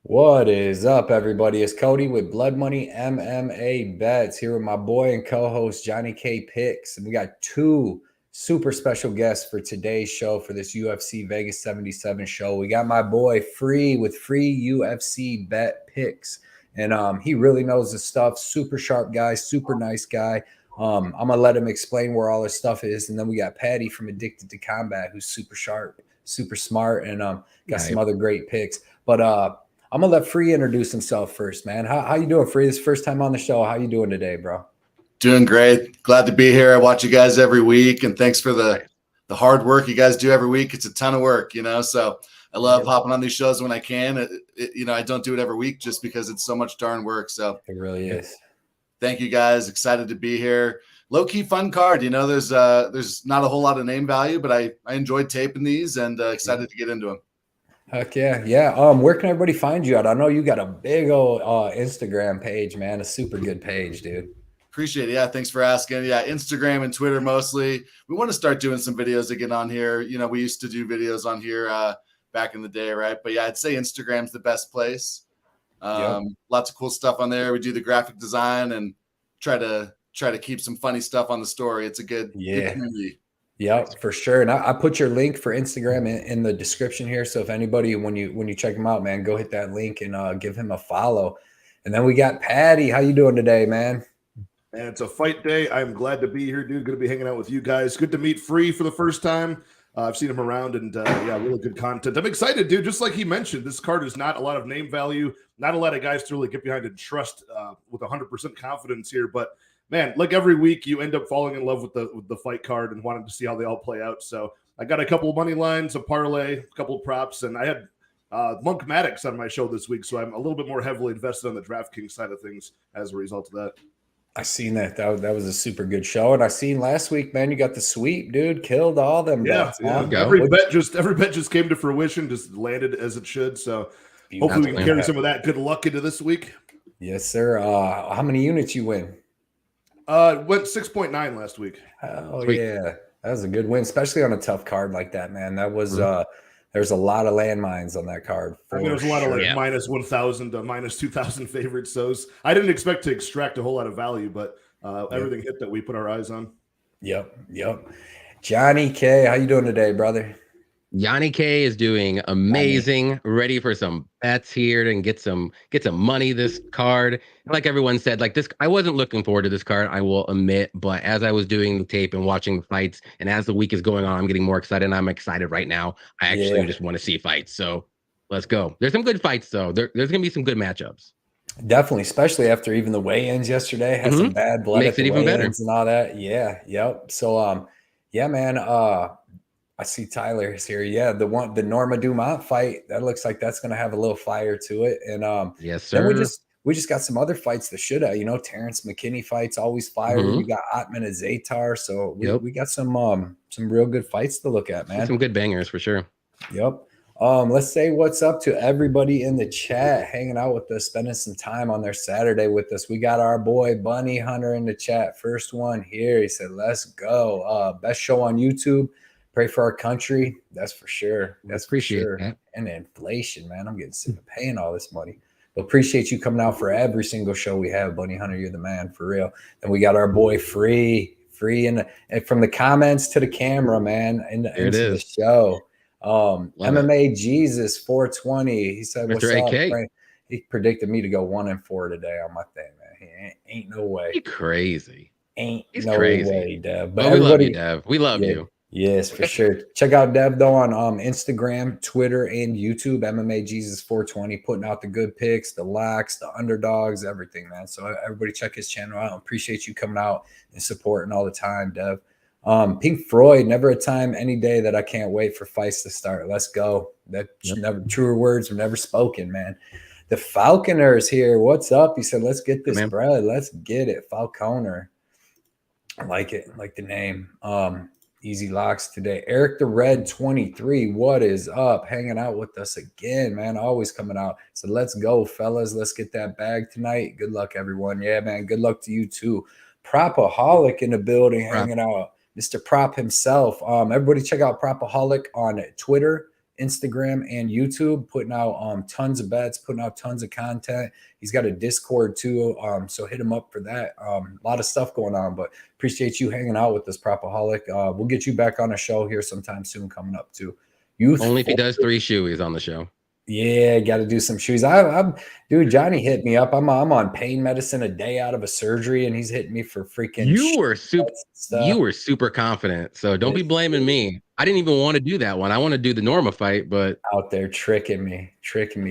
What is up, everybody? It's Cody with Blood Money MMA Bets here with my boy and co-host JohnnyKpicks, and we got two super special guests for today's show for this UFC Vegas 77 show. We got my boy Free with free UFC Bet Picks, and he really knows the stuff. Super sharp guy, super nice guy. I'm gonna let him explain where all his stuff is, and then we got Patty from Addicted to Combat, who's super sharp, super smart, and got some other great picks. But I'm gonna let Free introduce himself first, man. How you doing, Free? This is first time on the show. How you doing today, bro? Doing great. Glad to be here. I watch you guys every week, and thanks for the hard work you guys do every week. It's a ton of work, so I love hopping on these shows when I can. I don't do it every week just because it's so much darn work. So it really is. Thank you guys. Excited to be here. Low-key fun card. There's not a whole lot of name value, but I enjoyed taping these and excited to get into them. Heck yeah. Yeah. Where can everybody find you at? I know you got a big old Instagram page, man. A super good page, dude. Appreciate it. Yeah. Thanks for asking. Yeah. Instagram and Twitter mostly. We want to start doing some videos again on here. We used to do videos on here back in the day, right? But yeah, I'd say Instagram's the best place. Lots of cool stuff on there. We do the graphic design and try to keep some funny stuff on the story. It's a good community. Yep, for sure. And I put your link for Instagram in the description here. So if anybody, when you check him out, man, go hit that link and give him a follow. And then we got Patty. How you doing today, man? And it's a fight day. I'm glad to be here, dude. Good to be hanging out with you guys. Good to meet Free for the first time. I've seen him around, and really good content. I'm excited, dude. Just like he mentioned, this card is not a lot of name value, not a lot of guys to really get behind and trust with 100% confidence here. But man, like every week, you end up falling in love with the fight card and wanting to see how they all play out. So I got a couple of money lines, a parlay, a couple of props, and I had Monk Maddox on my show this week, so I'm a little bit more heavily invested on the DraftKings side of things as a result of that. I seen that. That was a super good show, and I seen last week, man. You got the sweep, dude. Killed all them. Bets, every bet just came to fruition, just landed as it should. So hopefully we can carry some of that good luck into this week. Yes, sir. How many units you win? Went 6.9 last week. Oh, sweet. Yeah. That was a good win, especially on a tough card like that, man. That was there's a lot of landmines on that card. There's a lot of minus 1,000 to minus 2,000 favorites. So I didn't expect to extract a whole lot of value, but everything hit that we put our eyes on. Yep. Johnny K, how you doing today, brother? Johnny K is doing amazing, ready for some bets here and get some money this card. Like everyone said, like this, I wasn't looking forward to this card, I will admit, but as I was doing the tape and watching the fights, and as the week is going on, I'm getting more excited, and I'm excited right now. I actually just want to see fights, so let's go. There's some good fights, though. There's going to be some good matchups. Definitely, especially after even the weigh-ins yesterday. Had some bad blood Makes at the it even better. And all that. Yeah, yep. So, man, I see Tyler is here. Yeah, the Norma Dumont fight, that looks like that's going to have a little fire to it. And yes, sir. Then we just got some other fights that should have. Terrence McKinney fights always fire. You got Ottman and Zaitar, so we got some real good fights to look at, man. Some good bangers for sure. Yep. Let's say what's up to everybody in the chat, hanging out with us, spending some time on their Saturday with us. We got our boy Bunny Hunter in the chat. First one here. He said, "Let's go. Best show on YouTube. Pray for our country." That's for sure. That's appreciate for sure. That. And the inflation, man. I'm getting sick of paying all this money. But appreciate you coming out for every single show we have, Bunny Hunter. You're the man, for real. And we got our boy Free, and from the comments to the camera, man, into the show. MMA Jesus 420. He said, "What's up?" Frank? He predicted me to go 1-4 today on my thing, man. He ain't no way. He's crazy. He's no crazy. Way, Dev. But we love you, Dev. We love you. Yes, for sure. Check out Dev, though, on Instagram, Twitter, and YouTube. MMA Jesus 420, putting out the good picks, the locks, the underdogs, everything, man. So everybody check his channel out. Appreciate you coming out and supporting all the time, Dev. Pink Floyd, never a time, any day that I can't wait for fights to start. Let's go. Never truer words were never spoken, man. The Falconer's here. What's up? He said, "Let's get this bread. Let's get it." Falconer. I like it. I like the name. Easy locks today. Eric the Red 23. What is up? Hanging out with us again, man. Always coming out. So let's go, fellas. Let's get that bag tonight. Good luck, everyone. Yeah, man. Good luck to you too. Propaholic in the building, hanging out. Mr. Prop himself. Everybody check out Propaholic on Twitter Instagram and YouTube, putting out tons of bets, putting out tons of content. He's got a Discord too, so hit him up for that. A lot of stuff going on, but appreciate you hanging out with us, Propaholic. We'll get you back on a show here sometime soon coming up too. Only if he does 3 shoeies on the show. Yeah, got to do some shoes. Dude, Johnny hit me up. I'm on pain medicine a day out of a surgery, and he's hitting me for freaking. You were super confident, so don't be blaming me. I didn't even want to do that one. I want to do the Norma fight, but out there tricking me.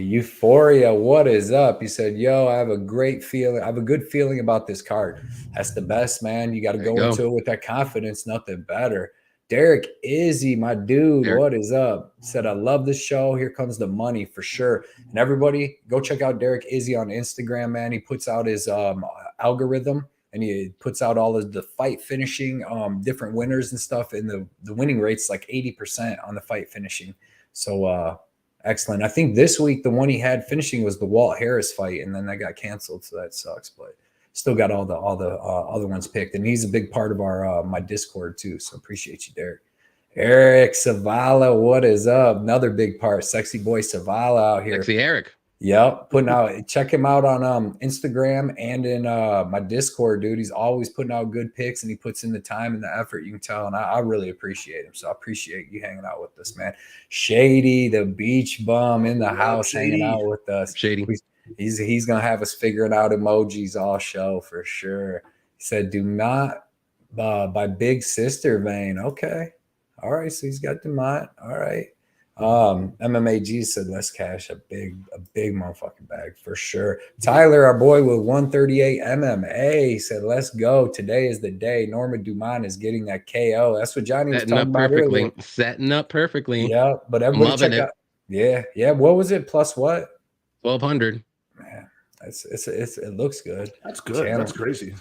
Euphoria, what is up? He said, "Yo, I have a great feeling. I have a good feeling about this card. That's the best, man. You got to go into it with that confidence. Nothing better." Derek Izzy, my dude, what is up? Said, I love the show. Here comes the money for sure. And everybody, go check out Derek Izzy on Instagram, man. He puts out his algorithm, and he puts out all of the fight finishing, different winners and stuff. And the winning rate's like 80% on the fight finishing. So excellent. I think this week the one he had finishing was the Walt Harris fight, and then that got canceled, so that sucks. But still got all the other ones picked, and he's a big part of our my Discord too. So appreciate you, Derek. Eric Savala, what is up? Another big part. Sexy boy Savala out here. Sexy Eric. Yep, putting out. Check him out on Instagram and in my Discord, dude. He's always putting out good picks, and he puts in the time and the effort. You can tell, and I really appreciate him. So I appreciate you hanging out with us, man. Shady, the beach bum in the house, hanging out with us. Shady. He's gonna have us figuring out emojis all show for sure. He said, "Do not by Big Sister Vein." Okay, all right. So he's got Dumont. All right. MMAG said, "Let's cash a big motherfucking bag for sure." Tyler, our boy with 138 MMA, he said, "Let's go. Today is the day. Norma Dumont is getting that KO." That's what Johnny was talking about earlier. Setting up perfectly. Yeah, but everybody check out. Yeah. What was it? Plus what? 1,200. Man, it looks good. That's good. That's crazy.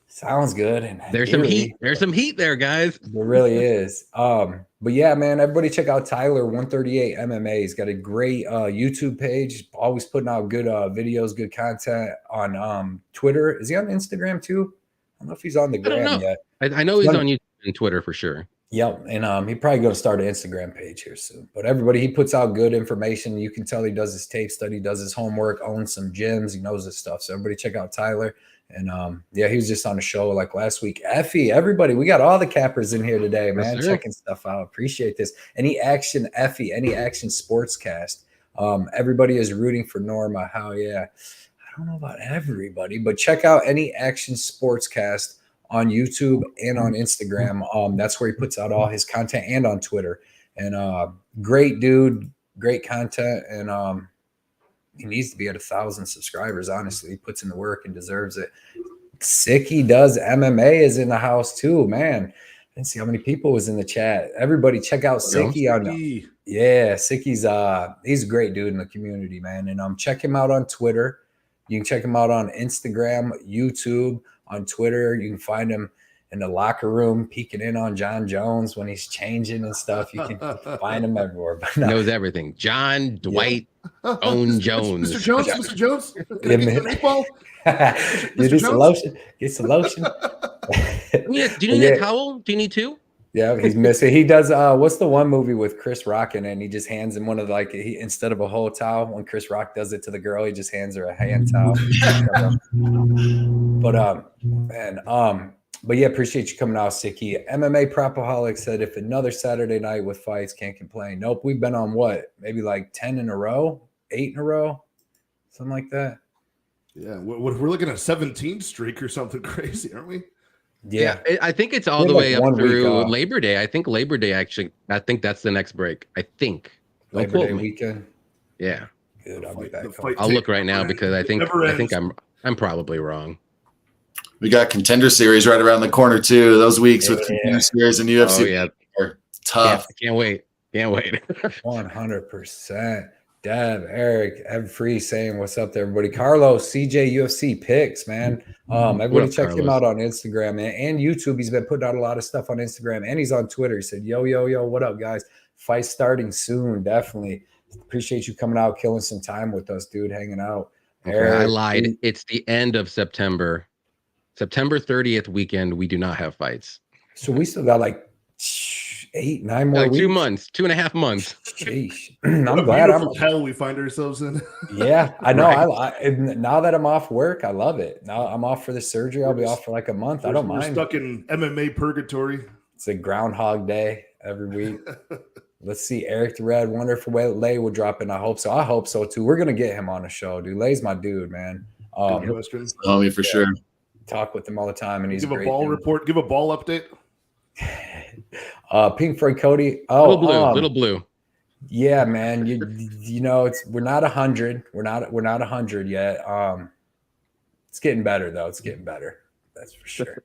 Sounds good. And there's some heat. There's some heat there, guys. There really is. But yeah, man, everybody check out Tyler 138 MMA. He's got a great YouTube page. Always putting out good videos, good content on Twitter. Is he on Instagram too? I don't know if he's on the gram yet. I know he's on YouTube and Twitter for sure. Yep, and he probably going to start an Instagram page here soon. But everybody, he puts out good information. You can tell he does his tape study, does his homework, owns some gyms. He knows his stuff. So everybody check out Tyler. And yeah, he was just on a show like last week. Effie, everybody, we got all the cappers in here today, man, checking stuff out. Appreciate this. Any action, Effie, any action sportscast. Everybody is rooting for Norma. How yeah. I don't know about everybody, but check out any action sportscast on YouTube and on Instagram. That's where he puts out all his content, and on Twitter. And great dude, great content, and he needs to be at 1,000 subscribers. Honestly, he puts in the work and deserves it. Sicky Does MMA is in the house too, man. I didn't see how many people was in the chat. Everybody check out Sicky on. Yeah, Sicky's he's a great dude in the community, man. And check him out on Twitter. You can check him out on Instagram, YouTube. On Twitter, you can find him in the locker room peeking in on John Jones when he's changing and stuff. You can find him everywhere. But no. Knows everything. John Dwight Owen Jones. Mr. Jones, Mr. Jones. Can I get some meatball? Get some lotion. Get some lotion. Do you need a towel? Do you need two? Yeah, he's missing. He does. What's the one movie with Chris Rock in it? And he just hands him one of instead of a whole towel. When Chris Rock does it to the girl, he just hands her a hand towel. But yeah, appreciate you coming out, Sicky. MMA Propaholic said, if another Saturday night with fights, can't complain. Nope, we've been on what? Maybe like 10 in a row, 8 in a row, something like that. Yeah, we're looking at a 17 streak or something crazy, aren't we? Yeah, I think it's all the way up through Labor Day. I think Labor Day I think that's the next break. I think Labor Day weekend. Yeah, good. I'll be back. I'll look right now because I think I'm probably wrong. We got Contender Series right around the corner too. Those weeks with Contender Series and UFC are tough. Can't wait. 100%. Deb, Eric, Free saying what's up there, everybody. Carlos, CJ UFC picks, man. Everybody check him out on Instagram and YouTube. He's been putting out a lot of stuff on Instagram, and he's on Twitter. He said, yo, what up, guys? Fight starting soon. Definitely. Appreciate you coming out, killing some time with us, dude, hanging out. Okay, Eric, I lied. It's the end of September. September 30th weekend, we do not have fights. So we still got like 9 more Like weeks. 2 months, 2.5 months. Sheesh. What I'm a glad beautiful hell we find ourselves in. Yeah, I know. Right. Now that I'm off work, I love it. Now I'm off for the surgery. I'll be off for like a month. I don't We're mind. stuck in MMA purgatory. It's a Groundhog Day every week. Let's see. Eric the Red. Wonder if Lay will drop in. I hope so. I hope so too. We're gonna get him on the show, dude. Lay's my dude, man. Homie for sure. Talk with him all the time, and he's give a a great ball dude. report. Give a ball update. Pink Floyd Cody. Oh, little blue. Yeah, man. You know, we're not 100. We're not 100 yet. It's getting better though. It's getting better. That's for sure.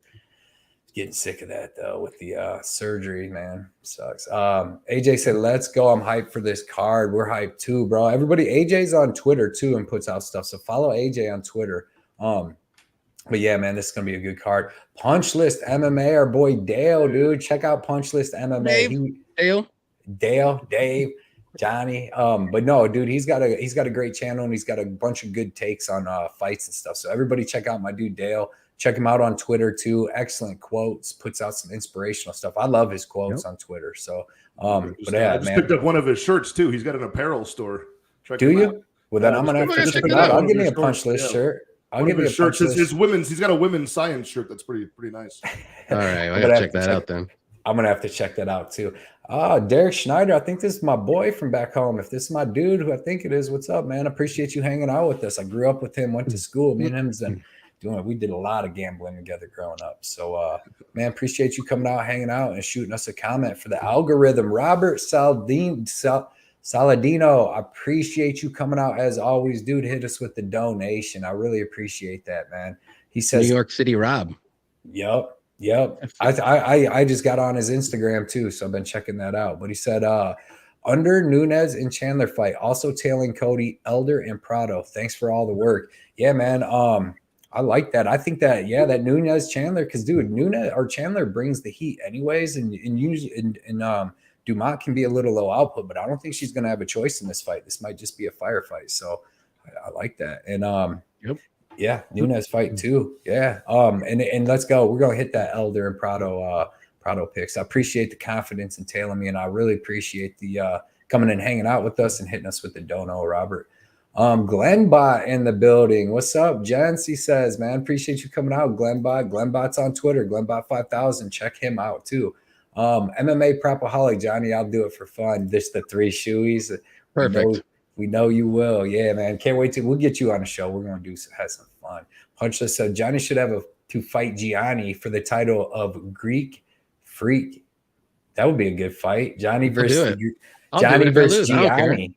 Getting sick of that though with the surgery, man. Sucks. AJ said, "Let's go. I'm hyped for this card. We're hyped too, bro. Everybody, AJ's on Twitter too and puts out stuff. So follow AJ on Twitter. But yeah, man, this is gonna be a good card. Punch List MMA, our boy Dale, dude. Check out Punch List MMA. Dave, Johnny. But no, dude, he's got a great channel and he's got a bunch of good takes on fights and stuff. So everybody check out my dude Dale. Check him out on Twitter too. Excellent quotes, puts out some inspirational stuff. I love his quotes on Twitter. So I just picked up one of his shirts too. He's got an apparel store. Do you? Well, then I'm gonna have to check it out. I'll give me a Punch List shirt. I'll give you a shirt. His women's. He's got a women's science shirt that's pretty nice. All right, I gotta check that out then. I'm gonna have to check that out too. Derek Schneider. I think this is my boy from back home. If this is my dude, who I think it is, what's up, man? Appreciate you hanging out with us. I grew up with him, went to school. Me and him's and we did a lot of gambling together growing up. So, man, appreciate you coming out, hanging out, and shooting us a comment for the algorithm. Robert Saladino, I appreciate you coming out as always, dude. Hit us with the donation. I really appreciate that, man. He says New York City Rob. Yep. I just got on his Instagram too, so I've been checking that out. But he said, under Nunez and Chandler fight, also tailing Cody, Elder, and Prado. Thanks for all the work. Yeah, man. I like that. I think that that Nunez Chandler, because dude, Nunez or Chandler brings the heat anyways, and usually Dumont can be a little low output, but I don't think she's gonna have a choice in this fight. This might just be a firefight. So I like that. And Nunez fight too. Yeah. And let's go. We're gonna hit that Elder and Prado picks. I appreciate the confidence in tailing me, and I really appreciate the coming and hanging out with us and hitting us with the dono, Robert. Glenbot in the building. What's up, gents? He says, man, appreciate you coming out. Glenbot's on Twitter, Glenbot 5000. Check him out too. MMA Propaholic, Johnny, I'll do it for fun. This the 3 shoeies. Perfect. We know you will. Yeah, man. Can't wait we'll get you on the show. We're gonna have some fun. Punchless said Johnny should have to fight Gianni for the title of Greek Freak. That would be a good fight. Johnny versus Gianni.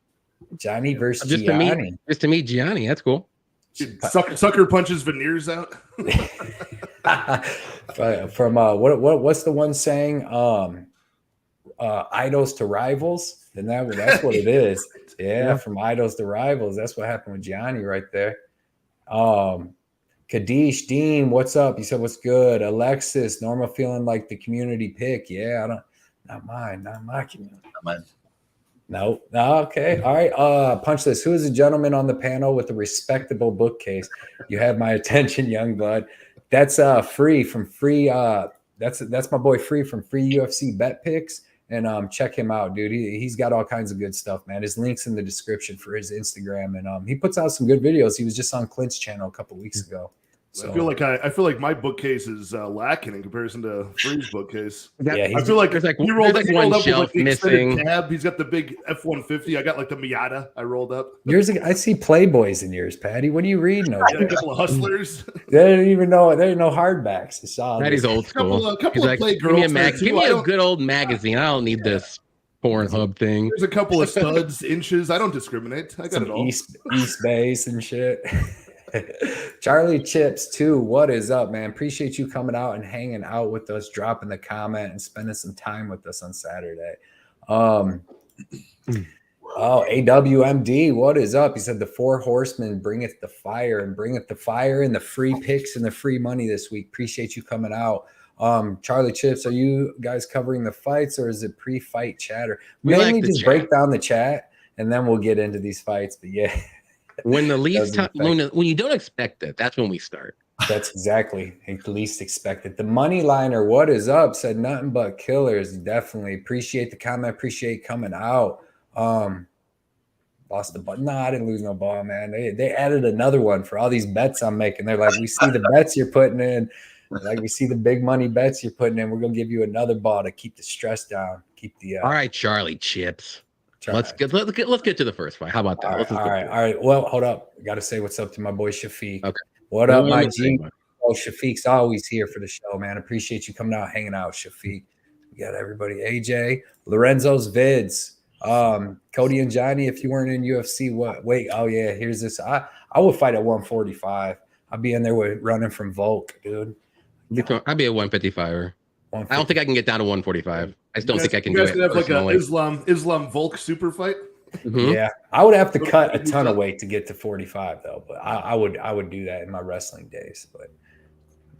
Johnny versus Gianni. Just to meet Gianni. That's cool. Sucker punches veneers out. From what's the one saying? Idols to rivals. And that's what it is. Yeah, from idols to rivals. That's what happened with Gianni right there. Kadish Dean, what's up? He said, what's good? Alexis, Norma feeling like the community pick. Yeah, not my community. Not mine. No. Okay. All right. Punch this. Who is the gentleman on the panel with a respectable bookcase? You have my attention, young bud. That's free from free. That's my boy Free from Free UFC Bet Picks. And check him out, dude. He's got all kinds of good stuff, man. His link's in the description for his Instagram, and he puts out some good videos. He was just on Clint's channel a couple weeks ago. So I feel like my bookcase is lacking in comparison to Free's bookcase. I feel like there's he rolled up one with shelf the missing. Cab. He's got the big F-150. I got like the Miata. I rolled up. I see Playboys in yours, Patty. What are you reading? A couple of Hustlers. They didn't even know. There ain't no hardbacks. Patty's old school. A couple He's of like, Playgirls. give me a good old magazine. I don't need this Pornhub thing. There's a couple of studs, inches. I don't discriminate. I got some it all. East Base and shit. Charlie Chips too. What is up, man? Appreciate you coming out and hanging out with us, dropping the comment and spending some time with us on Saturday. AWMD, what is up? He said the 4 horsemen bringeth the fire and the free picks and the free money this week. Appreciate you coming out. Charlie Chips, are you guys covering the fights or is it pre-fight chatter? Mainly just break down the chat and then we'll get into these fights. But yeah. When the least time, when you don't expect it, that's when we start. That's exactly the least expected. The money liner, what is up? Said nothing but killers. Definitely appreciate the comment. Appreciate coming out. Lost the ball. No, I didn't lose no ball, man. They added another one for all these bets I'm making. They're like, we see the bets you're putting in. Like, we see the big money bets you're putting in. We're gonna give you another ball to keep the stress down. Keep the all right, Charlie Chips. Let's get to the first fight. How about that? All right. Well, hold up. Got to say what's up to my boy Shafiq. Okay. What up, my G? Oh, Shafiq's always here for the show, man. Appreciate you coming out, hanging out, Shafiq. We got everybody. AJ, Lorenzo's vids. Cody and Johnny, if you weren't in UFC, what? Wait, oh yeah, here's this. I would fight at 145. I'd be in there with running from Volk, dude. I'd be a 155er. I don't think I can get down to 145. I just don't think I can do it. You guys could have like an Islam Volk super fight. Mm-hmm. Yeah, I would have to cut a ton of weight to get to 45 though, but I would do that in my wrestling days. But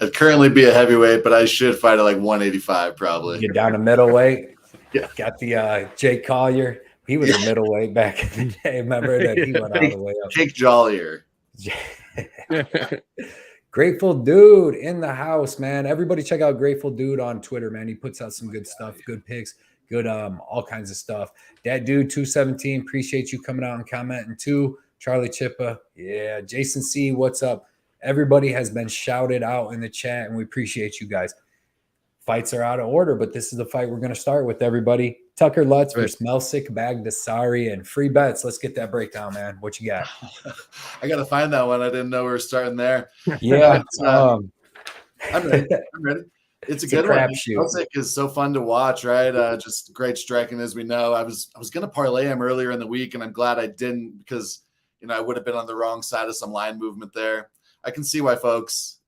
I'd currently be a heavyweight, but I should fight at like 185 probably. Get down to middleweight. Yeah, got the Jake Collier. He was a middleweight back in the day. Remember that he went all the way up. Jake Jollier. Grateful Dude in the house, man. Everybody check out Grateful Dude on Twitter, man. He puts out some good stuff, good picks, good all kinds of stuff. That dude 217, appreciate you coming out and commenting too. Charlie Chippa, yeah. Jason C, what's up? Everybody has been shouted out in the chat, and we appreciate you guys. Fights are out of order, but this is the fight we're going to start with, everybody. Tucker Lutz versus Melsik Baghdasaryan. Free bets. Let's get that breakdown, man. What you got? I got to find that one. I didn't know we were starting there. Yeah. I'm ready. I'm ready. It's a good one. Melsik is so fun to watch, right? Just great striking, as we know. I was going to parlay him earlier in the week, and I'm glad I didn't because, I would have been on the wrong side of some line movement there. I can see why folks,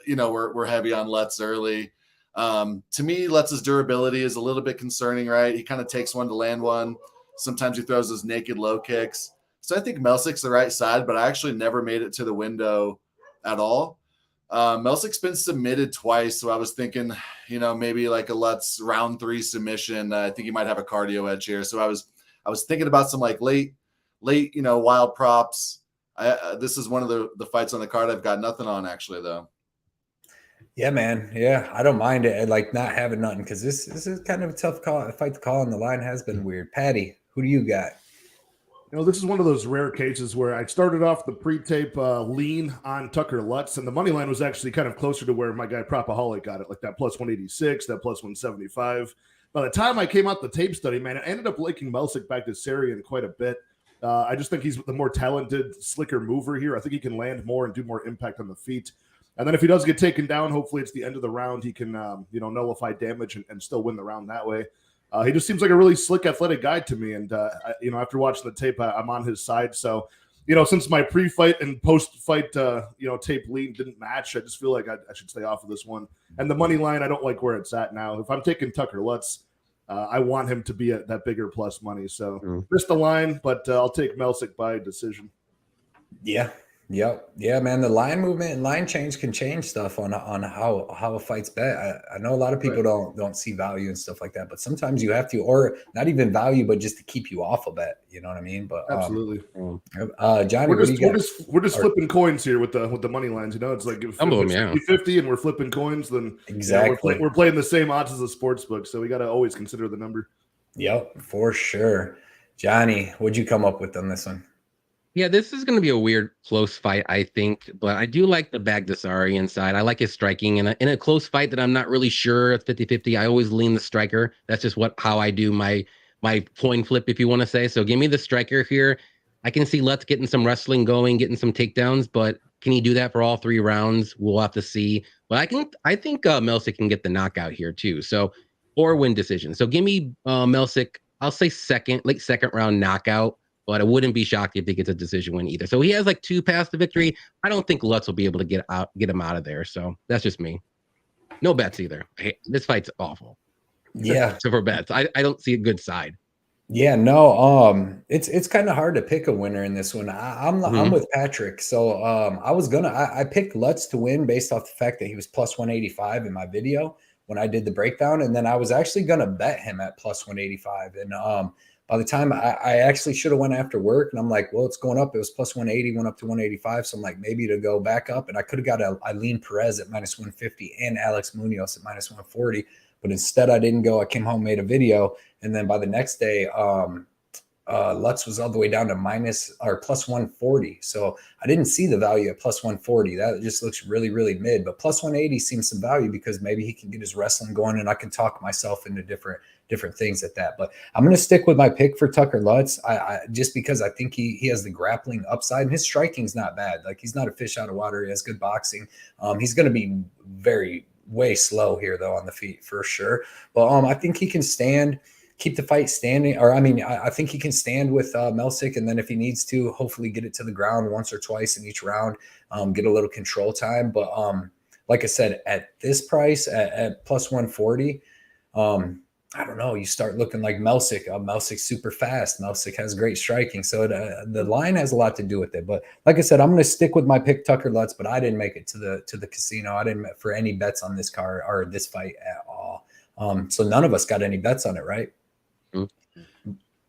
we're heavy on Lutz early. To me, Lutz's durability is a little bit concerning, right? He kind of takes one to land one. Sometimes he throws those naked low kicks. So I think Melsik's the right side, but I actually never made it to the window at all. Melsik's been submitted twice, so I was thinking, maybe like a Lutz round 3 submission. I think he might have a cardio edge here. So I was thinking about some like late, wild props. This is one of the fights on the card I've got nothing on actually, though. Yeah, man. Yeah, I don't mind it. Like not having nothing because this is kind of a tough fight to call, and the line has been weird. Patty, who do you got? This is one of those rare cases where I started off the pre-tape lean on Tucker Lutz, and the money line was actually kind of closer to where my guy Propaholic got it, like that plus 186, that plus 175. By the time I came out the tape study, man, I ended up liking Melsik Baghdasaryan quite a bit. I just think he's the more talented, slicker mover here. I think he can land more and do more impact on the feet. And then if he does get taken down, hopefully it's the end of the round. He can, nullify damage and still win the round that way. He just seems like a really slick, athletic guy to me. And, after watching the tape, I'm on his side. So, since my pre-fight and post-fight, tape lean didn't match, I just feel like I should stay off of this one. And the money line, I don't like where it's at now. If I'm taking Tucker Lutz, I want him to be at that bigger plus money. So missed the line, but I'll take Melsik by decision. Yeah. Yep. Yeah, man. The line movement and line change can change stuff on how a fight's bet. I know a lot of people don't see value and stuff like that, but sometimes you have to, or not even value, but just to keep you off a bet. You know what I mean? But absolutely. Johnny, we're just flipping coins here with the money lines. It's like if it's 50 and we're flipping coins, then exactly we're playing the same odds as the sports book. So we got to always consider the number. Yep, for sure. Johnny, what'd you come up with on this one? Yeah, this is going to be a weird, close fight, I think. But I do like the Baghdasaryan side. I like his striking. In a close fight that I'm not really sure, 50-50, I always lean the striker. That's just how I do my coin flip, if you want to say. So give me the striker here. I can see Lutz getting some wrestling going, getting some takedowns. But can he do that for all 3 rounds? We'll have to see. But I think Melsik can get the knockout here, too. So, or win decision. So give me Melsik, I'll say late second round knockout. But I wouldn't be shocked if he gets a decision win either. So he has like 2 paths to victory. I don't think Lutz will be able to get him out of there. So that's just me. No bets either. This fight's awful. Yeah. So for bets, I don't see a good side. Yeah, no. It's kind of hard to pick a winner in this one. I'm with Patrick. So I picked Lutz to win based off the fact that he was plus 185 in my video when I did the breakdown, and then I was actually gonna bet him at plus 185. And by the time I actually should have went after work, and I'm like, well, it's going up. It was plus 180, went up to 185. So I'm like, maybe to go back up. And I could have got Eileen Perez at minus 150 and Alex Munoz at minus 140. But instead, I didn't go. I came home, made a video. And then by the next day, Lutz was all the way down to minus or plus 140. So I didn't see the value at plus 140. That just looks really, really mid. But plus 180 seems some value because maybe he can get his wrestling going, and I can talk myself into different things at that. But I'm going to stick with my pick for Tucker Lutz. I just because I think he has the grappling upside, and his striking's not bad. Like, he's not a fish out of water. He has good boxing. He's going to be way slow here though on the feet for sure. But I think he can keep the fight standing, or I think he can stand with Melsik, and then if he needs to, hopefully get it to the ground once or twice in each round, get a little control time. But like I said, at this price at plus 140, I don't know. You start looking like Melsik. Melsik's super fast. Melsik has great striking, so the line has a lot to do with it. But like I said, I'm going to stick with my pick, Tucker Lutz. But I didn't make it to the casino. I didn't for any bets on this card or this fight at all. So none of us got any bets on it, right?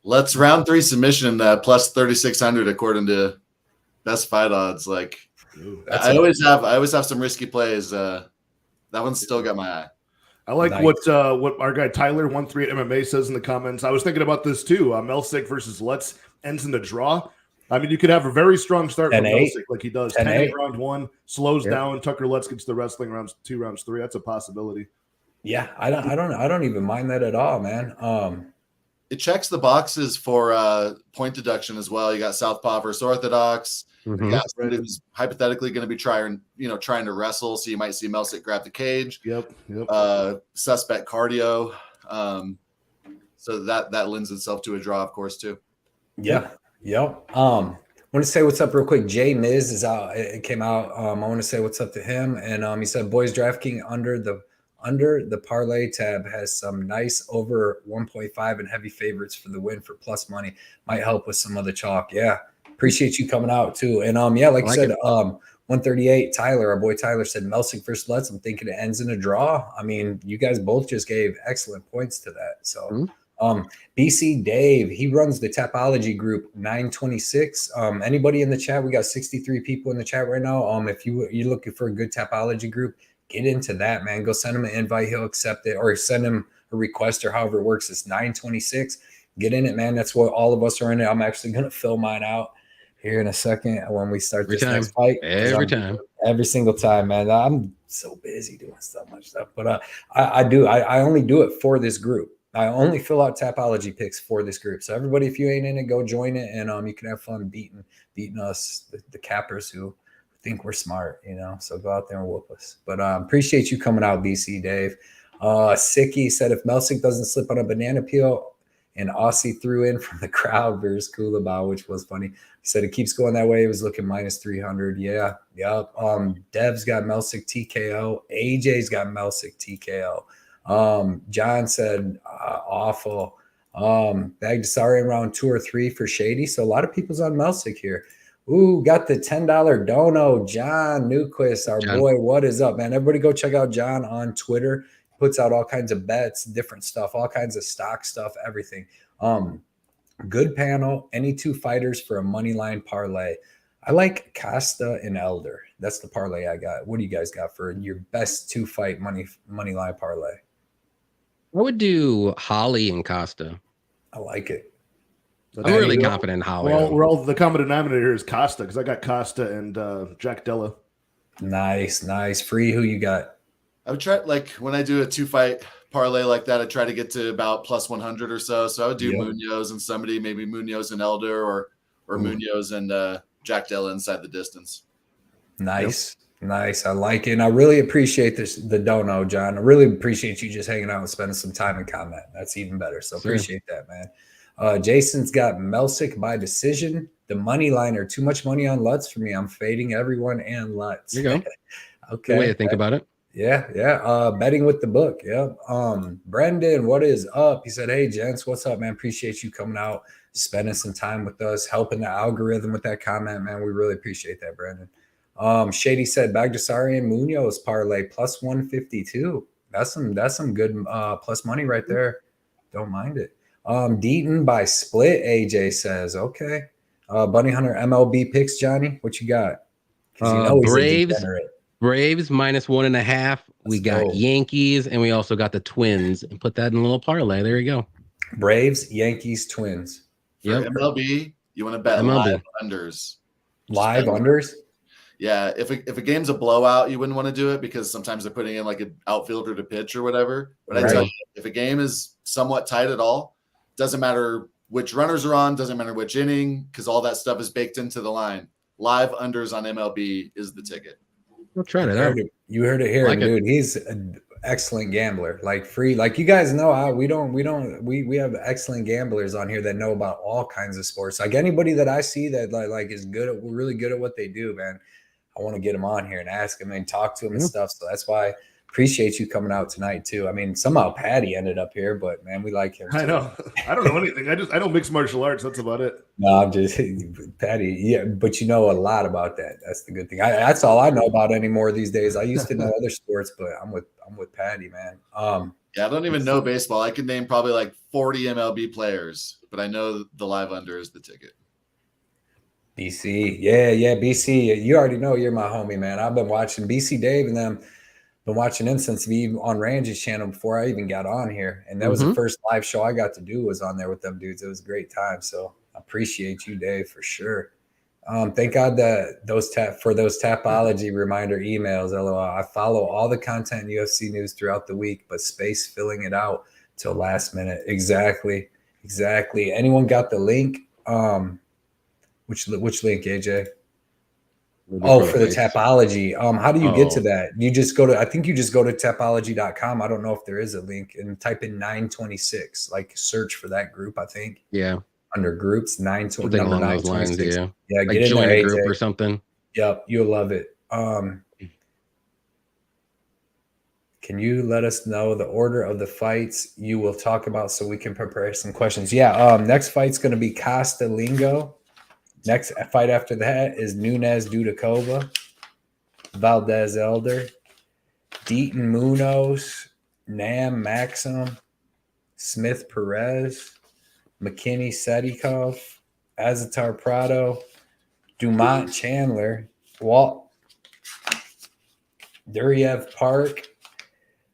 Let's round 3 submission plus 3,600 according to best fight odds. Like, I always have some risky plays. That one's still got my eye. I like what our guy Tyler 13 at MMA says in the comments. I was thinking about this too. Melsik versus Lutz ends in a draw. I mean, you could have a very strong start from Melsik, like he does. 10-8 round 1, slows down. Tucker Lutz gets the wrestling rounds 2, rounds 3. That's a possibility. Yeah, I don't even mind that at all, man. It checks the boxes for point deduction as well. You got southpaw versus orthodox. Mm-hmm. You got somebody who's hypothetically going to be trying to wrestle. So you might see Melsik grab the cage. Yep. Suspect cardio. So that lends itself to a draw, of course, too. Yeah. Yep. I want to say what's up real quick. Jay Miz is out. It came out. I want to say what's up to him. And he said, boys, DraftKings under the parlay tab has some nice over 1.5 and heavy favorites for the win for plus money. Might help with some of the chalk. Yeah. Appreciate you coming out too. And like you said, 138, Tyler, our boy Tyler said Melsik versus Lutz. I'm thinking it ends in a draw. I mean, you guys both just gave excellent points to that. So BC Dave, he runs the Tapology group 926. Anybody in the chat? We got 63 people in the chat right now. If you're looking for a good Tapology group, get into that, man. Go send him an invite. He'll accept it, or send him a request, or however it works. It's 926. Get in it, man. That's what all of us are in it. I'm actually going to fill mine out here in a second when we start this next fight. Every single time, man. I'm so busy doing so much stuff. But I only do it for this group. I only fill out Tapology picks for this group. So everybody, if you ain't in it, go join it, and you can have fun beating us, the cappers who think we're smart, so go out there and whoop us. But appreciate you coming out, BC Dave. Sicky said if Melsik doesn't slip on a banana peel, and Aussie threw in from the crowd versus Kulabau, which was funny. He said it keeps going that way. It was looking minus 300. Yeah. Yep. Dev's got Melsik TKO. AJ's got Melsik TKO. John said awful. Baghdasaryan round 2 or 3 for Shady. So a lot of people's on Melsik here. Ooh, got the $10 dono. John Newquist, our boy. What is up, man? Everybody go check out John on Twitter. Puts out all kinds of bets, different stuff, all kinds of stock stuff, everything. Good panel. Any 2 fighters for a money line parlay. I like Costa and Elder. That's the parlay I got. What do you guys got for your best 2 fight money line parlay? I would do Holly and Costa. I like it. I'm really confident in Holly. We're all the common denominator here is Costa, because I got Costa and Jack Della. Nice. Free, who you got? I would try, like, when I do a 2-fight parlay like that, I try to get to about plus 100 or so. So I would do Munoz and somebody, maybe Munoz and Elder, or Munoz and Jack Della inside the distance. Nice. I like it. And I really appreciate the dono, John. I really appreciate you just hanging out and spending some time in comment. That's even better. So appreciate that, man. Jason's got Melsik by decision. The money line, or too much money on Lutz for me. I'm fading everyone and Lutz. There you go. Okay. Good way to think about it. Yeah. Betting with the book. Yeah. Brendan, what is up? He said, hey, gents, what's up, man? Appreciate you coming out, spending some time with us, helping the algorithm with that comment, man. We really appreciate that, Brendan. Shady said Baghdasaryan Munoz parlay plus 152. That's some good plus money right there. Don't mind it. Deaton by split, AJ says. Okay. Bunny Hunter MLB picks, Johnny. What you got? 'Cause you know he's a Braves. degenerate. Braves -1.5. We Let's got go. Yankees, and we also got the Twins, and put that in a little parlay. There you go. Braves, Yankees, Twins. For Yep. MLB, you want to bet MLB. live unders. Live unders? Yeah, if a game's a blowout, you wouldn't want to do it because sometimes they're putting in like an outfielder to pitch or whatever. But I tell you, if a game is somewhat tight at all, doesn't matter which runners are on, doesn't matter which inning, because all that stuff is baked into the line. Live unders on MLB is the ticket. We'll try it out. You heard it here, Like it. dude. He's an excellent gambler. Like free, like you guys know, we have excellent gamblers on here that know about all kinds of sports. Like anybody that I see that like is good at, really good at what they do, man. I want to get them on here and ask them and talk to them and stuff. So that's why I appreciate you coming out tonight too. I mean, somehow Patty ended up here, but man, we like him too. I know. I don't know anything. I don't mix martial arts. That's about it. No, I'm just Patty. Yeah, but you know a lot about that. That's the good thing. That's all I know about anymore these days. I used to know other sports, but I'm with Patty, man. Yeah, I don't even know baseball. I could name probably like 40 MLB players, but I know the live under is the ticket. BC, yeah, BC. You already know you're my homie, man. I've been watching BC Dave and them. Been watching him since on Randy's channel before I even got on here, and that was the first live show I got to do was on there with them dudes. It was a great time, so I appreciate you, Dave, for sure. Thank God that those Tapology reminder emails. LOL. I follow all the content UFC news throughout the week, but space filling it out till last minute. Exactly. Anyone got the link? Which link, AJ? Oh, for the Tapology. How do you get to that? You just go to, I think you just go to tapology.com. I don't know if there is a link, and type in 926, like search for that group, I think. Yeah. Under groups, 926. Something along those lines, yeah. Yeah, Like get in join there, a group AJ. or something. Yep, you'll love it. Can you let us know the order of the fights you will talk about so we can prepare some questions? Yeah, next fight's going to be Costa Lingo. Next fight after that is Nunez Dudakova, Valdez Elder, Deaton Munoz, Nam Maxim, Smith Perez, McKinney Sadikov, Azatar Prado, Dumont Chandler, Walt Duryev Park,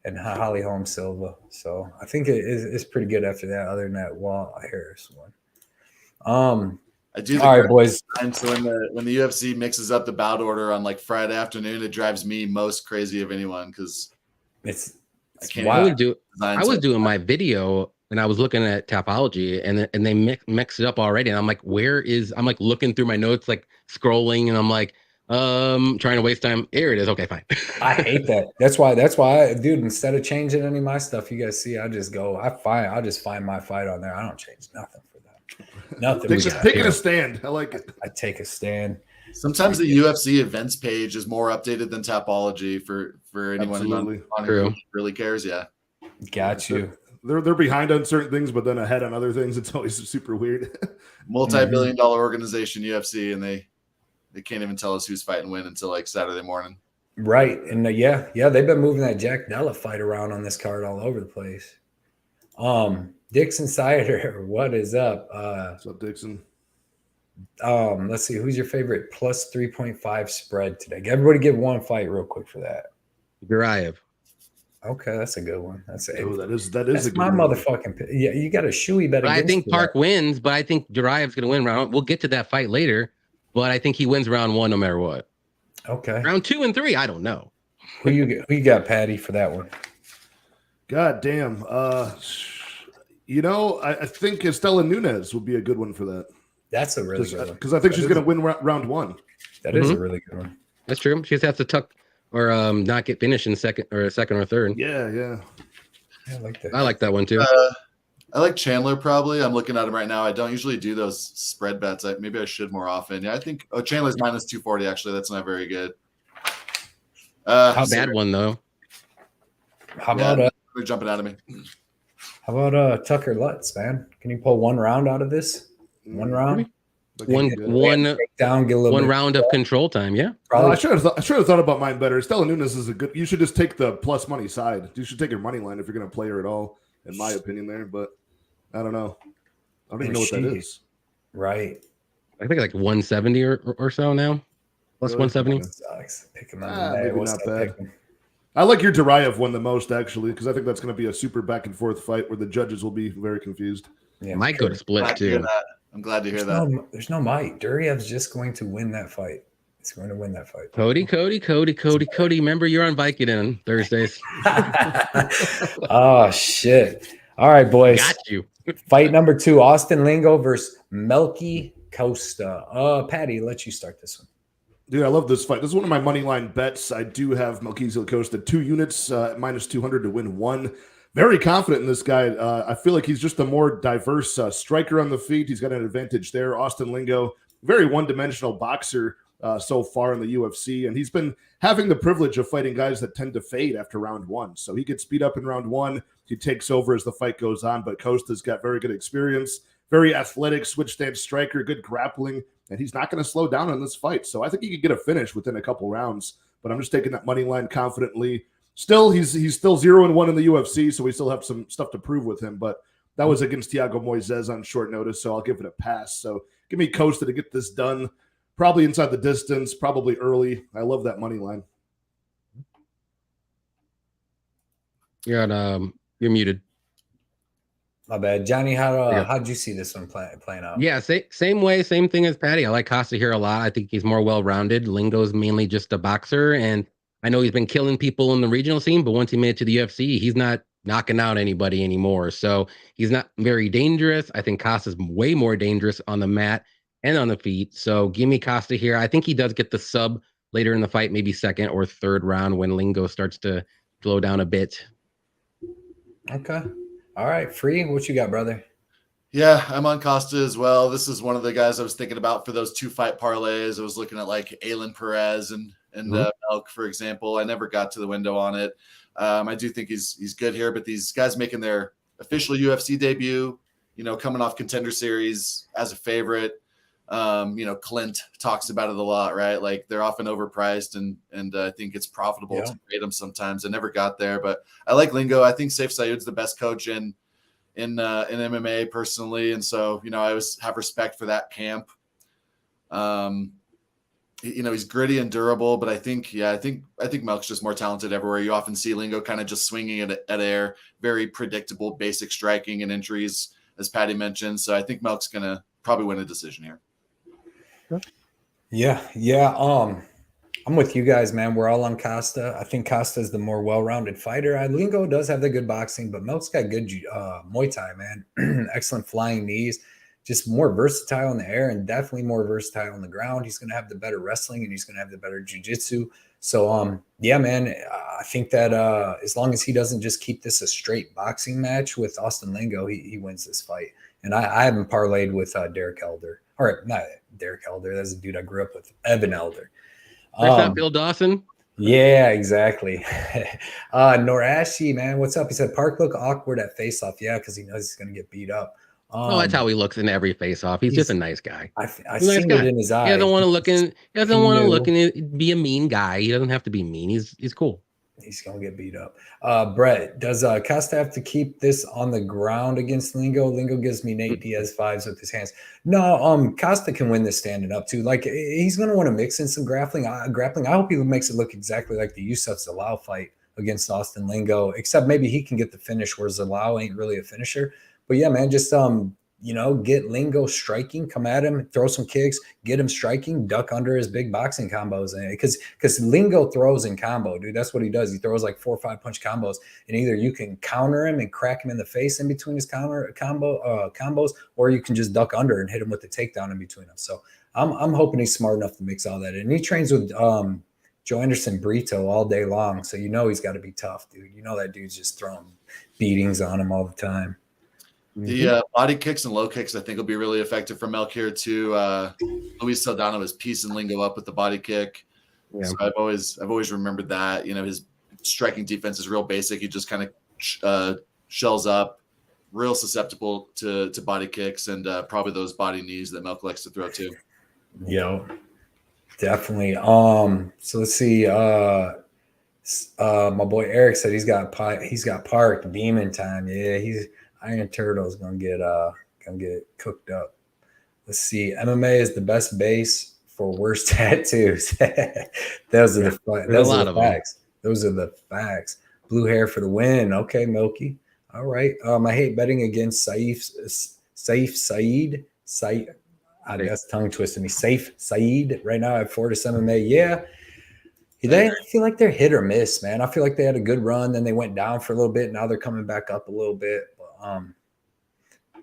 and Holly Holm Silva. So I think it's pretty good after that, other than that Walt Harris one. I do. All right, boys. So when the UFC mixes up the bout order on like Friday afternoon, it drives me most crazy of anyone because it's wild. I was doing my video and I was looking at Tapology and they mixed it up already. And I'm like, I'm like looking through my notes, like scrolling, and I'm like, trying to waste time. Here it is. Okay, fine. I hate that. That's why dude, instead of changing any of my stuff, you guys see, I just find my fight on there. I don't change nothing for that. Nothing. Taking a stand. I like it. I take a stand. Sometimes the UFC events page is more updated than Tapology for anyone who really cares. Yeah. Got you. They're behind on certain things, but then ahead on other things. It's always super weird. Multi-billion-dollar organization UFC, and they can't even tell us who's fighting when until like Saturday morning. Right. And yeah, they've been moving that Jack Della fight around on this card all over the place. Dixon Cider, what is up? What's up, Dixon? Let's see, who's your favorite plus 3.5 spread today? Everybody give one fight real quick for that. Duryev. Okay, that's a good one. That is a good my one. motherfucking pick. Yeah, you got a shoey bet. I think Park wins, but I think Durayev's going to win round. We'll get to that fight later, but I think he wins round 1 no matter what. Okay. Round 2 and 3, I don't know. Who you got, Patty, for that one? God damn. I think Estela Nunez would be a good one for that. That's a really good one. Because I think she's going to win round 1. That is a really good one. That's true. She just has to tuck or not get finished in second or third. Yeah. I like that. I like that one too. I like Chandler probably. I'm looking at him right now. I don't usually do those spread bets. Maybe I should more often. Yeah, I think Chandler's minus 240 actually. That's not very good. How bad one though? How about they're jumping out of me. How about Tucker Lutz, man? Can you pull one round out of this? One round? One round of control time, yeah. I should have thought about mine better. Estela Nunez is a good. You should just take the plus money side. You should take your money line if you're going to play her at all, in my opinion. There, but I don't know. I don't even know what that is. Right. I think like 170 or so now. Plus Really? 170. Sucks. Pick him out. Maybe not bad. I like your Duryev one the most, actually, because I think that's going to be a super back and forth fight where the judges will be very confused. Yeah, might go to split too. I'm glad to hear that. There's no might. Duryev's just going to win that fight. He's going to win that fight. Cody. Remember, you're on Viking on Thursdays. Oh shit! All right, boys. Got you. Fight number 2: Austin Lingo versus Melky Costa. Patty, let you start this one. Dude, I love this fight. This is one of my money line bets. I do have Melky Costa 2 units, minus 200 to win 1. Very confident in this guy. I feel like he's just a more diverse striker on the feet. He's got an advantage there. Austin Lingo, very one-dimensional boxer so far in the UFC, and he's been having the privilege of fighting guys that tend to fade after round 1. So he gets beat up in round 1. He takes over as the fight goes on, but Costa's got very good experience, very athletic, switch stance striker, good grappling, and he's not going to slow down in this fight. So I think he could get a finish within a couple rounds, but I'm just taking that money line confidently. Still, he's still 0-1 in the UFC, so we still have some stuff to prove with him, but that was against Thiago Moises on short notice, so I'll give it a pass. So give me Costa to get this done, probably inside the distance, probably early. I love that money line. You're muted. My bad, Johnny. How'd you see this one playing out? Yeah, same way, same thing as Patty. I like Costa here a lot. I think he's more well-rounded. Lingo's mainly just a boxer, and I know he's been killing people in the regional scene, but once he made it to the UFC, he's not knocking out anybody anymore. So he's not very dangerous. I think Costa's way more dangerous on the mat and on the feet. So give me Costa here. I think he does get the sub later in the fight, maybe second or third round when Lingo starts to slow down a bit. Okay. All right. Free. What you got, brother? Yeah, I'm on Costa as well. This is one of the guys I was thinking about for those 2 fight parlays. I was looking at like Aylin Perez and Elk, for example. I never got to the window on it. I do think he's good here, but these guys making their official UFC debut, coming off Contender Series as a favorite. Clint talks about it a lot, right? Like they're often overpriced, and I think it's profitable to trade them sometimes. I never got there, but I like Lingo. I think Saif Sayoud's the best coach in MMA personally, and so I always have respect for that camp. He's gritty and durable, but I think Melk's just more talented everywhere. You often see Lingo kind of just swinging at air, very predictable, basic striking and injuries, as Patty mentioned. So I think Melk's gonna probably win a decision here. Yeah. I'm with you guys, man. We're all on Costa. I think Costa is the more well-rounded fighter. Lingo does have the good boxing, but Melk's got good Muay Thai, man. Excellent flying knees. Just more versatile in the air and definitely more versatile on the ground. He's going to have the better wrestling and he's going to have the better jiu-jitsu. So, yeah, man, I think that as long as he doesn't just keep this a straight boxing match with Austin Lingo, he wins this fight. And I haven't parlayed with Derek Elder. Or not Derek Elder. That's a dude I grew up with. Evan Elder. That's not Bill Dawson? Yeah, exactly. Norashi, man, what's up? He said, Park look awkward at face-off. Yeah, because he knows he's going to get beat up. That's how he looks in every face-off. He's just a nice guy. I see it in his eyes. He doesn't want to look in. He doesn't want to look and be a mean guy. He doesn't have to be mean. He's cool. He's gonna get beat up. Brett, does Costa have to keep this on the ground against Lingo? Lingo gives me Nate Diaz vibes with his hands. No, Costa can win this standing up too. Like he's gonna want to mix in some grappling. I hope he makes it look exactly like the Yusuf Zalal fight against Austin Lingo, except maybe he can get the finish where Zalal ain't really a finisher. But yeah, man, just get Lingo striking, come at him, throw some kicks, get him striking, duck under his big boxing combos. Because Lingo throws in combo, dude. That's what he does. He throws like 4 or 5 punch combos, and either you can counter him and crack him in the face in between his combos, or you can just duck under and hit him with the takedown in between them. So I'm hoping he's smart enough to mix all that in. And he trains with Joe Anderson Brito all day long, so he's got to be tough, dude. That dude's just throwing beatings on him all the time. The body kicks and low kicks, I think, will be really effective for Melk here too. Luis Saldana was piecing Lingo up with the body kick. Yeah. So I've always remembered that. His striking defense is real basic. He just kind of shells up, real susceptible to body kicks and probably those body knees that Melk likes to throw too. Yo, definitely. So let's see. My boy Eric said he's got Park Demon time. Yeah, Iron Turtle's gonna get cooked up. Let's see. MMA is the best base for worst tattoos. Those are the facts. Those are the facts. Blue hair for the win. Okay, Milky. All right. I hate betting against Saif Saeed. That's tongue twisting me. Saif Saeed right now at Fortis MMA. Yeah. I feel like they're hit or miss, man. I feel like they had a good run, then they went down for a little bit. Now they're coming back up a little bit. But,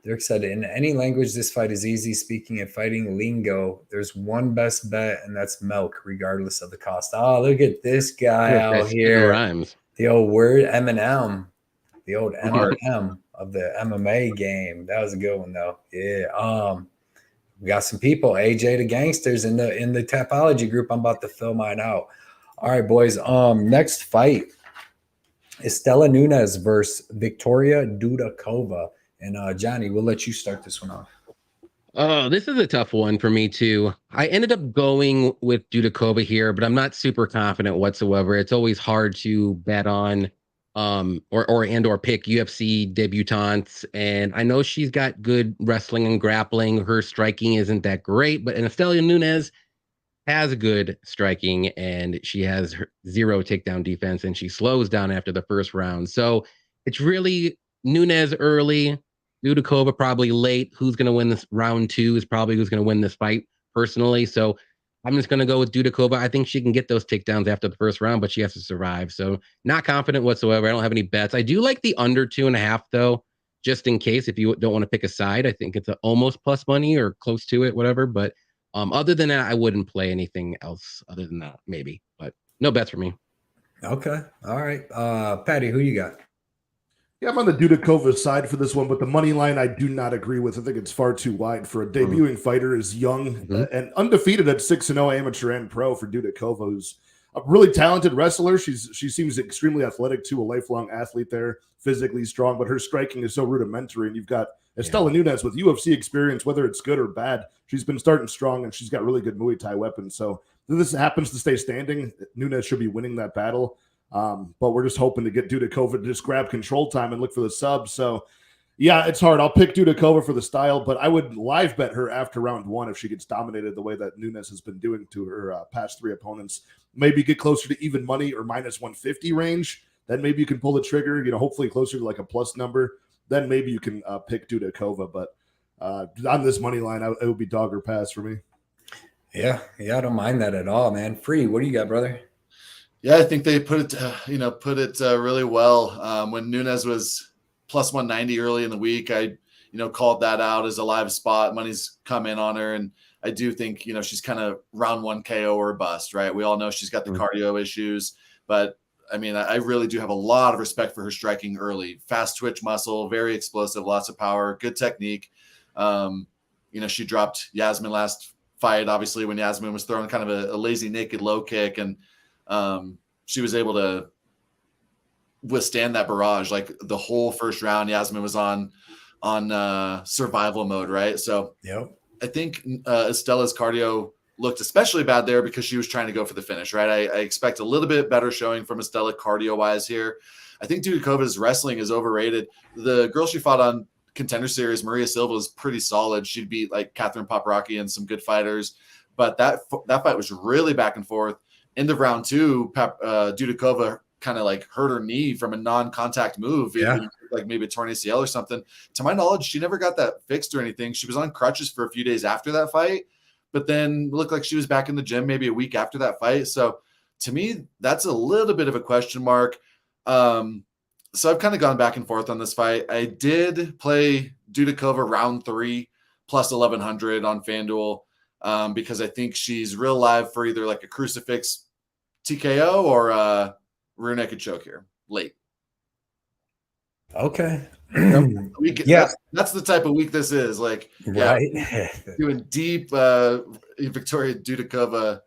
Dirk said, in any language, this fight is easy. Speaking of fighting lingo, there's one best bet, and that's milk, regardless of the cost. Oh, look at this guy out here. Rhymes. The old word Eminem. The old Eminem of the MMA game. That was a good one, though. Yeah. We got some people. AJ the Gangsters in the Tapology group. I'm about to fill mine out. All right, boys. Next fight is Stella Nunez versus Victoria Dudakova. And Johnny, we'll let you start this one off. Oh, this is a tough one for me too. I ended up going with Dudakova here, but I'm not super confident whatsoever. It's always hard to bet on or pick UFC debutantes. And I know she's got good wrestling and grappling. Her striking isn't that great, but Stella Nunez has good striking, and she has zero takedown defense, and she slows down after the first round. So it's really Nunez early, Dudakova probably late. Who's going to win this round 2 is probably who's going to win this fight personally. So I'm just going to go with Dudakova. I think she can get those takedowns after the first round, but she has to survive. So not confident whatsoever. I don't have any bets. I do like the under 2.5 though, just in case if you don't want to pick a side. I think it's almost plus money or close to it, whatever. But other than that, I wouldn't play anything else other than that, maybe. But no bets for me. Okay. All right. Patty, who you got? Yeah, I'm on the Dudakova side for this one, but the money line I do not agree with. I think it's far too wide for a debuting fighter as young and undefeated at 6-0 amateur and pro for Dudakova, who's a really talented wrestler. She seems extremely athletic too, a lifelong athlete there, physically strong, but her striking is so rudimentary. And you've got Stella Nunez with UFC experience, whether it's good or bad. She's been starting strong, and she's got really good Muay Thai weapons. So if this happens to stay standing, Nunez should be winning that battle. But we're just hoping to get Dudakova to just grab control time and look for the sub. So, yeah, it's hard. I'll pick Dudakova for the style, but I would live bet her after round 1 if she gets dominated the way that Nunez has been doing to her past 3 opponents. Maybe get closer to even money or minus 150 range. Then maybe you can pull the trigger, hopefully closer to like a plus number. Then maybe you can pick Dudakova. But on this money line, it would be dog or pass for me. Yeah, I don't mind that at all, man. Free, what do you got, brother? Yeah, I think they put it really well. When Nunez was plus 190 early in the week, I called that out as a live spot. Money's come in on her, and I do think she's kind of round 1 KO or bust, right? We all know she's got the cardio issues, but I mean, I really do have a lot of respect for her striking early. Fast twitch muscle, very explosive, lots of power, good technique. She dropped Yasmin last fight, obviously, when Yasmin was throwing kind of a lazy naked low kick, and she was able to withstand that barrage. Like the whole first round, Yasmin was on survival mode, right? So I think Estella's cardio looked especially bad there because she was trying to go for the finish, right? I expect a little bit better showing from Estella cardio-wise here. I think Dudakova's wrestling is overrated. The girl she fought on Contender Series, Maria Silva, is pretty solid. She'd beat like Catherine Paparaki and some good fighters, but that fight was really back and forth. End of round 2, Dudakova kind of like hurt her knee from a non-contact move, like maybe a torn ACL or something. To my knowledge, she never got that fixed or anything. She was on crutches for a few days after that fight, but then looked like she was back in the gym maybe a week after that fight. So to me, that's a little bit of a question mark. So I've kind of gone back and forth on this fight. I did play Dudakova round 3 plus 1,100 on FanDuel because I think she's real live for either like a crucifix TKO or a rear naked choke here late. Okay. That's the type of week this is. Like, right. Doing deep Victoria Dudakova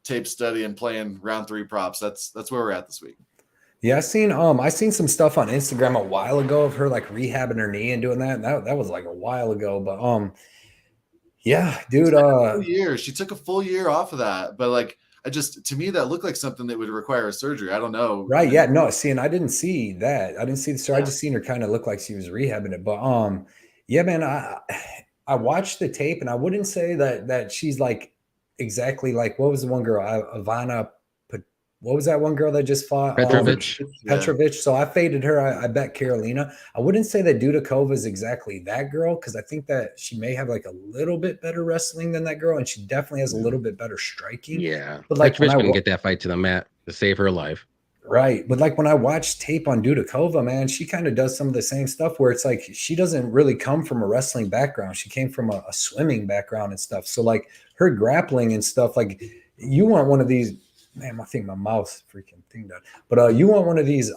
tape study and playing round 3 props. That's where we're at this week. Yeah, I seen some stuff on Instagram a while ago of her like rehabbing her knee and doing that. That was like a while ago, but yeah, dude. She took a full year off of that, but like To me, that looked like something that would require a surgery. I don't know. Right. Yeah. No, see, and I didn't see that. I didn't see the story. Yeah. I just seen her kind of look like she was rehabbing it. But yeah, man, I watched the tape and I wouldn't say that she's like exactly like what was the one girl? Ivana. What was that one girl that just fought? Petrovic. Petrovic. So I faded her. I bet Carolina. I wouldn't say that Dudakova is exactly that girl because I think that she may have like a little bit better wrestling than that girl, and she definitely has a little bit better striking. Yeah, but like Petrovic couldn't get that fight to the mat to save her life. Right. But like when I watch tape on Dudakova, man, she kind of does some of the same stuff where it's like she doesn't really come from a wrestling background. She came from a swimming background and stuff. So like her grappling and stuff, like you want one of these. Man, I think my mouth freaking thing done. But you want one of these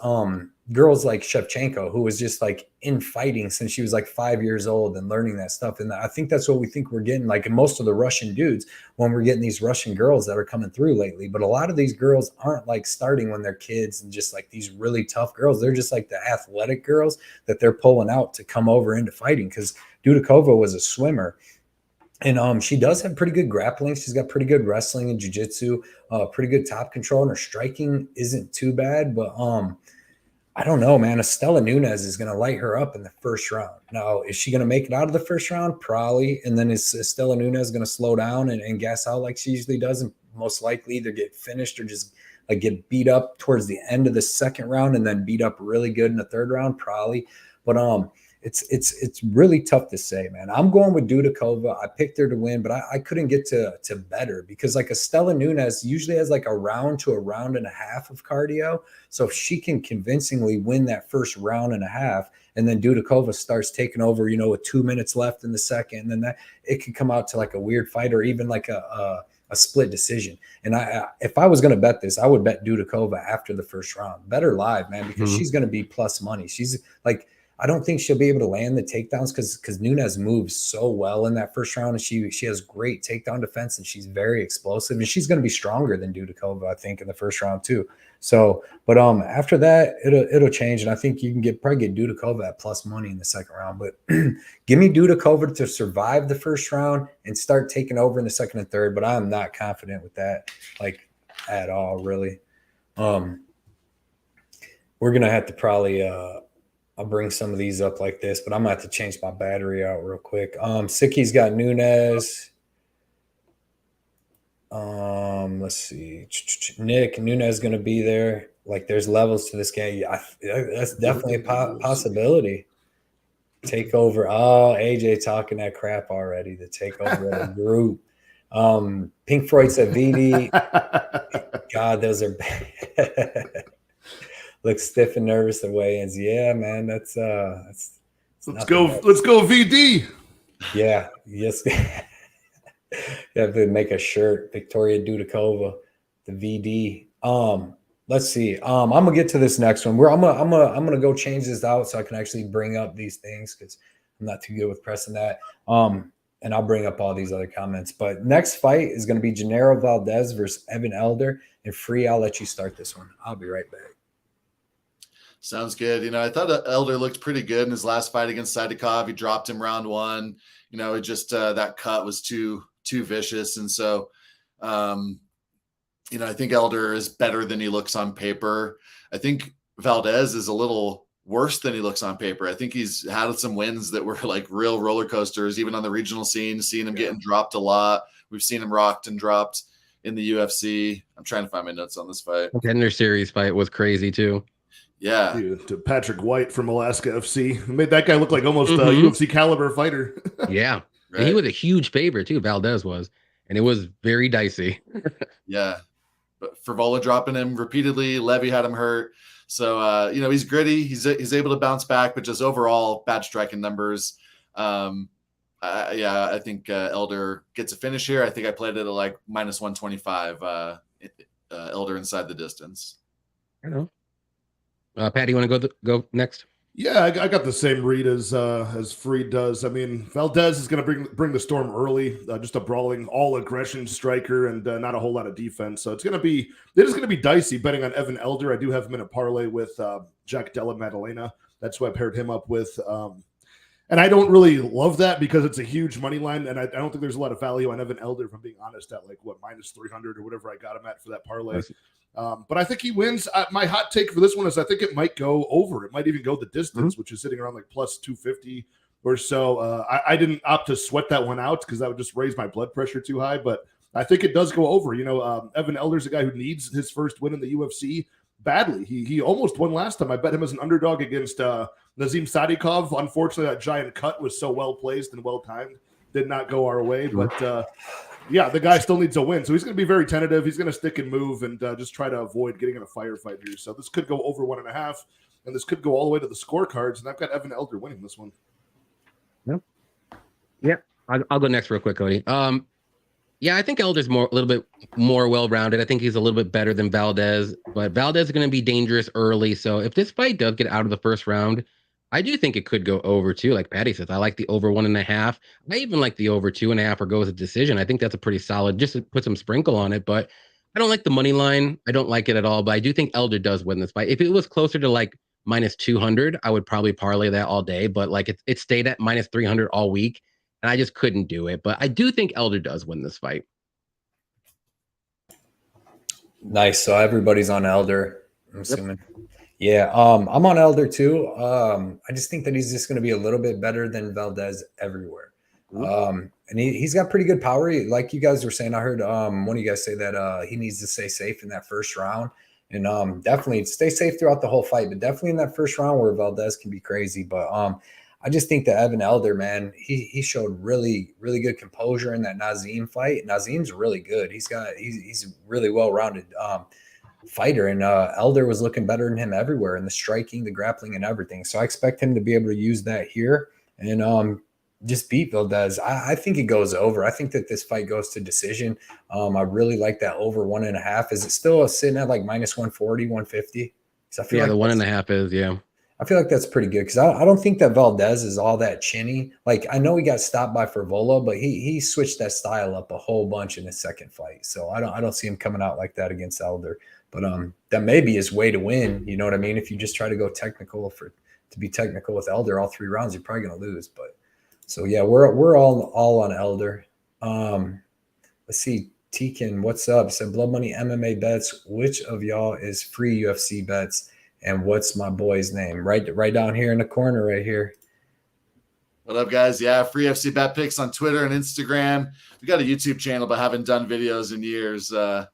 girls like Shevchenko, who was just like in fighting since she was like 5 years old and learning that stuff. And I think that's what we think we're getting. Like in most of the Russian dudes, when we're getting these Russian girls that are coming through lately. But a lot of these girls aren't like starting when they're kids and just like these really tough girls. They're just like the athletic girls that they're pulling out to come over into fighting. Because Dudakova was a swimmer. And she does have pretty good grappling. She's got pretty good wrestling and jiu-jitsu, pretty good top control, and her striking isn't too bad. But I don't know, man. Estela Nunez is going to light her up in the first round. Now, is she going to make it out of the first round? Probably. And then is Estela Nunez going to slow down and gas out like she usually does, and most likely either get finished or just like get beat up towards the end of the second round and then beat up really good in the third round? Probably. But it's really tough to say, man. I'm going with Dudakova. I picked her to win, but I couldn't get to better because like Estela Nunez usually has like a round to a round and a half of cardio. So if she can convincingly win that first round and a half, and then Dudakova starts taking over, with 2 minutes left in the second, and then that it could come out to like a weird fight or even like a split decision. And if I was going to bet this, I would bet Dudakova after the first round. Bet her live, man, because she's going to be plus money. She's like, I don't think she'll be able to land the takedowns because Nunez moves so well in that first round, and she has great takedown defense, and she's very explosive, and she's going to be stronger than Dudakova, I think, in the first round too. So, but after that, it'll change, and I think you can probably get Dudakova at plus money in the second round. But give me Dudakova to survive the first round and start taking over in the second and third. But I'm not confident with that, like at all, really. We're gonna have to probably. I'll bring some of these up like this, but I'm going to have to change my battery out real quick. Sicky's got Nunez. Let's see. Nick, Nunez going to be there. Like, there's levels to this game. That's definitely a possibility. Take over. Oh, AJ talking that crap already. The takeover of the group. Pink Floyd said VD. God, those are bad. Looks stiff and nervous at weigh-ins. Yeah, man, that's let's go VD. Yeah, yes. You have to make a shirt, Victoria Dudakova, the VD. Let's see. I'm gonna get to this next one. I'm gonna go change this out so I can actually bring up these things because I'm not too good with pressing that. And I'll bring up all these other comments. But next fight is gonna be Gennaro Valdez versus Evan Elder. And Free, I'll let you start this one. I'll be right back. Sounds good. I thought Elder looked pretty good in his last fight against Sadikov. He dropped him round one. It just that cut was too vicious. And so, I think Elder is better than he looks on paper. I think Valdez is a little worse than he looks on paper. I think he's had some wins that were like real roller coasters, even on the regional scene, seeing him getting dropped a lot. We've seen him rocked and dropped in the UFC. I'm trying to find my notes on this fight. Contender series fight was crazy too. Yeah. Dude, to Patrick White from Alaska FC. Made that guy look like almost a UFC caliber fighter. Yeah. Right. And he was a huge favorite too, Valdez was. And it was very dicey. Yeah. But Frivola dropping him repeatedly. Levy had him hurt. So, he's gritty. He's able to bounce back, but just overall bad striking numbers. I think Elder gets a finish here. I think I played it at like minus 125. Elder inside the distance. I know. Patty, you want to go next? Yeah, I got the same read as Freed does. I mean, Valdez is going to bring the storm early, just a brawling, all aggression striker, and not a whole lot of defense. So it is going to be dicey betting on Evan Elder. I do have him in a parlay with Jack Della Maddalena. That's who I paired him up with. And And I don't really love that because it's a huge money line, and I don't think there's a lot of value on Evan Elder, if I'm being honest, at like what -300 or whatever I got him at for that parlay. But I think he wins. My hot take for this one is I think it might go over. It might even go the distance, which is sitting around like +250 or so. I didn't opt to sweat that one out because that would just raise my blood pressure too high. But I think it does go over. You know, Evan Elder's a guy who needs his first win in the UFC badly. He almost won last time. I bet him as an underdog against Nazim Sadikov. Unfortunately, that giant cut was so well placed and well timed, did not go our way. But yeah, the guy still needs a win, so he's going to be very tentative. He's going to stick and move and just try to avoid getting in a firefight here. So this could go over 1.5, and this could go all the way to the scorecards. And I've got Evan Elder winning this one. Yeah, I'll go next real quick, Cody. Yeah, I think Elder's a little bit more well-rounded. I think he's a little bit better than Valdez, but Valdez is going to be dangerous early. So if this fight does get out of the first round, I do think it could go over too. Like Patty says, I like the over 1.5. I even like the over 2.5 or go as a decision. I think that's a pretty solid, just to put some sprinkle on it. But I don't like the money line. I don't like it at all. But I do think Elder does win this fight. If it was closer to like -200, I would probably parlay that all day. But like it stayed at -300 all week, and I just couldn't do it. But I do think Elder does win this fight. Nice. So everybody's on Elder, I'm assuming. Yeah, I'm on Elder too. I just think that he's just going to be a little bit better than Valdez everywhere. And he's got pretty good power. Like you guys were saying, I heard one of you guys say that he needs to stay safe in that first round. And definitely stay safe throughout the whole fight, but definitely in that first round where Valdez can be crazy. But I just think that Evan Elder, man, he showed really, really good composure in that Nazim fight. Nazim's really good. He's a really well-rounded fighter, and Elder was looking better than him everywhere in the striking, the grappling, and everything. So I expect him to be able to use that here and just beat Valdez. I think it goes over. I think that this fight goes to decision. I really like that over 1.5. Is it still sitting at like -140, 150? I feel Yeah, like the 1.5 is, yeah. I feel like that's pretty good because I don't think that Valdez is all that chinny. Like, I know he got stopped by Fervola, but he switched that style up a whole bunch in his second fight. So I don't see him coming out like that against Elder. But that may be his way to win. You know what I mean? If you just try to go technical to be technical with Elder all 3 rounds, you're probably going to lose. But so yeah, we're all on Elder. Let's see. Tekin, what's up? Said Blood Money MMA bets. Which of y'all is free UFC bets? And what's my boy's name? Right down here in the corner right here. What up, guys? Yeah, free UFC Bet Picks on Twitter and Instagram. We got a YouTube channel, but haven't done videos in years. Yeah,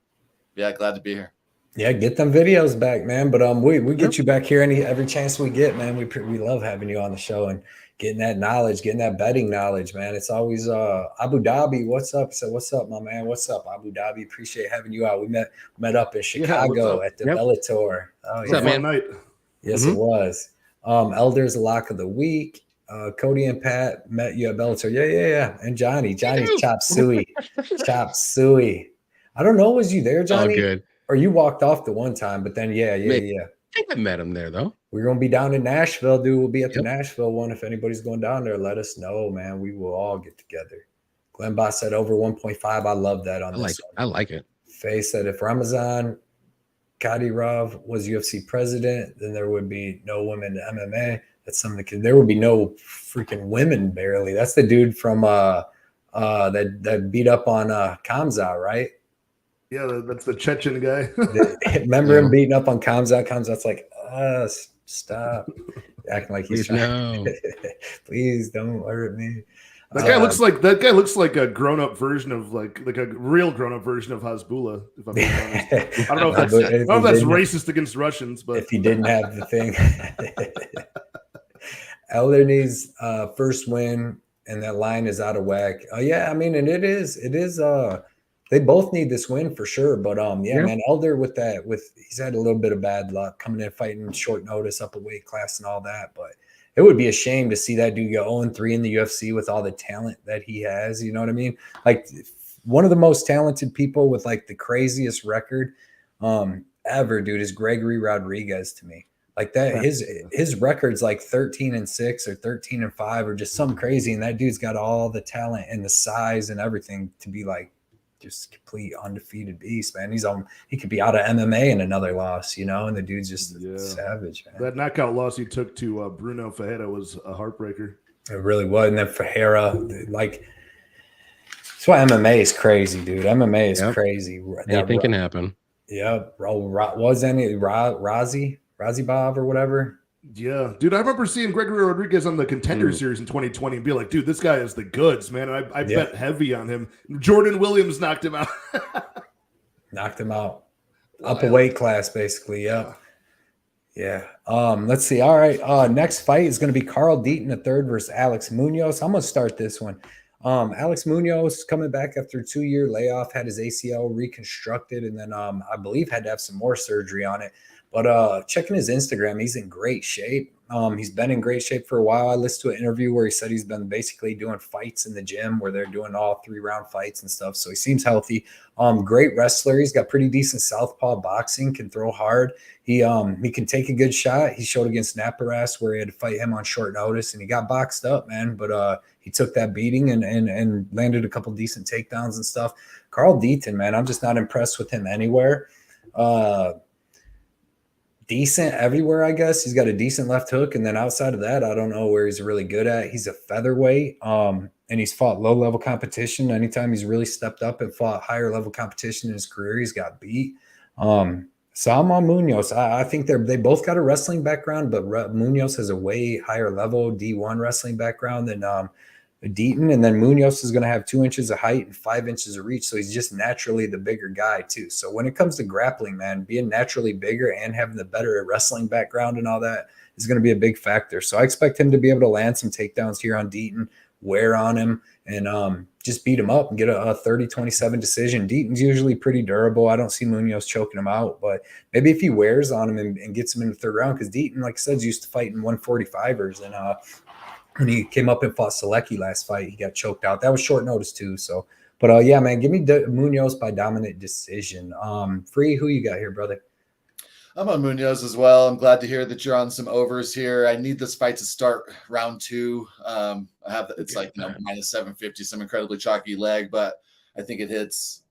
glad to be here. Yeah, get them videos back, man. But we get you back here every chance we get, man. We love having you on the show and getting that knowledge, getting that betting knowledge, man. It's always Abu Dhabi. What's up? So what's up, my man? What's up, Abu Dhabi? Appreciate having you out. We met up in Chicago at the Bellator. Oh, What's up, man? Night. Yes, it was. Elder's lock of the week. Cody and Pat met you at Bellator. Yeah. And Johnny's chop suey. Chop suey. I don't know. Was you there, Johnny? Oh, good. Or you walked off the one time, but then yeah. I think I met him there though. We're gonna be down in Nashville, dude. We'll be at the Nashville one. If anybody's going down there, let us know, man. We will all get together. Glenn Boss said over 1.5. I love that on this one. I like it. Faye said if Ramazan Kadyrov was UFC president, then there would be no women in MMA. That's something there would be no freaking women barely. That's the dude from that beat up on Kamza, right? Yeah, that's the Chechen guy. Remember him beating up on Kamza? Kamza's like, stop acting like he's trying. No. Please don't hurt me. That guy looks like a grown-up version of like a real grown-up version of Hasbullah, if I'm being honest. I don't know if that's racist against Russians, but if he didn't have the thing. Elder needs first win, and that line is out of whack. Yeah, I mean, and it is they both need this win for sure. But man, Elder he's had a little bit of bad luck coming in fighting short notice up a weight class and all that. But it would be a shame to see that dude go 0-3 in the UFC with all the talent that he has. You know what I mean? Like one of the most talented people with like the craziest record ever, dude, is Gregory Rodriguez to me. Like that, his record's like 13-6 or 13-5 or just something crazy. And that dude's got all the talent and the size and everything to be like just complete undefeated beast, man. He could be out of MMA in another loss, you know, and the dude's just savage, man. That knockout loss he took to Bruno Ferreira was a heartbreaker. It really was. And then Ferreira, like, that's why MMA is crazy, dude. MMA is crazy. Anything can happen. Yep. Was any Razibov or whatever? Yeah, dude, I remember seeing Gregory Rodriguez on the Contender Series in 2020 and be like, dude, this guy is the goods, man. And I bet heavy on him. Jordan Williams knocked him out. Knocked him out. Up a weight class, basically. Yep. Yeah. Let's see. All right. Next fight is going to be Carl Deaton III versus Alex Munoz. I'm going to start this one. Alex Munoz coming back after a 2-year layoff, had his ACL reconstructed, and then I believe had to have some more surgery on it. But checking his Instagram, he's in great shape. He's been in great shape for a while. I listened to an interview where he said he's been basically doing fights in the gym where they're doing all 3-round fights and stuff. So he seems healthy. Great wrestler. He's got pretty decent southpaw boxing, can throw hard. He can take a good shot. He showed against Naparas where he had to fight him on short notice, and he got boxed up, man. But he took that beating and landed a couple decent takedowns and stuff. Carl Deaton, man, I'm just not impressed with him anywhere. Decent everywhere, I guess. He's got a decent left hook, and then outside of that, I don't know where he's really good at. He's a featherweight, and he's fought low-level competition. Anytime he's really stepped up and fought higher-level competition in his career, he's got beat. So I'm on Munoz. I think they both got a wrestling background, but Munoz has a way higher level D1 wrestling background than Deaton, and then Munoz is going to have 2 inches of height and 5 inches of reach, so he's just naturally the bigger guy too. So when it comes to grappling, man, being naturally bigger and having the better wrestling background and all that is going to be a big factor. So I expect him to be able to land some takedowns here on Deaton, wear on him, and just beat him up and get a 30-27 decision. Deaton's usually pretty durable. I don't see Munoz choking him out, but maybe if he wears on him and gets him in the 3rd round, because Deaton, like I said, used to fight in 145ers, and when he came up and fought Selecki last fight, he got choked out. That was short notice too. So, but yeah, man, give me Munoz by dominant decision. Free, who you got here, brother? I'm on Munoz as well. I'm glad to hear that you're on some overs here. I need this fight to start round 2. It's like minus 750, some incredibly chalky leg, but I think it hits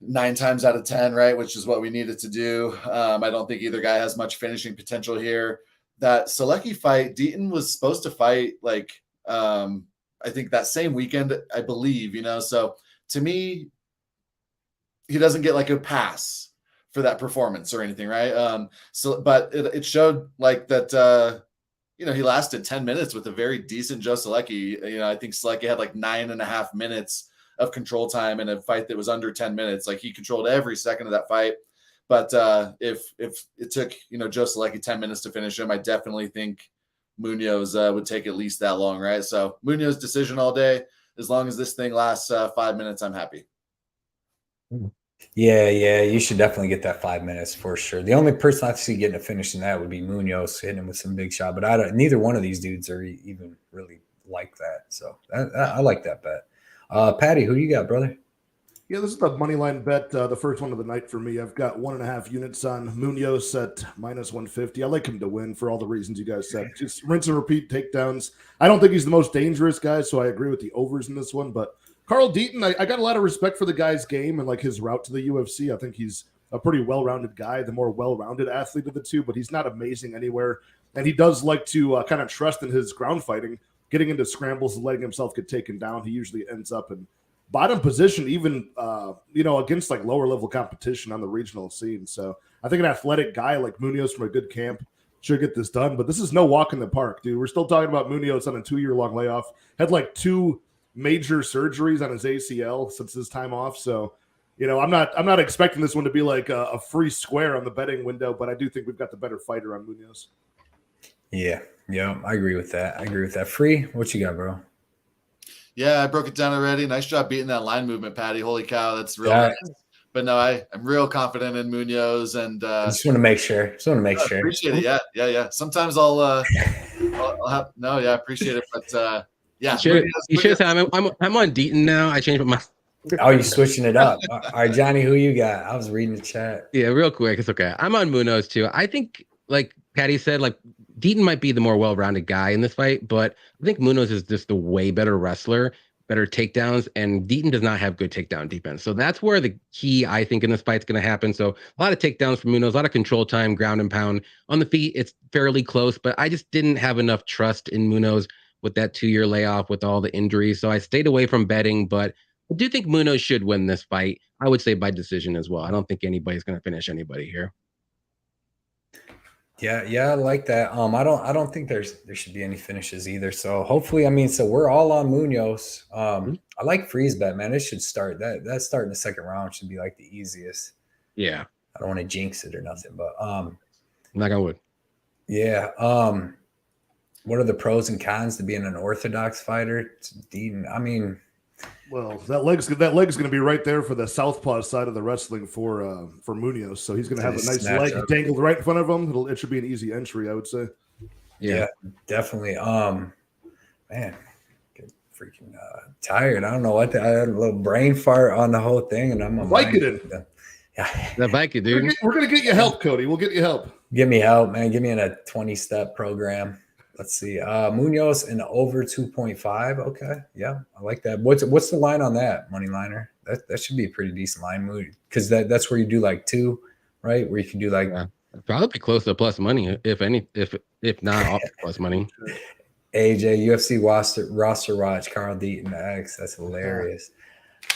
9 times out of 10, right? Which is what we needed to do. I don't think either guy has much finishing potential here. That Selecki fight, Deaton was supposed to fight I think that same weekend, I believe, so to me, he doesn't get like a pass for that performance or anything, right? But it showed that, he lasted 10 minutes with a very decent Joe Selecki. I think Selecki had 9.5 minutes of control time in a fight that was under 10 minutes. Like, he controlled every second of that fight. But if it took, Joe Selecki 10 minutes to finish him, I definitely think Munoz would take at least that long, right? So Munoz decision all day. As long as this thing lasts 5 minutes, I'm happy. Yeah, you should definitely get that 5 minutes for sure. The only person I see getting a finish in that would be Munoz hitting him with some big shot, but neither one of these dudes are even really like that. So I like that bet. Patty, who you got, brother? Yeah, this is the money line bet, the first one of the night for me. I've got 1.5 units on Munoz at minus 150. I like him to win for all the reasons you guys said. Just rinse and repeat takedowns. I don't think he's the most dangerous guy, so I agree with the overs in this one. But Carl Deaton, I got a lot of respect for the guy's game and his route to the UFC. I think he's a pretty well-rounded guy, the more well-rounded athlete of the two, but he's not amazing anywhere. And he does like to kind of trust in his ground fighting, getting into scrambles and letting himself get taken down. He usually ends up in bottom position, even against lower level competition on the regional scene. So I think an athletic guy like Munoz from a good camp should get this done. But this is no walk in the park, dude. We're still talking about Munoz on a 2-year-long layoff. Had 2 major surgeries on his ACL since his time off. So, I'm not expecting this one to be a free square on the betting window, but I do think we've got the better fighter on Munoz. Yeah, I agree with that. Free, what you got, bro? Yeah, I broke it down already. Nice job beating that line movement, Patty. Holy cow, that's real nice. But no, I'm real confident in Munoz, and I just want to make sure. Appreciate it. Yeah. Sometimes I'll have appreciate it. But yeah, you should say I'm on Deaton now. I changed my. Oh, you switching it up? All right, Johnny, who you got? I was reading the chat. Yeah, real quick. It's okay. I'm on Munoz too. I think, like Patty said, Deaton might be the more well-rounded guy in this fight, but I think Munoz is just the way better wrestler, better takedowns, and Deaton does not have good takedown defense. So that's where the key, I think, in this fight is going to happen. So a lot of takedowns from Munoz, a lot of control time, ground and pound. On the feet, it's fairly close, but I just didn't have enough trust in Munoz with that 2-year layoff with all the injuries. So I stayed away from betting, but I do think Munoz should win this fight. I would say by decision as well. I don't think anybody's going to finish anybody here. Yeah, I like that. I don't think there should be any finishes either. So hopefully, I mean, so we're all on Munoz. I like freeze bet, man. It should start that start in the second round should be like the easiest. Yeah. I don't want to jinx it or nothing, but knock on wood. Yeah. What are the pros and cons to being an orthodox fighter? Deaton, I mean, well, that leg's going to be right there for the southpaw side of the wrestling for Munoz. So he's going to have a nice leg dangled right in front of him. It should be an easy entry, I would say. Yeah, definitely. Man, get freaking tired. I don't know what. I had a little brain fart on the whole thing, and I'm Vicodin. Yeah, that Vicodin, dude. We're going to get you help, Cody. We'll get you help. Give me help, man. Get me in a 20-step program. Let's see. Munoz in over 2.5. Okay. Yeah, I like that. What's the line on that, money liner? That should be a pretty decent line, because that's where you do like 2, right? Where you can do like probably close to plus money, if not off plus money. AJ, UFC roster watch, Carl Deaton X. That's hilarious.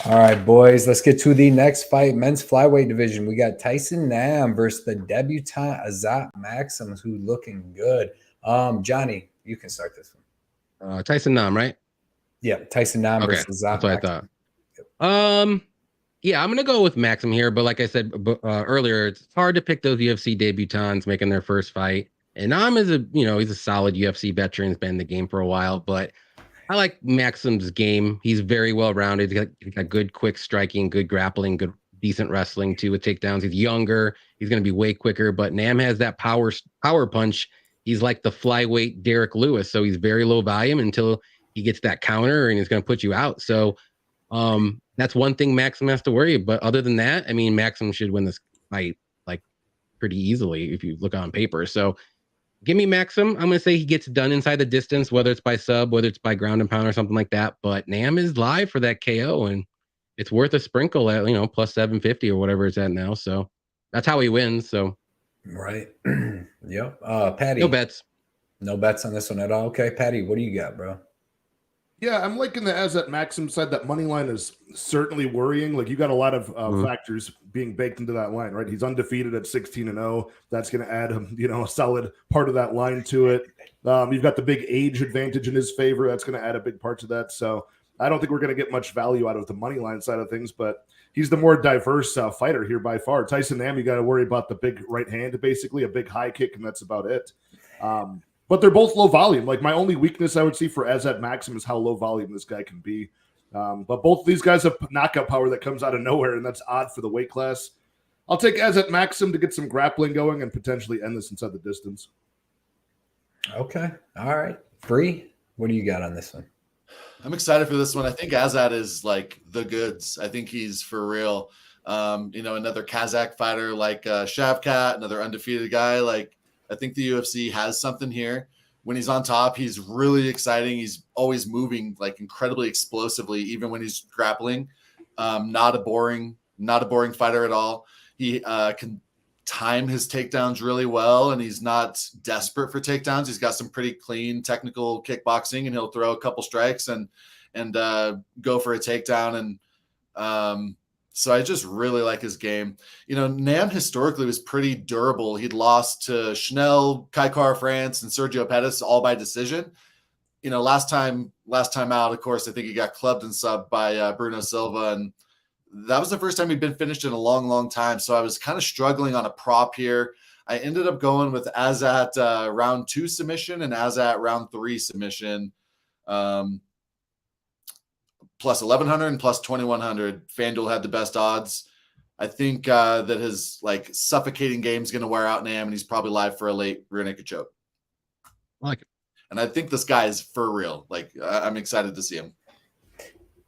All right, boys, let's get to the next fight. Men's flyweight division. We got Tyson Nam versus the debutant Asat Maxims, who looking good. Johnny, you can start this one. Tyson Nam, right? Yeah, Tyson Nam versus Asat. That's what I thought. Yeah, I'm gonna go with Maxim here, but like I said earlier, it's hard to pick those UFC debutants making their first fight. And Nam is he's a solid UFC veteran, has been in the game for a while, but I like Maxim's game. He's very well rounded. He's got good quick striking, good grappling, good decent wrestling too with takedowns. He's younger. He's gonna be way quicker, but Nam has that power punch. He's like the flyweight Derek Lewis, so he's very low volume until he gets that counter and he's going to put you out. So that's one thing Maxim has to worry. But other than that, I mean, Maxim should win this fight like pretty easily if you look on paper. So give me Maxim. I'm going to say he gets done inside the distance, whether it's by sub, whether it's by ground and pound or something like that. But Nam is live for that KO, and it's worth a sprinkle at plus 750 or whatever it's at now. So that's how he wins. So. Right. Yep. Patty. No bets. No bets on this one at all. Okay, Patty, what do you got, bro? Yeah, I'm liking the Asat Maxim side. That money line is certainly worrying. Like, you got a lot of factors being baked into that line, right? He's undefeated at 16-0. That's going to add a solid part of that line to it. You've got the big age advantage in his favor. That's going to add a big part to that. So I don't think we're going to get much value out of the money line side of things, but he's the more diverse fighter here by far. Tyson Nam, you got to worry about the big right hand, basically a big high kick, and that's about it. But they're both low volume. Like, my only weakness I would see for Asat Maxim is how low volume this guy can be. But both of these guys have knockout power that comes out of nowhere, and that's odd for the weight class. I'll take Asat Maxim to get some grappling going and potentially end this inside the distance. Okay. All right. Free, what do you got on this one? I'm excited for this one. I think Asat is like the goods. I think he's for real. Another Kazakh fighter like Shavkat, another undefeated guy. Like, I think the UFC has something here. When he's on top, he's really exciting. He's always moving like incredibly explosively, even when he's grappling. Not a boring fighter at all. He can time his takedowns really well, and he's not desperate for takedowns. He's got some pretty clean technical kickboxing, and he'll throw a couple strikes and go for a takedown. And so I just really like his game. Nam historically was pretty durable. He'd lost to Schnell, Kai France, and Sergio Pettis all by decision. Last time out, of course, I think he got clubbed and subbed by Bruno Silva, and that was the first time he'd been finished in a long, long time. So I was kind of struggling on a prop here. I ended up going with Asat round 2 submission and Asat round 3 submission. Plus 1,100 and plus 2,100. FanDuel had the best odds. I think that his suffocating game is going to wear out Nam, and he's probably live for a late rear naked choke. I like it. And I think this guy is for real. I'm excited to see him.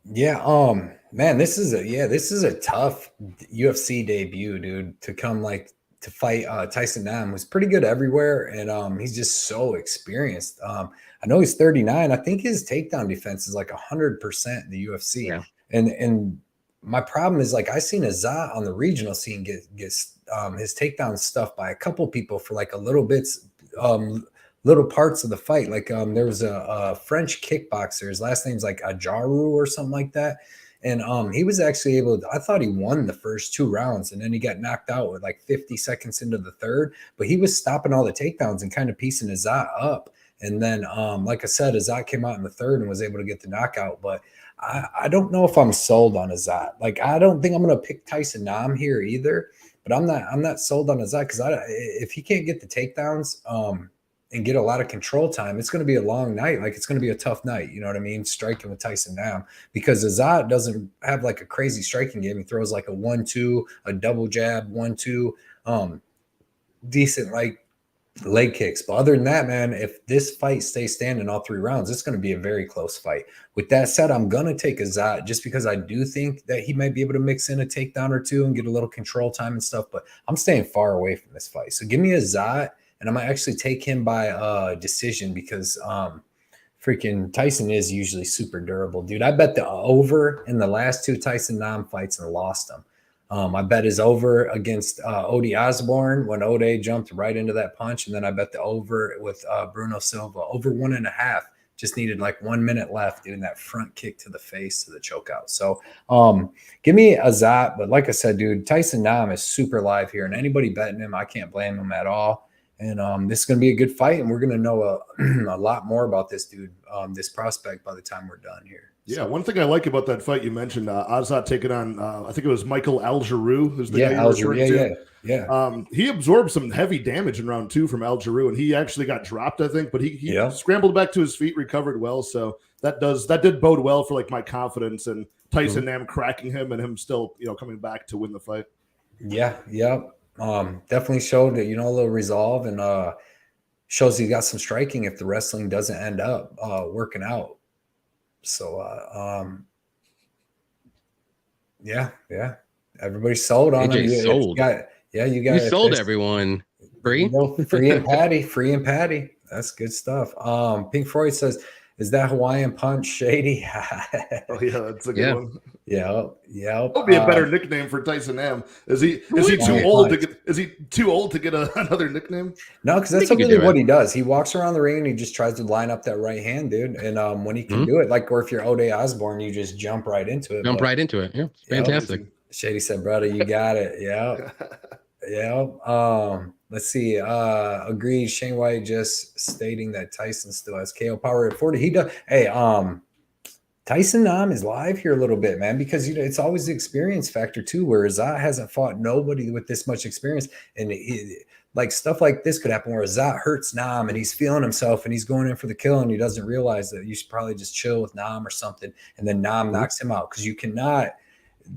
Yeah. Man, this is a tough UFC debut, dude. To come to fight Tyson Nam, who's pretty good everywhere, and he's just so experienced. I know he's 39. I think his takedown defense is like 100% in the UFC. Yeah. And my problem is, I seen Asat on the regional scene get his takedown stuff by a couple people for a little bit little parts of the fight. Like there was a French kickboxer. His last name's like Ajaru or something like that. And he was actually able to, I thought he won the first 2 rounds, and then he got knocked out with like 50 seconds into the third. But he was stopping all the takedowns and kind of piecing Asat up. And then, like I said, Asat came out in the third and was able to get the knockout. But I don't know if I'm sold on Asat. Like, I don't think I'm going to pick Tyson Nam here either. But I'm not sold on Asat because if he can't get the takedowns and get a lot of control time, it's going to be a long night. Like, it's going to be a tough night. You know what I mean? Striking with Tyson Nam, because Asat doesn't have like a crazy striking game. He throws like a 1-2, a double jab, 1-2, decent like leg kicks. But other than that, man, if this fight stays standing all 3 rounds, it's going to be a very close fight. With that said, I'm going to take Asat just because I do think that he might be able to mix in a takedown or 2 and get a little control time and stuff. But I'm staying far away from this fight. So give me Asat, and I might actually take him by decision because freaking Tyson is usually super durable, dude. I bet the over in the last 2 Tyson Nam fights and lost them. I bet is over against Odi Osborne when Ode jumped right into that punch. And then I bet the over with Bruno Silva, over 1.5. Just needed like 1 minute left doing that front kick to the face to the chokeout. So give me Asat. But like I said, dude, Tyson Nam is super live here. And anybody betting him, I can't blame him at all. And this is going to be a good fight. And we're going to know a lot more about this dude, this prospect by the time we're done here. Yeah, one thing I like about that fight you mentioned, Asat taking on, I think it was Michael Algeru, who's the guy you were referring to. Yeah. He absorbed some heavy damage in round 2 from Algeru, and he actually got dropped, I think, but he scrambled back to his feet, recovered well. So that did bode well for like my confidence and Tyson Nam cracking him and him still, coming back to win the fight. Yeah. Definitely showed that, a little resolve, and shows he got some striking if the wrestling doesn't end up working out. So, yeah. Everybody's sold on him. Sold. You sold everyone. Free and Patty. That's good stuff. Pink Floyd says, "Is that Hawaiian Punch shady?" Oh yeah, that's a good one. Yeah. That would be a better nickname for Tyson Nam. Is he too old to get? Is he too old to get another nickname? No, because that's really what he does. He walks around the ring and he just tries to line up that right hand, dude. And when he can do it, like, or if you're Ode Osborne, you just jump right into it. Right into it. Yeah, fantastic. Shady said, "Brother, you got it." Yeah. Let's see. Agreed. Shane White just stating that Tyson still has KO power at 40. He does. Hey, Tyson Nam is live here a little bit, man, because it's always the experience factor too, where Asat hasn't fought nobody with this much experience, and like stuff like this could happen where Asat hurts Nam and he's feeling himself and he's going in for the kill and he doesn't realize that you should probably just chill with Nam or something, and then Nam knocks him out, because you cannot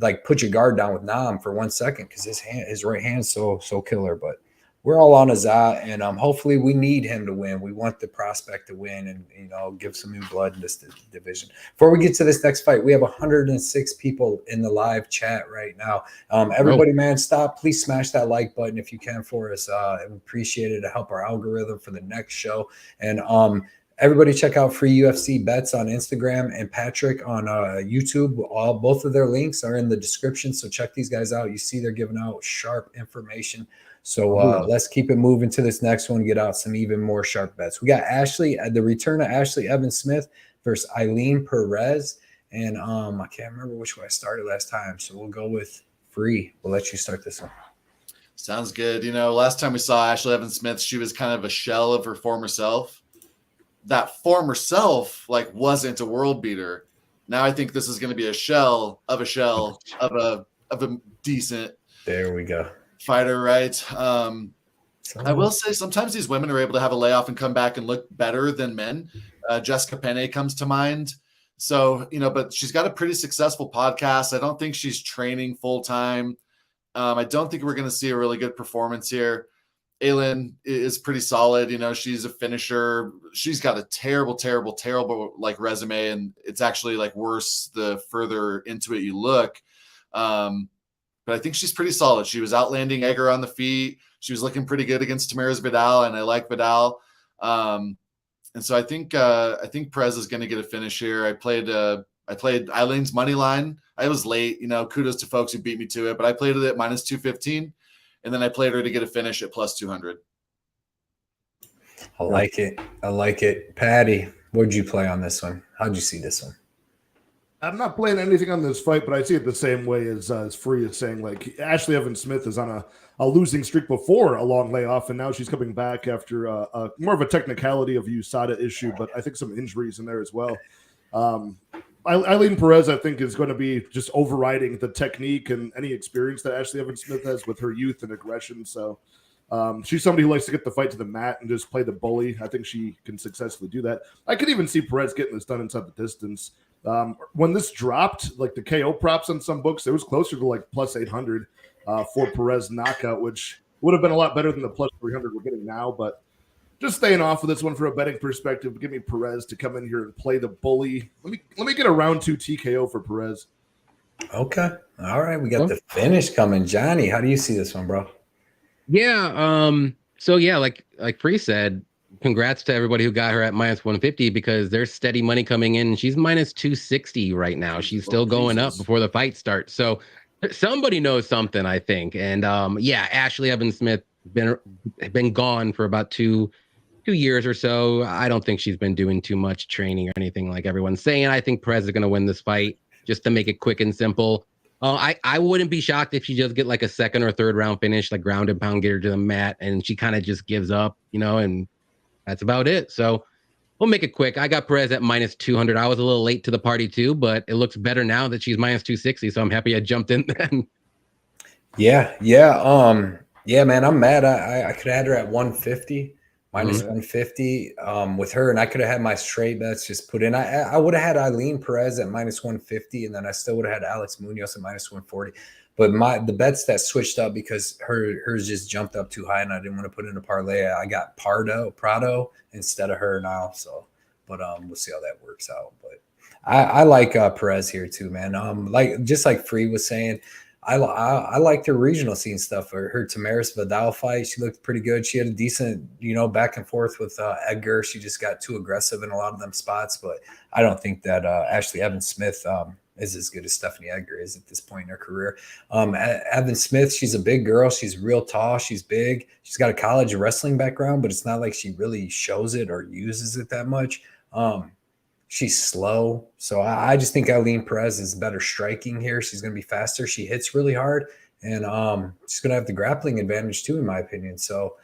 like put your guard down with Nam for 1 second because his right hand's so killer. But we're all on Asat, and hopefully we need him to win. We want the prospect to win and give some new blood in this division. Before we get to this next fight, we have 106 people in the live chat right now. Everybody, man, please smash that like button if you can for us. I appreciate it to help our algorithm for the next show. And everybody check out Free UFC Bets on Instagram and Patrick on YouTube. Both of their links are in the description, so check these guys out. You see they're giving out sharp information. So let's keep it moving to this next one, get out some even more sharp bets. We got the return of Ashley Evans-Smith versus Eileen Perez. And I can't remember which way I started last time, so we'll go with Free. We'll let you start this one. Sounds good. Last time we saw Ashley Evans-Smith, she was kind of a shell of her former self. That former self wasn't a world beater. Now I think this is going to be a shell of a decent. There we go. Fighter, right? I will say sometimes these women are able to have a layoff and come back and look better than men. Jessica Penne comes to mind. So, but she's got a pretty successful podcast. I don't think she's training full time. I don't think we're going to see a really good performance here. Aylin is pretty solid. She's a finisher. She's got a terrible resume, and it's actually worse the further into it you look. But I think she's pretty solid. She was outlanding Egger on the feet. She was looking pretty good against Tamara's Vidal, and I like Vidal. And so I think Perez is going to get a finish here. I played Eileen's money line. I was late, kudos to folks who beat me to it, but I played it at -215, and then I played her to get a finish at +200. I like it. I like it. Patty, what'd you play on this one? How'd you see this one? I'm not playing anything on this fight, but I see it the same way as Free is saying. Like, Ashley Evans-Smith is on a losing streak before a long layoff, and now she's coming back after more of a technicality of USADA issue, but I think some injuries in there as well. Eileen Perez, I think, is going to be just overriding the technique and any experience that Ashley Evans-Smith has with her youth and aggression. So she's somebody who likes to get the fight to the mat and just play the bully. I think she can successfully do that. I could even see Perez getting this done inside the distance. When this dropped, like the KO props on some books, it was closer to like plus 800 for Perez knockout, which would have been a lot better than the plus 300 we're getting now. But just staying off of this one for a betting perspective, give me Perez to come in here and play the bully. Let me get a round 2 TKO for Perez. Okay. All right. We got the finish coming. Johnny, how do you see this one, bro? Yeah. So yeah, like Free said, congrats to everybody who got her at minus 150 because there's steady money coming in. She's minus 260 right now. She's still going up before the fight starts. So somebody knows something, I think. And yeah, Ashley Evans-Smith been gone for about two years or so. I don't think she's been doing too much training or anything like everyone's saying. I think Perez is going to win this fight just to make it quick and simple. I wouldn't be shocked if she just get like a second or third round finish, like ground and pound, get her to the mat, and she kind of just gives up, and that's about it. So we'll make it quick. I got Perez at minus 200. I was a little late to the party too, but it looks better now that she's minus 260. So I'm happy I jumped in then. Yeah, man, I'm mad. I could have had her at 150, minus 150 with her, and I could have had my straight bets just put in. I would have had Eileen Perez at minus 150, and then I still would have had Alex Munoz at minus 140. But the bets that switched up because hers just jumped up too high, and I didn't want to put in a parlay. I got Prado instead of her now. So, but we'll see how that works out. But I like Perez here too, man. Just like Free was saying, I liked her regional scene stuff. Her Tamaris Vidal fight, she looked pretty good. She had a decent, back and forth with Edgar. She just got too aggressive in a lot of them spots. But I don't think that Ashley Evans-Smith is as good as Stephanie Edgar is at this point in her career. Evans-Smith, she's a big girl. She's real tall. She's big. She's got a college wrestling background, but it's not like she really shows it or uses it that much. She's slow. So I just think Eileen Perez is better striking here. She's going to be faster. She hits really hard, and she's going to have the grappling advantage too, in my opinion. So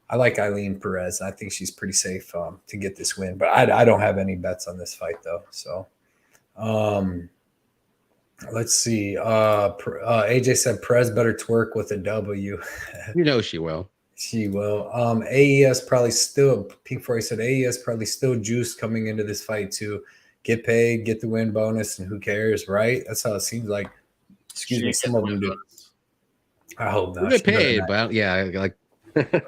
I like Eileen Perez. I think she's pretty safe to get this win. But I don't have any bets on this fight, though. So let's see. AJ said Perez better twerk with a W. She will. She will. AES probably still, Pink Floyd said AES probably still juice coming into this fight to get paid, get the win bonus, and who cares, right? That's how it seems like. Excuse me, some of them do. I hope not. Get paid, but yeah, like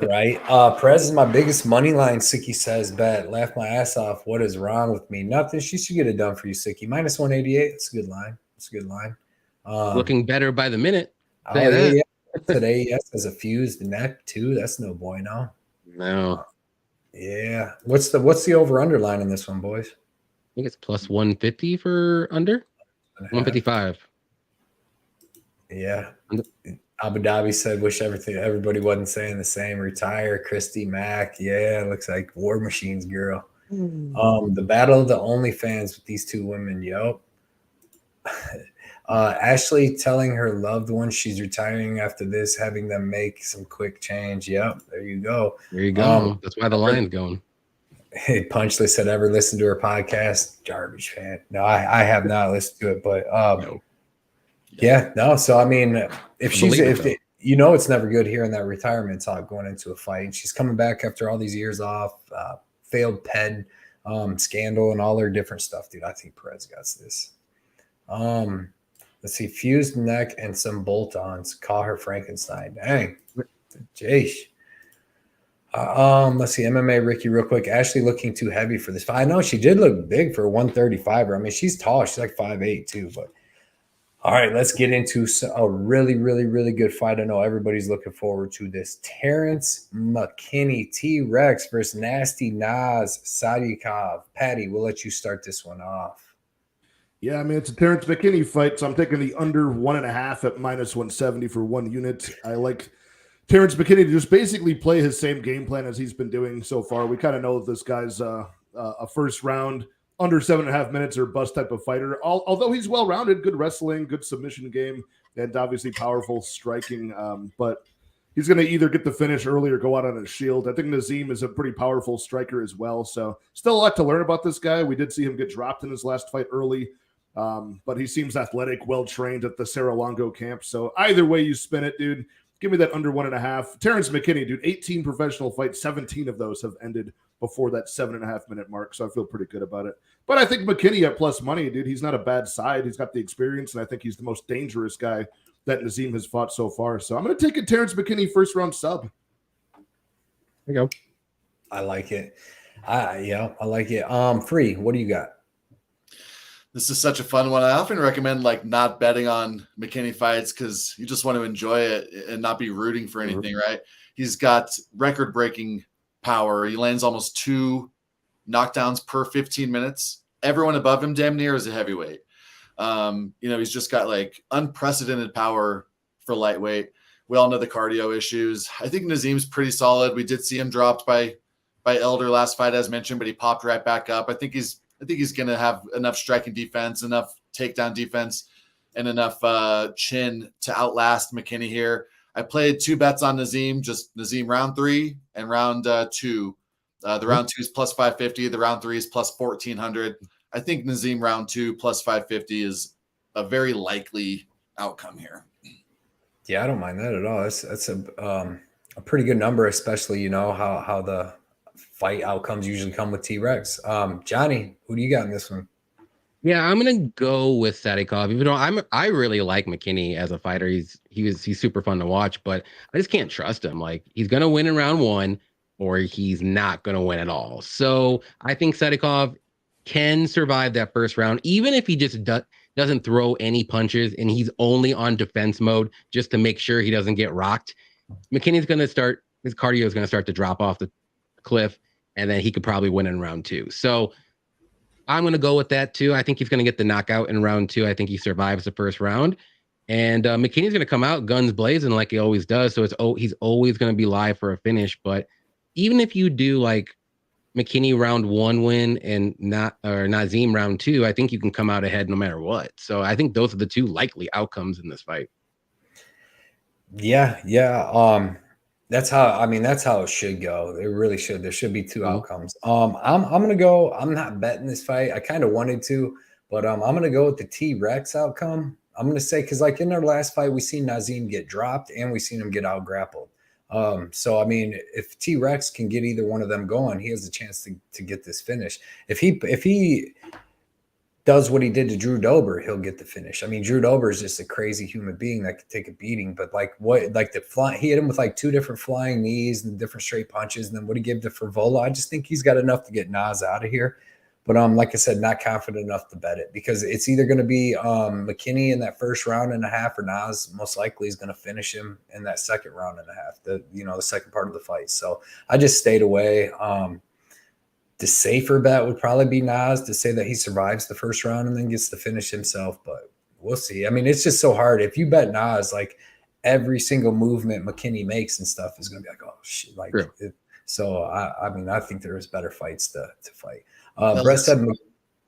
right. Perez is my biggest money line, Sicky says, bet. Laugh my ass off. What is wrong with me? Nothing. She should get it done for you, Sicky. Minus 188. That's a good line. That's a good line. Looking better by the minute. Yeah. Today, yes, has a fused neck too. That's no bueno. No. Yeah. What's the over under line in this one, boys? I think it's plus 150 for under. 155. Yeah. Abu Dhabi said, wish everybody wasn't saying the same. Retire, Christy Mack. Yeah, looks like War Machines girl. The battle of the OnlyFans with these two women. Yup. Ashley telling her loved one she's retiring after this, having them make some quick change. Yep, there you go. There you go. That's why the line's going. Hey, Punchless said, ever listen to her podcast? Garbage fan. No, I have not listened to it, but no. Yeah, no. So I mean, it's never good hearing that retirement talk going into a fight. And she's coming back after all these years off, failed PED scandal and all her different stuff, dude. I think Perez got this. Let's see, fused neck and some bolt-ons. Call her Frankenstein. Dang. Jeez. Let's see, MMA Ricky real quick. Ashley looking too heavy for this fight. I know she did look big for a 135. I mean, she's tall. She's like 5'8" too. But all right, let's get into a really, really, really good fight. I know everybody's looking forward to this. Terrence McKinney, T-Rex versus Nasty Nas Sadikov. Patty, we'll let you start this one off. Yeah, I mean, it's a Terrence McKinney fight, so I'm taking the under 1.5 at minus 170 for 1 unit. I like Terrence McKinney to just basically play his same game plan as he's been doing so far. We kind of know this guy's a first round under 7.5 minutes or bust type of fighter. Although he's well-rounded, good wrestling, good submission game, and obviously powerful striking. But he's going to either get the finish early or go out on a shield. I think Nazim is a pretty powerful striker as well. So still a lot to learn about this guy. We did see him get dropped in his last fight early, but he seems athletic, well-trained at the Serra-Longo camp. So either way you spin it, dude, give me that under 1.5. Terrence McKinney, dude, 18 professional fights, 17 of those have ended before that 7.5 minute mark. So I feel pretty good about it. But I think McKinney at plus money, dude, he's not a bad side. He's got the experience, and I think he's the most dangerous guy that Nazim has fought so far. So I'm going to take a Terrence McKinney first round sub. There you go. I like it. I like it. Free, what do you got? This is such a fun one. I often recommend like not betting on McKinney fights because you just want to enjoy it and not be rooting for anything, right? He's got record-breaking power. He lands almost 2 knockdowns per 15 minutes. Everyone above him damn near is a heavyweight. He's just got like unprecedented power for lightweight. We all know the cardio issues. I think Nazim's pretty solid. We did see him dropped by Elder last fight, as mentioned, but he popped right back up. I think he's going to have enough striking defense, enough takedown defense, and enough chin to outlast McKinney here. I played 2 bets on Nazim, just Nazim round 3 and round 2. The round 2 is plus 550. The round 3 is plus 1,400. I think Nazim round 2 plus 550 is a very likely outcome here. Yeah, I don't mind that at all. That's a pretty good number, especially how the fight outcomes usually come with T-Rex. Johnny, who do you got in this one? Yeah, I'm gonna go with Sadikov. Even though I really like McKinney as a fighter. He's super fun to watch, but I just can't trust him. Like, he's gonna win in round 1, or he's not gonna win at all. So I think Sadikov can survive that first round, even if he just doesn't throw any punches and he's only on defense mode just to make sure he doesn't get rocked. McKinney's gonna start, his cardio is gonna start to drop off the cliff, and then he could probably win in round 2. So I'm going to go with that too. I think he's going to get the knockout in round 2. I think he survives the first round, and McKinney's going to come out guns blazing like he always does. So he's always going to be live for a finish. But even if you do like McKinney round 1 win and Nazim round 2, I think you can come out ahead no matter what. So I think those are the 2 likely outcomes in this fight. Yeah. That's how it should go. It really should. There should be 2 outcomes. I'm gonna go. I'm not betting this fight. I kind of wanted to, but I'm gonna go with the T-Rex outcome. I'm gonna say, because like in our last fight, we seen Nazim get dropped and we seen him get out grappled. So I mean, if T-Rex can get either one of them going, he has a chance to get this finish. If he does what he did to Drew Dober, he'll get the finish. I mean, Drew Dober is just a crazy human being that could take a beating, but he hit him with like 2 different flying knees and different straight punches. And then what he gave to Frivola, I just think he's got enough to get Nas out of here. But like I said, not confident enough to bet it, because it's either going to be McKinney in that first round and a half, or Nas most likely is going to finish him in that second round and a half, the second part of the fight. So I just stayed away. The safer bet would probably be Nas, to say that he survives the first round and then gets to finish himself, but we'll see. I mean, it's just so hard. If you bet Nas, like every single movement McKinney makes and stuff is going to be like, oh shit. Like, so I think there's better fights to fight. Brett said,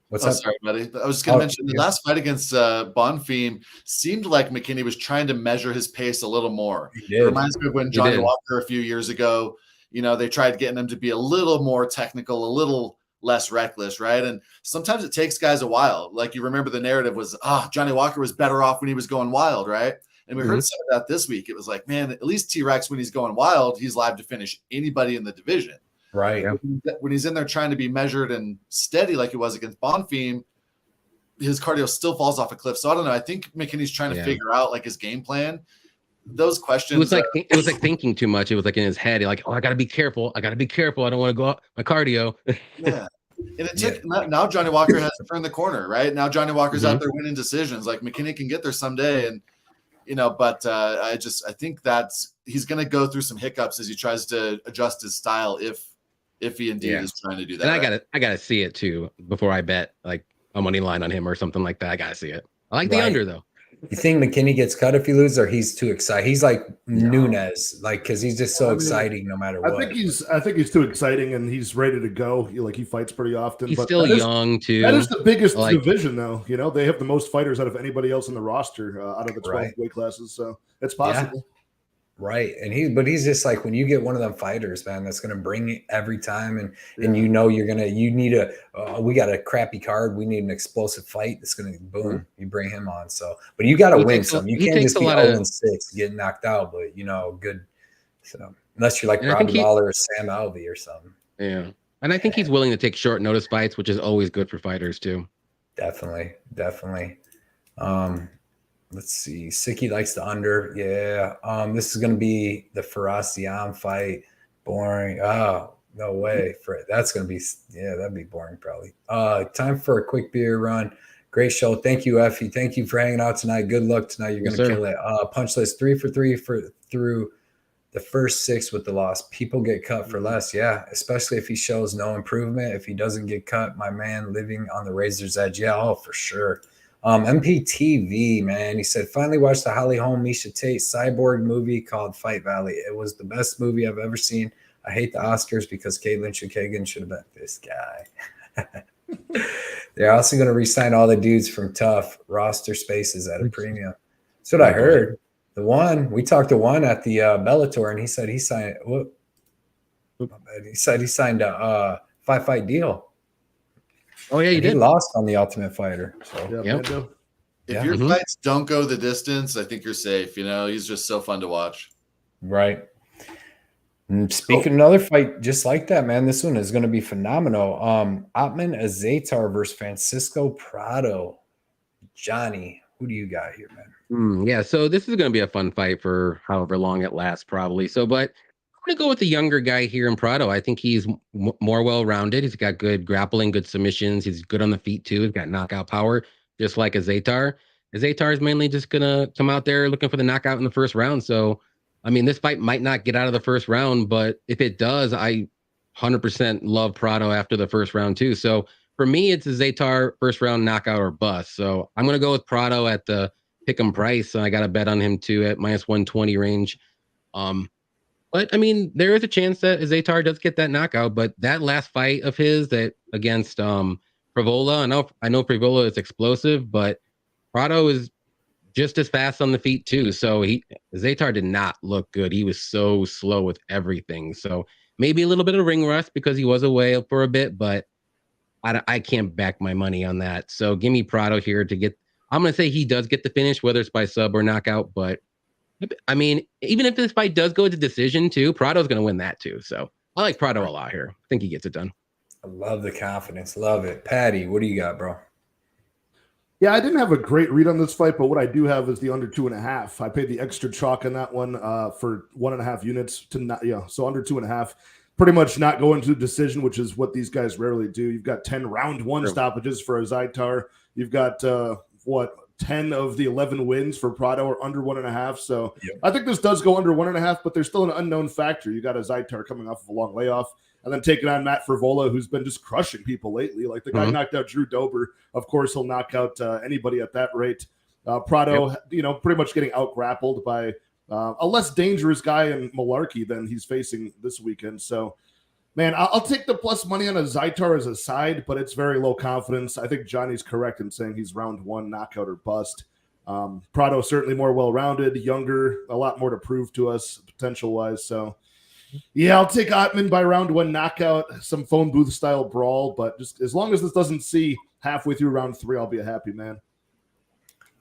what's up? Sorry, buddy. I was just going to mention the last fight against Bonfim seemed like McKinney was trying to measure his pace a little more. It reminds me of when Johnny Walker a few years ago, they tried getting him to be a little more technical, a little less reckless, right? And sometimes it takes guys a while. Like, you remember the narrative was, Johnny Walker was better off when he was going wild, right? And we heard some of that this week. It was like, man, at least T-Rex, when he's going wild, he's live to finish anybody in the division. Right. When he's in there trying to be measured and steady like he was against Bonfim, his cardio still falls off a cliff. So I don't know. I think McKinney's trying to figure out like his game plan. Those questions. It was like thinking too much. It was like in his head. Like, I gotta be careful. I don't want to go up my cardio. Yeah. And it took now Johnny Walker has to turn the corner, right? Now Johnny Walker's out there winning decisions. Like, McKinney can get there someday, and but I think that's he's gonna go through some hiccups as he tries to adjust his style if he indeed is trying to do that. And I gotta see it too before I bet like a money line on him or something like that. I gotta see it. I like the under though. You think McKinney gets cut if he loses, or he's too excited? He's like Nunez, like because he's just so exciting no matter what. I think he's too exciting, and he's ready to go. He fights pretty often. He's but still young too. That is the biggest division, though. They have the most fighters out of anybody else in the roster out of the 12 weight classes, so it's possible. Yeah. Right. And he's just like, when you get one of them fighters, man, that's going to bring it every time. And you need we got a crappy card. We need an explosive fight. That's going to boom, you bring him on. So, but you got to win some. You can't just be 0-6 getting knocked out, but good. So unless you're like Prado or Sam Alvey or something. Yeah. And I think he's willing to take short notice fights, which is always good for fighters too. Definitely. Let's see. Sicky likes the under. Yeah. This is going to be the Baghdasaryan fight. Boring. Oh, no way. That's going to be, that'd be boring probably. Time for a quick beer run. Great show. Thank you, Effie. Thank you for hanging out tonight. Good luck tonight. You're going to kill it. Punch list 3 for 3 through the first 6 with the loss. People get cut for less. Yeah. Especially if he shows no improvement. If he doesn't get cut, my man living on the razor's edge. Yeah. Oh, for sure. MPTV, man, he said, finally watched the Holly Holm Misha Tate cyborg movie called Fight Valley. It was the best movie I've ever seen. I hate the Oscars because Caitlin Chukagan should have been this guy. They're also going to re-sign all the dudes from Tough roster spaces at a premium. That's what I heard. We talked to one at the Bellator, and he said he signed. He said he signed a 5-fight deal. Oh yeah, he lost on the Ultimate Fighter. So if your fights don't go the distance, I think you're safe. He's just so fun to watch. Right. And speaking of another fight just like that, man, this one is going to be phenomenal. Ottman Zaitar versus Francisco Prado. Johnny, who do you got here, man? Yeah, so this is going to be a fun fight for however long it lasts, probably. But I'm going to go with the younger guy here in Prado. I think he's more well-rounded. He's got good grappling, good submissions. He's good on the feet, too. He's got knockout power, just like a Zaitar. Zaitar is mainly just going to come out there looking for the knockout in the first round. So, I mean, this fight might not get out of the first round, but if it does, I 100% love Prado after the first round, too. So, for me, it's a Zaitar first round knockout or bust. So, I'm going to go with Prado at the pick'em price. I got a bet on him, too, at minus 120 range. But I mean, there is a chance that Zaitar does get that knockout. But that last fight of his that against Frivola, I know Frivola is explosive, but Prado is just as fast on the feet too. So Zaitar did not look good. He was so slow with everything. So maybe a little bit of ring rust because he was away for a bit, but I can't back my money on that. So give me Prado here to get. I'm going to say he does get the finish, whether it's by sub or knockout, but. I mean, even if this fight does go to decision too, Prado's going to win that too. So I like Prado a lot here. I think he gets it done. I love the confidence. Love it. Patty, what do you got, bro? Yeah, I didn't have a great read on this fight, but what I do have is the under 2.5. I paid the extra chalk on that one for 1.5 units so under 2.5. Pretty much not going to decision, which is what these guys rarely do. You've got 10 round one stoppages for a Zaitar. You've got 10 of the 11 wins for Prado are under 1.5. So I think this does go under 1.5, but there's still an unknown factor. You got a Zaitar coming off of a long layoff and then taking on Matt Frivola, who's been just crushing people lately. Like the guy knocked out Drew Dober. Of course, he'll knock out anybody at that rate. Prado, pretty much getting out grappled by a less dangerous guy in Malarkey than he's facing this weekend. So, man, I'll take the plus money on a Zaitar as a side, but it's very low confidence. I think Johnny's correct in saying he's round one, knockout or bust. Prado certainly more well-rounded, younger, a lot more to prove to us potential-wise. So, yeah, I'll take Ottman by round one knockout, some phone booth style brawl, but just as long as this doesn't see halfway through round 3, I'll be a happy man.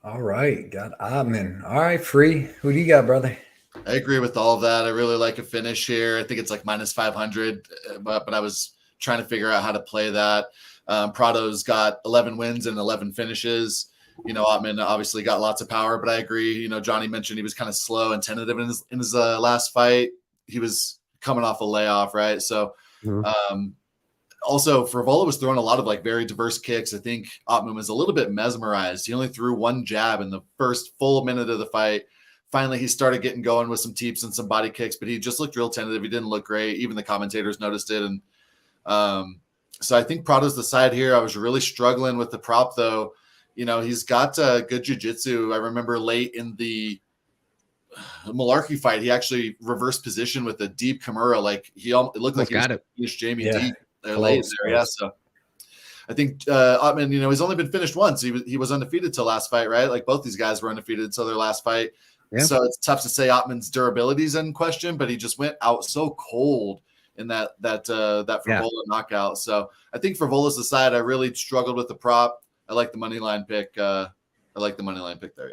All right, got Ottman. All right, Free. Who do you got, brother? I agree with all of that. I really like a finish here. I think it's like minus 500, but I was trying to figure out how to play that. Prado's got 11 wins and 11 finishes. Ottman obviously got lots of power, but I agree. Johnny mentioned he was kind of slow and tentative in his last fight. He was coming off a layoff, right? So, also Frivola was throwing a lot of like very diverse kicks. I think Ottman was a little bit mesmerized. He only threw one jab in the first full minute of the fight. Finally, he started getting going with some teeps and some body kicks, but he just looked real tentative. He didn't look great. Even the commentators noticed it. And so I think Prado's the side here. I was really struggling with the prop, though. You know, he's got good jiu-jitsu. I remember late in the Malarkey fight, he actually reversed position with a deep Kimura. Like it looked like he got it. finished Jamie Yeah. deep late there. Yeah, so I think Ottman, you know, he's only been finished once. He was undefeated till last fight, right? Like both these guys were undefeated until their last fight. Yeah. So it's tough to say Ottman's durability is in question, but he just went out so cold in that Frivola knockout. So I think Frivola's the side I really struggled with the prop. I like the money line pick. I like the money line pick there.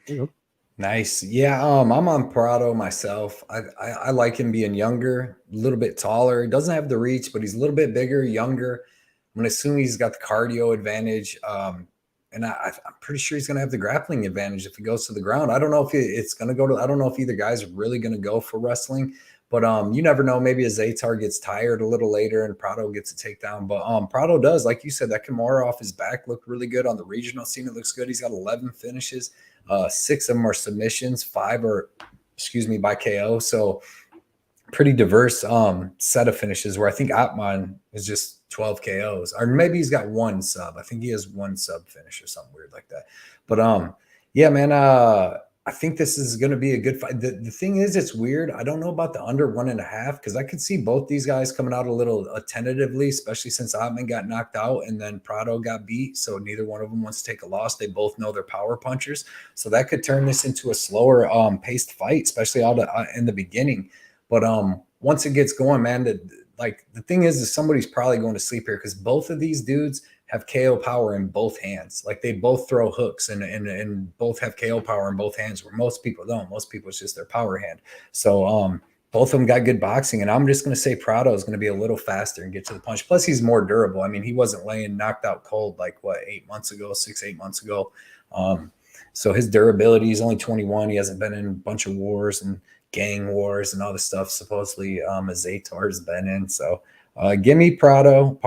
Yeah. Nice. Yeah, I'm on Prado myself. I like him being younger, a little bit taller. He doesn't have the reach, but he's a little bit bigger, younger. I'm going to assume he's got the cardio advantage. And I'm pretty sure he's going to have the grappling advantage if he goes to the ground. I don't know if it's going to go to – I don't know if either guy's really going to go for wrestling. But you never know. Maybe a Zaitar gets tired a little later and Prado gets a takedown. But Prado does, like you said, that Kimura off his back looked really good on the regional scene. It looks good. He's got 11 finishes. 6 of them are submissions. 5 are, by KO. So pretty diverse set of finishes where I think Ottman is just 12 KOs. Or maybe he's got 1 sub. I think he has 1 sub finish or something weird like that. But yeah, man, I think this is going to be a good fight. The thing is, it's weird. I don't know about the under 1.5 because I could see both these guys coming out a little tentatively, especially since Ottman got knocked out and then Prado got beat. So neither one of them wants to take a loss. They both know they're power punchers. So that could turn this into a slower paced fight, especially in the beginning. But once it gets going, man, the thing is somebody's probably going to sleep here because both of these dudes have KO power in both hands. Like they both throw hooks and both have KO power in both hands where most people don't. Most people, it's just their power hand. So both of them got good boxing. And I'm just going to say Prado is going to be a little faster and get to the punch. Plus he's more durable. I mean, he wasn't laying knocked out cold like 8 months ago, 8 months ago. So his durability is only 21. He hasn't been in a bunch of wars and gang wars and all the stuff supposedly Zaitar has been in. So give me Prado,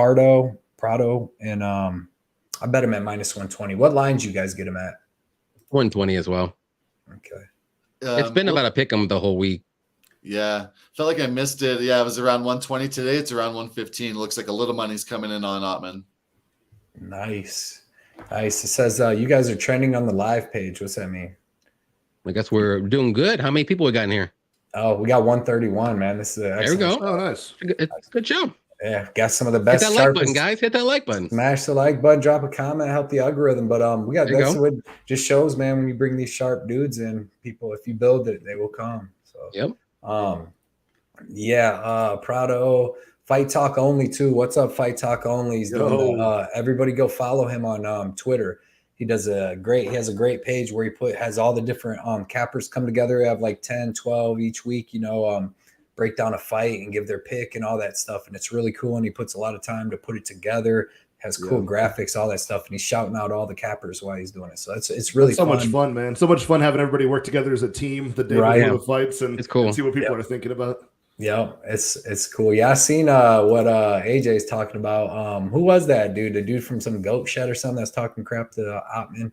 and I bet him at -120. What lines you guys get him at? 120 as well. Okay. It's been about a pick 'em the whole week. Yeah. Felt like I missed it. Yeah, it was around 120 today. It's around 115. Looks like a little money's coming in on Ottman. Nice. It says you guys are trending on the live page. What's that mean? I guess we're doing good. How many people we got in here? Oh, we got 131, man. This is there we go. Oh, nice. It's a good show. Yeah, got some of the Hit best. that like button, guys. Hit that like button. Smash the like button, drop a comment, help the algorithm. But we got that's what just shows, man, when you bring these sharp dudes in, people, if you build it, they will come. So yep. Prado, Fight Talk Only too. What's up, Fight Talk Only? He's doing everybody go follow him on Twitter. He has a great page where he has all the different cappers come together. They have like 10, 12 each week, break down a fight and give their pick and all that stuff. And it's really cool. And he puts a lot of time to put it together, has cool graphics, all that stuff. And he's shouting out all the cappers while he's doing it. So it's really so much fun, man. So much fun having everybody work together as a team the day before the fights and, it's cool. And see what people are thinking about. Yeah, it's cool. Yeah, I seen what AJ's talking about. Who was that dude? The dude from some goat shed or something that's talking crap to Ottman.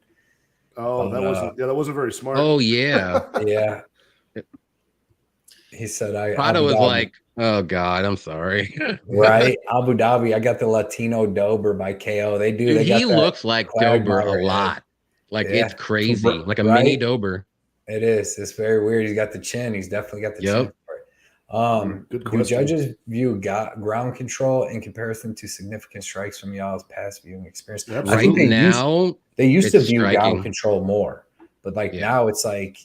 Oh, that wasn't very smart. Oh yeah. Yeah. He said Prado was like, oh God, I'm sorry. Right. Abu Dhabi. I got the Latino Dober by KO. They do. Dude, he looks like Dober a lot. Like it's crazy. Like a mini Dober. It is. It's very weird. He's got the chin. He's definitely got the chin. Do judges view ground control in comparison to significant strikes from y'all's past viewing experience? Absolutely. I think they used to view ground control more, but now it's like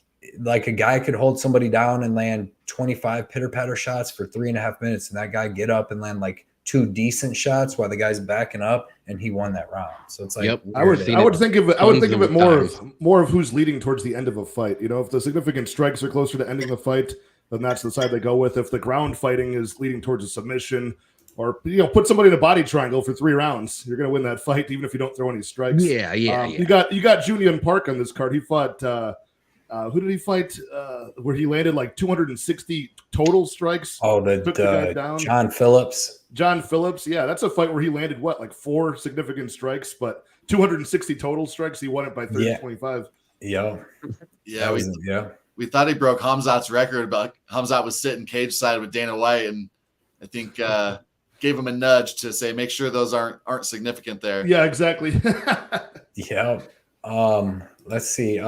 a guy could hold somebody down and land 25 pitter-patter shots for 3.5 minutes, and that guy get up and land like 2 decent shots while the guy's backing up, and he won that round. So it's like I would think of it more of who's leading towards the end of a fight. If the significant strikes are closer to ending the fight, then that's the side they go with. If the ground fighting is leading towards a submission, or put somebody in a body triangle for 3 rounds, you're going to win that fight even if you don't throw any strikes. Yeah. You got Julian Park on this card. He fought. Who did he fight? Where he landed like 260 total strikes. Oh, the guy down. John Phillips. Yeah, that's a fight where he landed like 4 significant strikes, but 260 total strikes. He won it by 30-25. Yeah. We thought he broke Hamzat's record, but Hamzat was sitting cage side with Dana White, and I think gave him a nudge to say, make sure those aren't significant there. Yeah, exactly. Yeah. Let's see.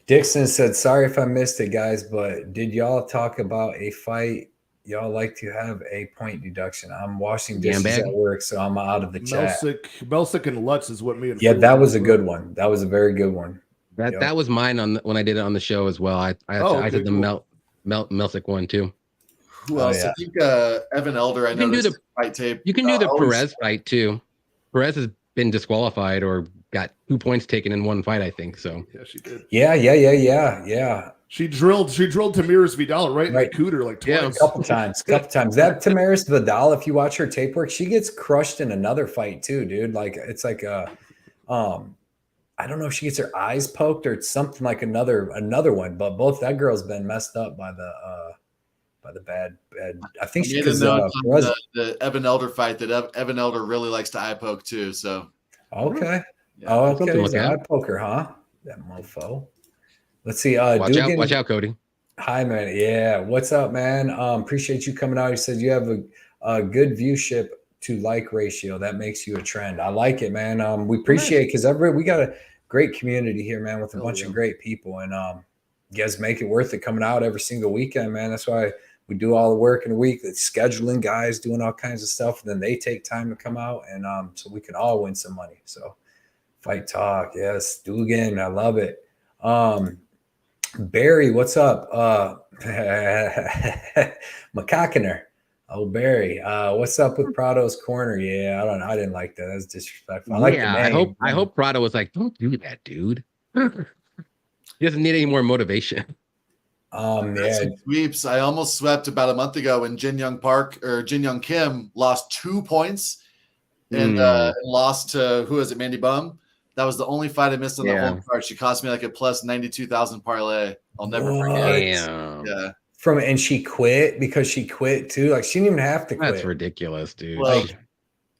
Dixon said, sorry if I missed it, guys, but did y'all talk about a fight y'all like to have a point deduction? I'm washing dishes Gambag? at work, so I'm out of the chat. Melsick and Lutz is what me and Yeah, Phil that were was a talking good about. one. That was a very good one. That was mine when I did it on the show as well. I did the Melsick one too. Who else? yeah. I think Evan Elder. I You can know do this the fight tape. You can do the always- Perez fight too. Perez has been disqualified or got 2 points taken in one fight, I think. So Yeah, she did. Yeah. She drilled Tamiris Vidal right in the cooter like twice. Yeah. A couple times. That Tamaris Vidal, if you watch her tape work, she gets crushed in another fight too, dude. Like it's like I don't know if she gets her eyes poked or it's something like another one, but both that girl's been messed up by the bad. I think she because the Evan Elder fight that Evan Elder really likes to eye poke too. So okay, yeah, okay, he's an eye poker, huh? That mofo. Let's see. Watch out, Cody. Hi, man. Yeah, what's up, man? Appreciate you coming out. You said you have a good viewership to like ratio. That makes you a trend. I like it, man. We appreciate because we got a great community here, man, with a bunch of great people, and you guys make it worth it coming out every single weekend, man. That's why we do all the work in a week. That's scheduling guys, doing all kinds of stuff, and then they take time to come out, and so we can all win some money. So, fight talk, yes, do again. I love it. Barry, what's up? McCockiner. Oh, Barry, what's up with Prado's corner? Yeah, I didn't like that. That's disrespectful. I like the name. I hope Prado was like, don't do that, dude. He doesn't need any more motivation. Sweeps. I almost swept about a month ago when Jin Young Kim lost 2 points and lost to who is it, Mandy Bum? That was the only fight I missed on the whole card. She cost me like a plus 92,000 parlay. I'll never forget. Damn. Yeah. And she quit because she quit too. Like she didn't even have to quit. That's ridiculous, dude. Well,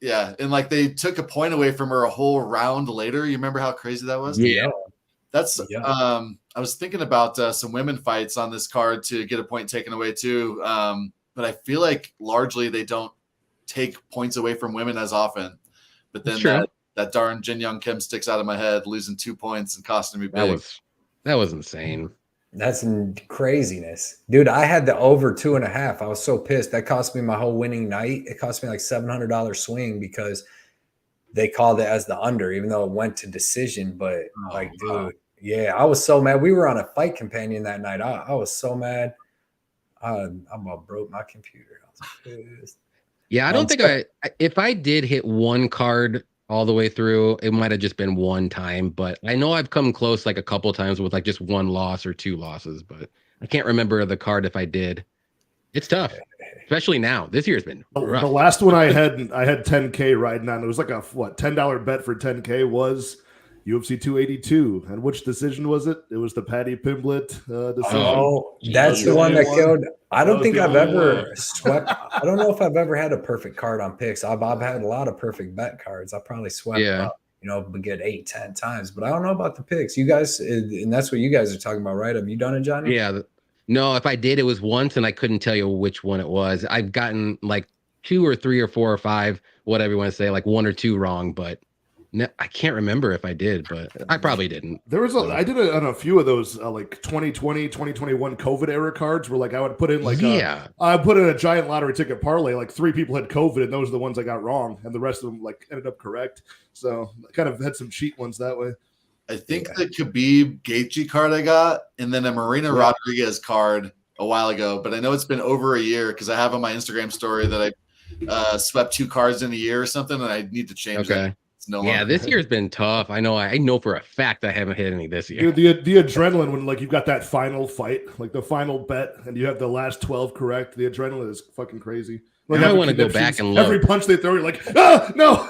yeah, and like they took a point away from her a whole round later. You remember how crazy that was? Yeah. That's I was thinking about some women fights on this card to get a point taken away too. But I feel like largely they don't take points away from women as often. But then that darn Jin Young Kim sticks out of my head, losing 2 points and costing me big. That was insane. That's craziness, dude. I had the over 2.5. I was so pissed. That cost me my whole winning night. It cost me like $700 swing because they called it as the under, even though it went to decision. But dude, yeah, I was so mad. We were on a fight companion that night. I was so mad. I about broke my computer. I was pissed. Yeah, I don't think if I did hit one card all the way through, it might have just been one time, but I know I've come close like a couple times with like just one loss or 2 losses, but I can't remember the card if I did. It's tough, especially now. This year's been rough. The last one I had 10K riding on. It was like a $10 bet for 10K was UFC 282. And which decision was it? It was the Paddy Pimblett decision. Oh, that's the one that killed. I don't think I've ever swept. I don't know if I've ever had a perfect card on picks. I've had a lot of perfect bet cards. I probably swept up, get 8, 10 times, but I don't know about the picks. You guys, and that's what you guys are talking about, right? Have you done it, Johnny? Yeah. No, if I did, it was once, and I couldn't tell you which one it was. I've gotten like 2 or 3 or 4 or 5, whatever you want to say, like 1 or 2 wrong, but no, I can't remember if I did, but I probably didn't. I did it on a few of those like 2020, 2021 COVID era cards where like I would put in like I put in a giant lottery ticket parlay. Like 3 people had COVID and those are the ones I got wrong, and the rest of them like ended up correct. So I kind of had some cheat ones that way. I think the Khabib Gaethje card I got, and then a Marina Rodriguez card a while ago. But I know it's been over a year because I have on my Instagram story that I swept 2 cards in a year or something, and I need to change that. This year's been tough. I know for a fact I haven't hit any this year. Dude, the adrenaline when like you've got that final fight, like the final bet, and you have the last 12 correct. The adrenaline is fucking crazy. Like, I want to go back and look. Every punch they throw, you're like, no, no.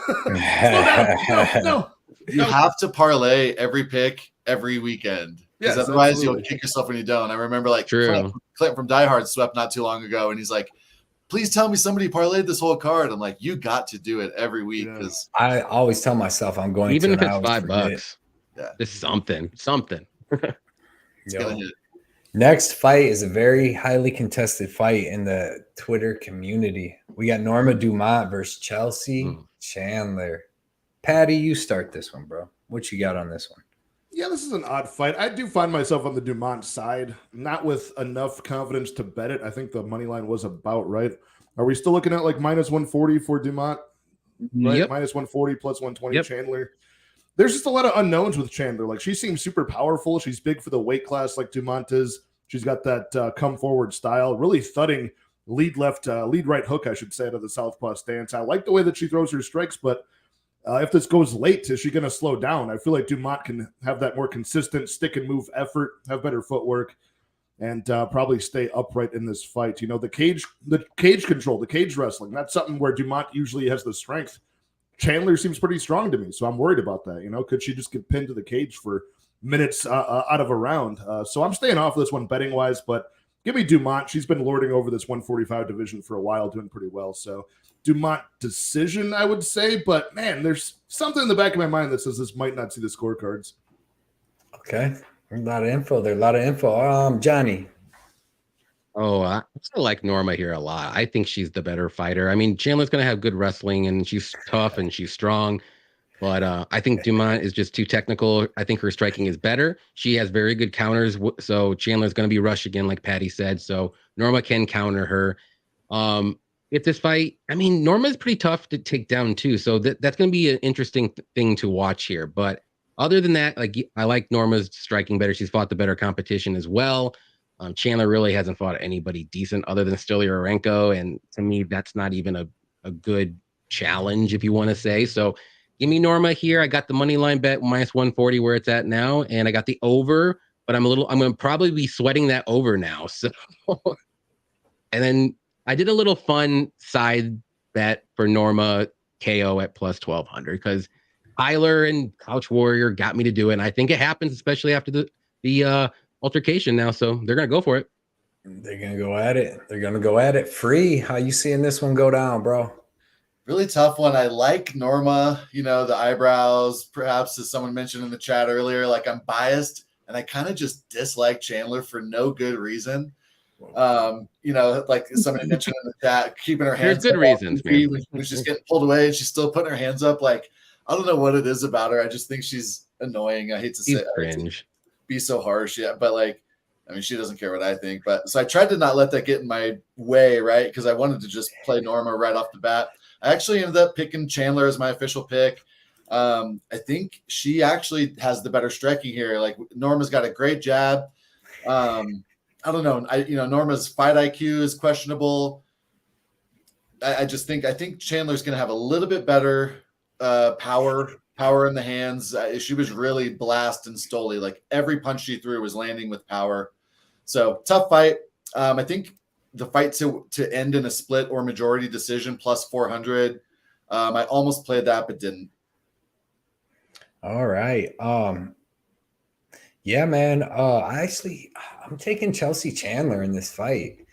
You have to parlay every pick every weekend, because otherwise you'll kick yourself when you don't. I remember like Clint from Die Hard swept not too long ago, and he's like, please tell me somebody parlayed this whole card. I'm like, you got to do it every week because I always tell myself I'm going even to. Even if it's $5, it's something. Next fight is a very highly contested fight in the Twitter community. We got Norma Dumont versus Chelsea Chandler. Patty, you start this one, bro. What you got on this one? Yeah, this is an odd fight. I do find myself on the Dumont side, not with enough confidence to bet it. I think the money line was about right. Are we still looking at like minus 140 for Dumont? Right, Yep. minus 140 plus 120 Yep. Chandler. There's just a lot of unknowns with Chandler. Like, she seems super powerful. She's big for the weight class like Dumont is. She's got that come forward style, really thudding lead right hook, I should say, out of the southpaw stance. I like the way that she throws her strikes, but if this goes late, is she going to slow down? I feel like Dumont can have that more consistent stick and move effort, have better footwork, and probably stay upright in this fight. You know, the cage control, the cage wrestling, that's something where Dumont usually has the strength. Chandler seems pretty strong to me, so I'm worried about that. You know, could she just get pinned to the cage for minutes out of a round? So I'm staying off this one betting wise, but give me Dumont. She's been lording over this 145 division for a while, doing pretty well. So Dumont decision, I would say, but man, there's something in the back of my mind that says this might not see the scorecards. Okay. There's a lot of info there. Johnny. Oh, I still like Norma here a lot. I think she's the better fighter. I mean, Chandler's going to have good wrestling, and she's tough and she's strong. But I think Dumont is just too technical. I think her striking is better. She has very good counters. So Chandler's going to be rushed again, like Patty said. So Norma can counter her. If this fight, I mean, Norma's pretty tough to take down too. So that's going to be an interesting thing to watch here. But other than that, like, I like Norma's striking better. She's fought the better competition as well. Chandler really hasn't fought anybody decent other than Stoliarenko. And to me, that's not even a good challenge, if you want to say. So give me Norma here. I got the money line bet minus 140 where it's at now. And I got the over, but I'm going to probably be sweating that over now. So, and then I did a little fun side bet for Norma KO at plus 1200 because Tyler and Couch Warrior got me to do it. And I think it happens, especially after the altercation now. So they're going to go for it. They're going to go at it. Free. How you seeing this one go down, bro? Really tough one. I like Norma, you know, the eyebrows, perhaps, as someone mentioned in the chat earlier, like, I'm biased and I kind of just dislike Chandler for no good reason. You know, like somebody mentioned in the chat, keeping her hands There's good up reasons, man. when she's getting pulled away and she's still putting her hands up. Like, I don't know what it is about her. I just think she's annoying. I hate to say it. Cringe. Be so harsh. Yeah. But like, I mean, she doesn't care what I think. But so I tried to not let that get in my way, right? Because I wanted to just play Norma right off the bat. I actually ended up picking Chandler as my official pick. I think she actually has the better striking here. Like, Norma's got a great jab. I don't know. Norma's fight IQ is questionable. I think Chandler's going to have a little bit better power in the hands. She was really blasting Stoli. Like, every punch she threw was landing with power. So tough fight. I think the fight to end in a split or majority decision plus 400. I almost played that, but didn't. All right. Yeah, man. I'm taking Chelsea Chandler in this fight.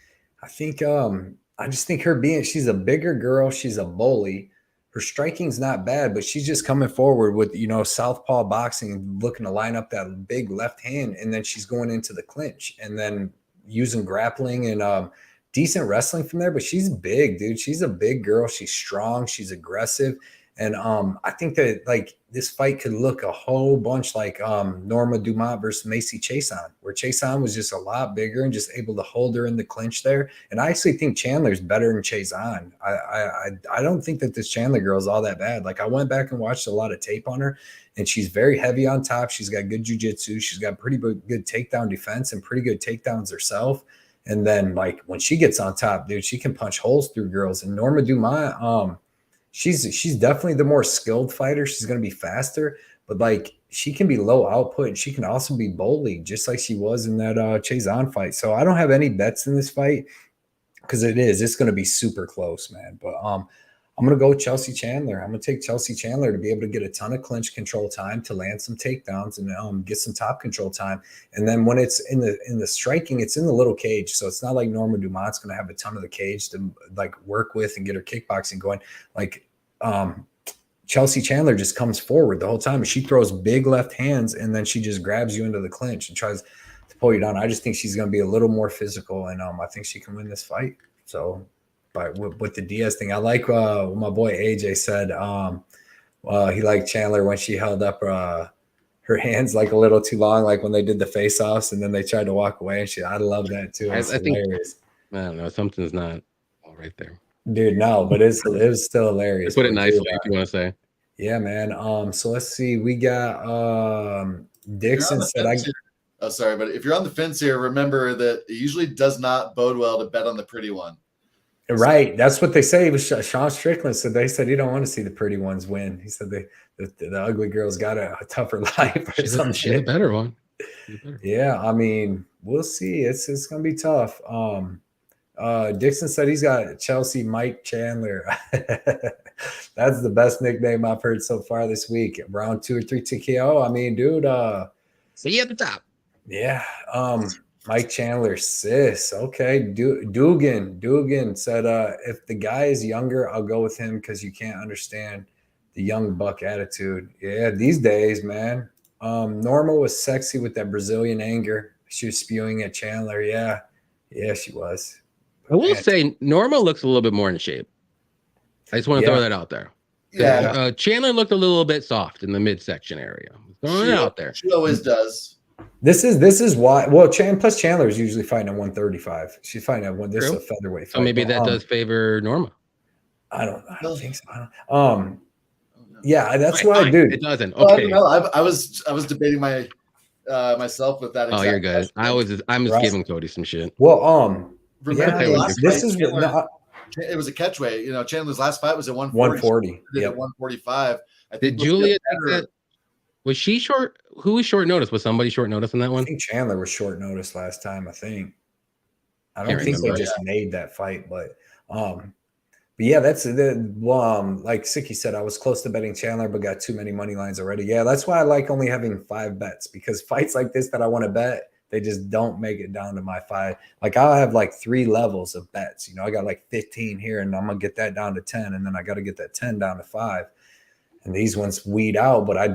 I think I just think she's a bigger girl. She's a bully. Her striking's not bad, but she's just coming forward with, southpaw boxing and looking to line up that big left hand. And then she's going into the clinch and then using grappling and decent wrestling from there. But she's big, dude. She's a big girl. She's strong. She's aggressive. And I think that, like, this fight could look a whole bunch like Norma Dumont versus Macy Chiasson, where Chiasson was just a lot bigger and just able to hold her in the clinch there. And I actually think Chandler's better than Chiasson. I don't think that this Chandler girl is all that bad. Like, I went back and watched a lot of tape on her, and she's very heavy on top. She's got good jiu-jitsu. She's got pretty good takedown defense and pretty good takedowns herself. And then, like, when she gets on top, dude, she can punch holes through girls. And Norma Dumont, she's definitely the more skilled fighter. She's going to be faster, but, like, she can be low output and she can also be bully, just like she was in that Chiasson fight. So I don't have any bets in this fight because it's going to be super close, man. But I'm going to go with Chelsea Chandler. I'm going to take Chelsea Chandler to be able to get a ton of clinch control time, to land some takedowns and get some top control time. And then when it's in the striking, it's in the little cage. So it's not like Norma Dumont's going to have a ton of the cage to, like, work with and get her kickboxing going. Like, Chelsea Chandler just comes forward the whole time. She throws big left hands and then she just grabs you into the clinch and tries to pull you down. I just think she's going to be a little more physical, and I think she can win this fight. So, but with the Diaz thing, I like what my boy AJ said. He liked Chandler when she held up her hands like a little too long, like when they did the face-offs and then they tried to walk away and shit. I love that too. It's hilarious. I don't know. Something's not all right there. Dude, no, but it was still hilarious. Put it nicely if you want to say. Yeah, man. So let's see. We got Dixon said oh, sorry, but if you're on the fence here, remember that it usually does not bode well to bet on the pretty one. Right. That's what they say. It was Sean Strickland said they said he don't want to see the pretty ones win. He said the ugly girl's got a tougher life or some shit. She's a better one. Yeah, I mean, we'll see. It's gonna be tough. Dixon said he's got Chelsea Mike Chandler. That's the best nickname I've heard so far this week. Round 2 or 3 TKO. I mean, dude. See you at the top. Yeah. Mike Chandler, sis. Okay. Dugan said, if the guy is younger, I'll go with him because you can't understand the young buck attitude. Yeah, these days, man. Norma was sexy with that Brazilian anger. She was spewing at Chandler. Yeah, she was. I will say Norma looks a little bit more in shape. I just want to throw that out there. Yeah. Chandler looked a little bit soft in the midsection area. Throwing it out there. She always does. This is why. Well, plus Chandler is usually fighting at 135. She's fighting at one. This is a featherweight fight. So maybe that does favor Norma. I don't think so. Yeah, that's why I do. It doesn't. Well, Okay. I was debating myself with that. Oh, you're good. I'm just giving Cody some shit. Well, remember this is it was a catchweight. You know, Chandler's last fight was at 140. Did at 145. Did Julia take that? Was she short? Who was short notice? Was somebody short notice on that one? I think Chandler was short notice last time. I don't think they just made that fight, but yeah, that's like Sicky said, I was close to betting Chandler, but got too many money lines already. Yeah, that's why I like only having 5 bets, because fights like this that I want to bet, they just don't make it down to my 5. Like I'll have like 3 levels of bets. You know, I got like 15 here, and I'm gonna get that down to 10, and then I got to get that 10 down to 5. And these ones weed out, but I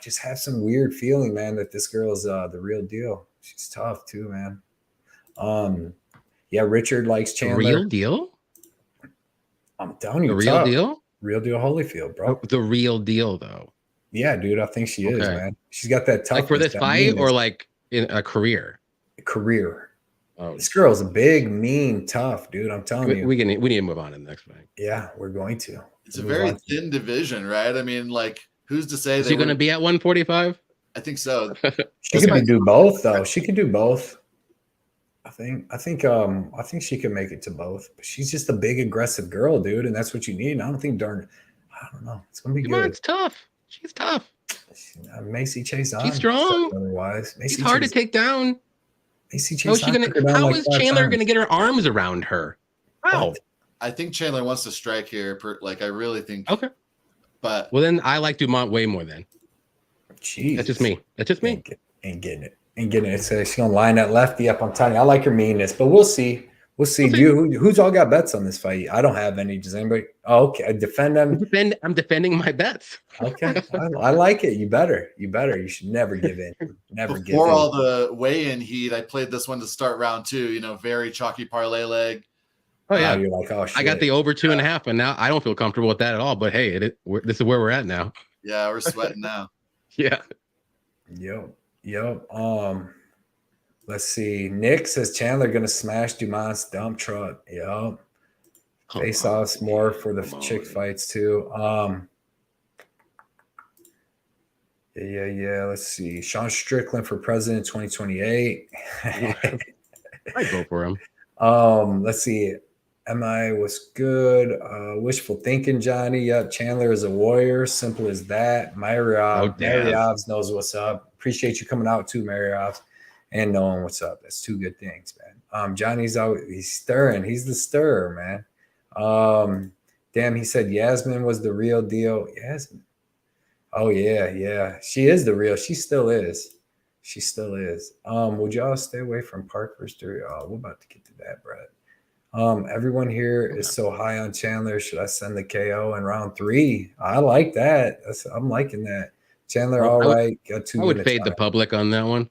just have some weird feeling, man, that this girl is the real deal. She's tough too, man. Yeah, Richard likes Chandler. The real deal? I'm telling you, the real deal? Real deal Holyfield, bro. The real deal, though. Yeah, dude, I think she is, man. She's got that toughness. Like for this fight or like in a career? Career. Oh, this girl's big, mean, tough, dude. I'm telling you. We need to move on to the next fight. Yeah, we're going to. It's a very thin division, right? I mean, like, who's to say is she going to be at 145? I think so. She could do both, though. She could do both. I think she could make it to both. But she's just a big, aggressive girl, dude, and that's what you need. I don't know. It's gonna be good. It's tough. She's tough. Macy Chase on. She's strong. Otherwise, she's hard to take down. Macy Chase. How is Chandler going to get her arms around her? How? I think Chandler wants to strike here. I really think. Okay. But then I like Dumont way more then. Jeez. That's just me. Ain't getting it. She's gonna line that lefty up. I'm telling you, I like her meanness, but we'll see. Who's all got bets on this fight? I don't have any. Does anybody? Oh, okay. I defend them. I'm defending my bets. Okay. I like it. You better. You should never give in. Before all the weigh-in heat, I played this one to start round 2. You know, very chalky parlay leg. Oh yeah. You're like, oh shit. I got the over 2.5, and now I don't feel comfortable with that at all. But hey, this is where we're at now. Yeah, we're sweating now. Yeah. Yep. Let's see. Nick says Chandler gonna smash Dumont's dump truck. Yep. Face offs more for the chick fights too. Yeah. Let's see. Sean Strickland for president 2028. I'd go for him. Let's see. MI was good. Wishful thinking, Johnny. Yep. Chandler is a warrior. Simple as that. Maryovs knows what's up. Appreciate you coming out too, Maryovs, and knowing what's up. That's 2 good things, man. Johnny's he's stirring. He's the stirrer, man. Damn, he said Yasmin was the real deal. Yasmin. Oh yeah. She is the real. She still is. Would y'all stay away from Parker's theory? Oh, we're about to get to that, Brett. Everyone here is so high on Chandler. Should I send the KO in round 3? I like that. I'm liking that. Chandler, all right. Got 2 I would fade the public on that one.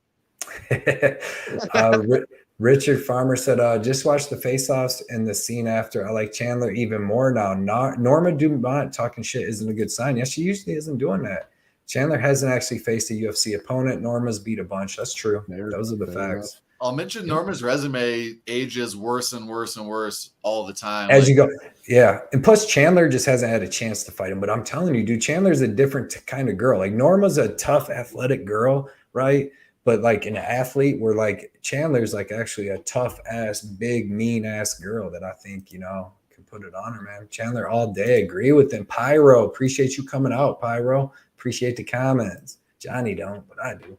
Richard Farmer said, just watch the face-offs and the scene after. I like Chandler even more now. Norma Dumont talking shit isn't a good sign. Yeah, she usually isn't doing that. Chandler hasn't actually faced a UFC opponent. Norma's beat a bunch. That's true. Those are the facts. I'll mention Norma's resume ages worse and worse and worse all the time. As you go. Yeah. And plus Chandler just hasn't had a chance to fight him. But I'm telling you, dude, Chandler's a different kind of girl. Like Norma's a tough, athletic girl, right? But like an athlete, where like Chandler's like actually a tough ass, big, mean ass girl that I think, you know, can put it on her, man. Chandler all day. Agree with him. Pyro, appreciate you coming out, Pyro. Appreciate the comments. Johnny don't, but I do.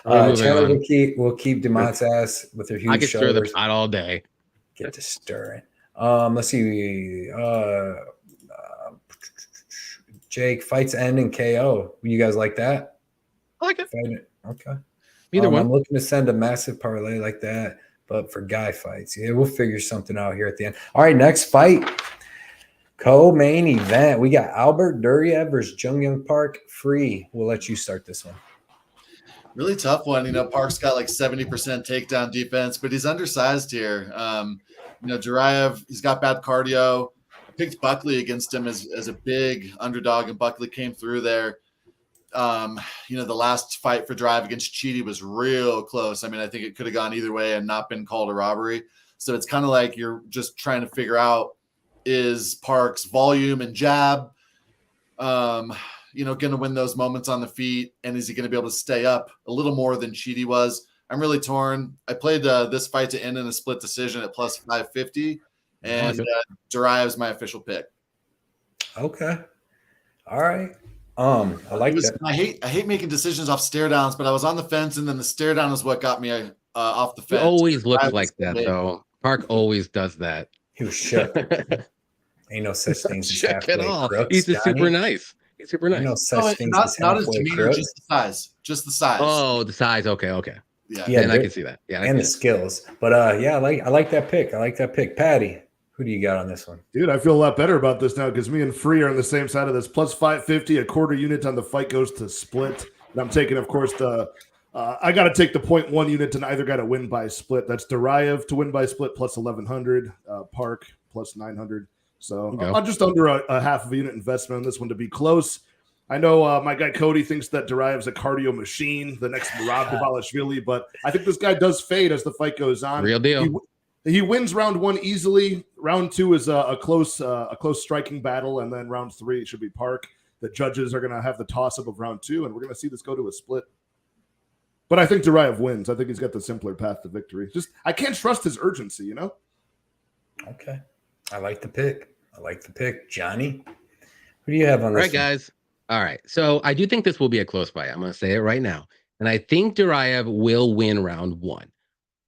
Chandler will keep Dumont's ass with her huge I could shoulders. stir the pot all day. Get to stirring. Let's see. Jake, fights end in KO. You guys like that? I like it. Okay. Either one. I'm looking to send a massive parlay like that, but for guy fights. Yeah, we'll figure something out here at the end. All right, next fight. Co-main event. We got Albert Duryev versus Jung Young Park. Free. We'll let you start this one. Really tough one. You know, Park's got like 70% takedown defense, but he's undersized here. You know, Duryev, he's got bad cardio. I picked Buckley against him as a big underdog, and Buckley came through there. You know, the last fight for Duryev against Chidi was real close. I mean, I think it could have gone either way and not been called a robbery. So it's kind of like you're just trying to figure out, is Park's volume and jab, you know, going to win those moments on the feet? And is he going to be able to stay up a little more than Chidi was? I'm really torn. I played this fight to end in a split decision at plus 550, and Duryev is my official pick. Okay. All right. I like that. I hate making decisions off stare downs, but I was on the fence, and then the stare down is what got me off the fence. It always looks like that, though. Park always does that. He was shook. Ain't no such thing as shook halfway at all. crooks, He's just Johnny. super nice. He's super nice. Ain't no such thing as not his halfway demeanor, crooks. just the size. Just the size. Oh, the size. Okay. Yeah, And I can see that. Yeah, and the skills. But yeah, I like that pick. I like that pick. Patty, who do you got on this one? Dude, I feel a lot better about this now because me and Free are on the same side of this. Plus 550, a quarter unit on the fight goes to split. And I'm taking, of course, I got to take the 0.1 unit and either got to win by split. That's Duryev to win by split plus 1,100, Park plus 900. So I'm just under a half of a unit investment on this one to be close. I know my guy Cody thinks that Durayev's a cardio machine, the next Merab Dvalishvili, but I think this guy does fade as the fight goes on. Real deal. He wins round one easily. Round two is a close striking battle, and then round three it should be Park. The judges are going to have the toss-up of round two, and we're going to see this go to a split. But I think Duryev wins. I think he's got the simpler path to victory. Just I can't trust his urgency, you know? Okay. I like the pick. Johnny, who do you have on this? All right, guys. All right. So I do think this will be a close fight. I'm going to say it right now. And I think Duryev will win round one.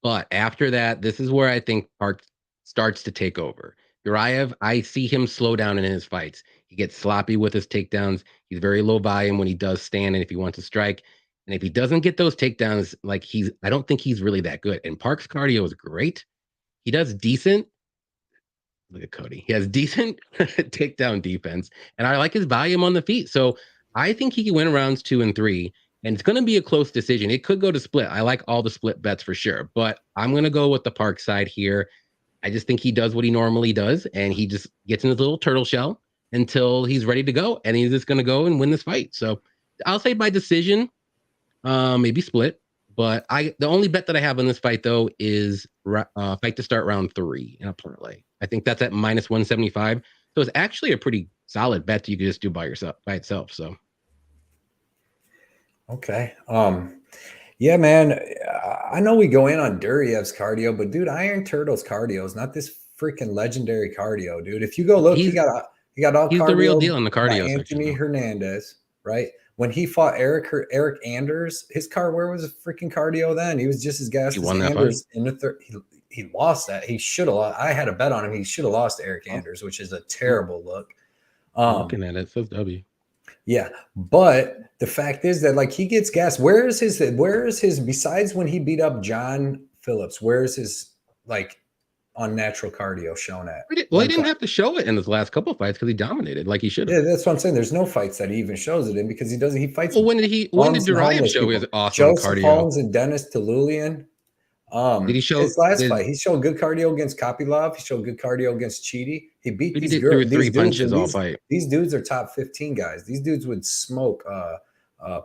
But after that, this is where I think Park starts to take over. Duryev, I see him slow down in his fights. He gets sloppy with his takedowns. He's very low volume when he does stand and if he wants to strike. And if he doesn't get those takedowns, like I don't think he's really that good. And Park's cardio is great. He does decent. Look at Cody. He has decent takedown defense. And I like his volume on the feet. So I think he can win rounds 2 and 3. And it's going to be a close decision. It could go to split. I like all the split bets for sure. But I'm going to go with the Park side here. I just think he does what he normally does. And he just gets in his little turtle shell until he's ready to go. And he's just going to go and win this fight. So I'll say by decision, maybe split. But the only bet that I have on this fight, though, is fight to start round 3 in a parlay. I think that's at minus 175. So it's actually a pretty solid bet that you could just do by itself. So. Okay. Yeah, man. I know we go in on Duryev's cardio, but dude, Iron Turtle's cardio is not this freaking legendary cardio, dude. If you go look, he got all he's cardio. The real deal in the cardio Anthony section, Hernandez, right? When he fought Eric Anders, his where was the freaking cardio then? He was just as gassed as Anders in the third. He lost that. He should have lost. I had a bet on him. He should have lost to Eric Anders, which is a terrible look. Looking at it, says W. Yeah, but the fact is that like he gets gas. Where is his besides when he beat up John Phillips, where is his like unnatural cardio shown at. Well, he didn't have to show it in his last couple of fights because he dominated like he should have. Yeah, that's what I'm saying. There's no fights that he even shows it in because he doesn't. He fights. Well, when did Duryev show his awesome Joseph cardio? Holmes and Dennis Tululian. Did he show his last fight? He showed good cardio against Kopylov. He showed good cardio against Chidi. He beat these threw three punches all fight. These dudes are top 15 guys. These dudes would smoke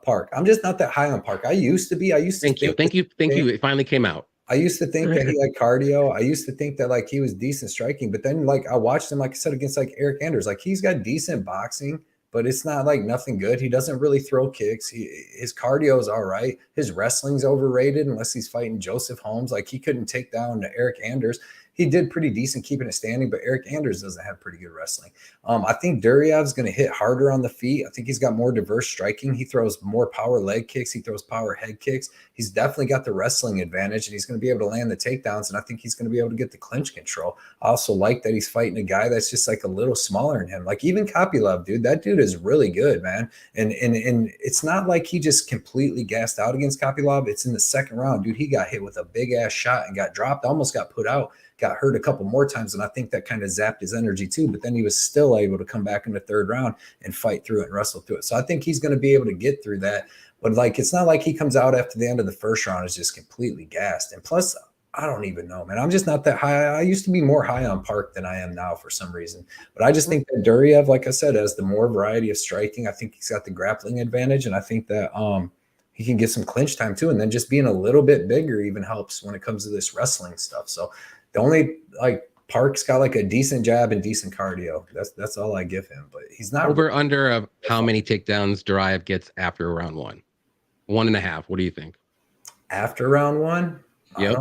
Park. I'm just not that high on Park. I used to be. Thank you. It finally came out. I used to think that he had cardio. I used to think that like he was decent striking, but then like I watched him, like I said, against like Eric Anders. Like he's got decent boxing, but it's not like nothing good. He doesn't really throw kicks. His cardio is all right. His wrestling's overrated unless he's fighting Joseph Holmes. Like he couldn't take down Eric Anders. He did pretty decent keeping it standing, but Eric Anders doesn't have pretty good wrestling. I think Duryev's going to hit harder on the feet. I think he's got more diverse striking. He throws more power leg kicks. He throws power head kicks. He's definitely got the wrestling advantage, and he's going to be able to land the takedowns, and I think he's going to be able to get the clinch control. I also like that he's fighting a guy that's just like a little smaller than him. Like even Kopylov, dude, that dude is really good, man. And it's not like he just completely gassed out against Kopylov. It's in the second round, dude. He got hit with a big-ass shot and got dropped, almost got put out. Got hurt a couple more times, and I think that kind of zapped his energy too. But then he was still able to come back in the third round and fight through it and wrestle through it. So I think he's going to be able to get through that. But like, it's not like he comes out after the end of the first round is just completely gassed. And plus, I don't even know, man. I'm just not that high. I used to be more high on Park than I am now for some reason. But I just think that Duryev, like I said, has the more variety of striking. I think he's got the grappling advantage, and I think that he can get some clinch time too. And then just being a little bit bigger even helps when it comes to this wrestling stuff. So the only like Park's got like a decent jab and decent cardio. That's all I give him. But he's not over under of how many takedowns Duryev gets after round 1. 1.5. What do you think? After round 1? Yep.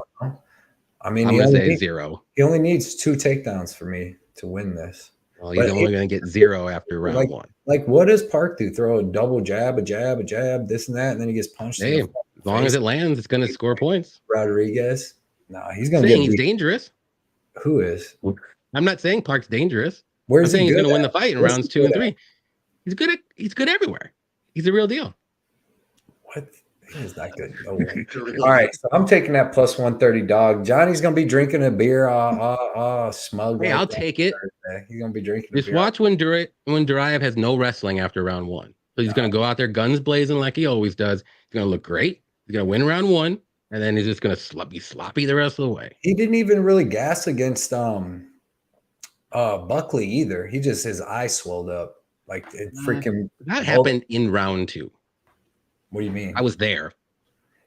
I mean, I'm gonna say 0. He only needs 2 takedowns for me to win this. Well, he's only going to get 0 after round 1. Like, what does Park do? Throw a double jab, a jab, this and that, and then he gets punched. Hey, as long as it lands, it's going to score points. Rodriguez. No, he's going to get. He's dangerous. Who is? I'm not saying Park's dangerous. Where's I'm saying he he's going to win the fight in rounds 2 and 3. At? He's good everywhere. He's a real deal. What? He's not good. No way. All right, so I'm taking that plus 130 dog. Johnny's going to be drinking a beer. Smug. Hey, I'll take it. He's going to be drinking. Just watch when Duryev has no wrestling after round 1. So he's going to go out there guns blazing like he always does. He's going to look great. He's going to win round 1. And then he's just going to be sloppy the rest of the way. He didn't even really gas against Buckley either. He just, his eye swelled up. Like it freaking. That happened in round 2. What do you mean? I was there.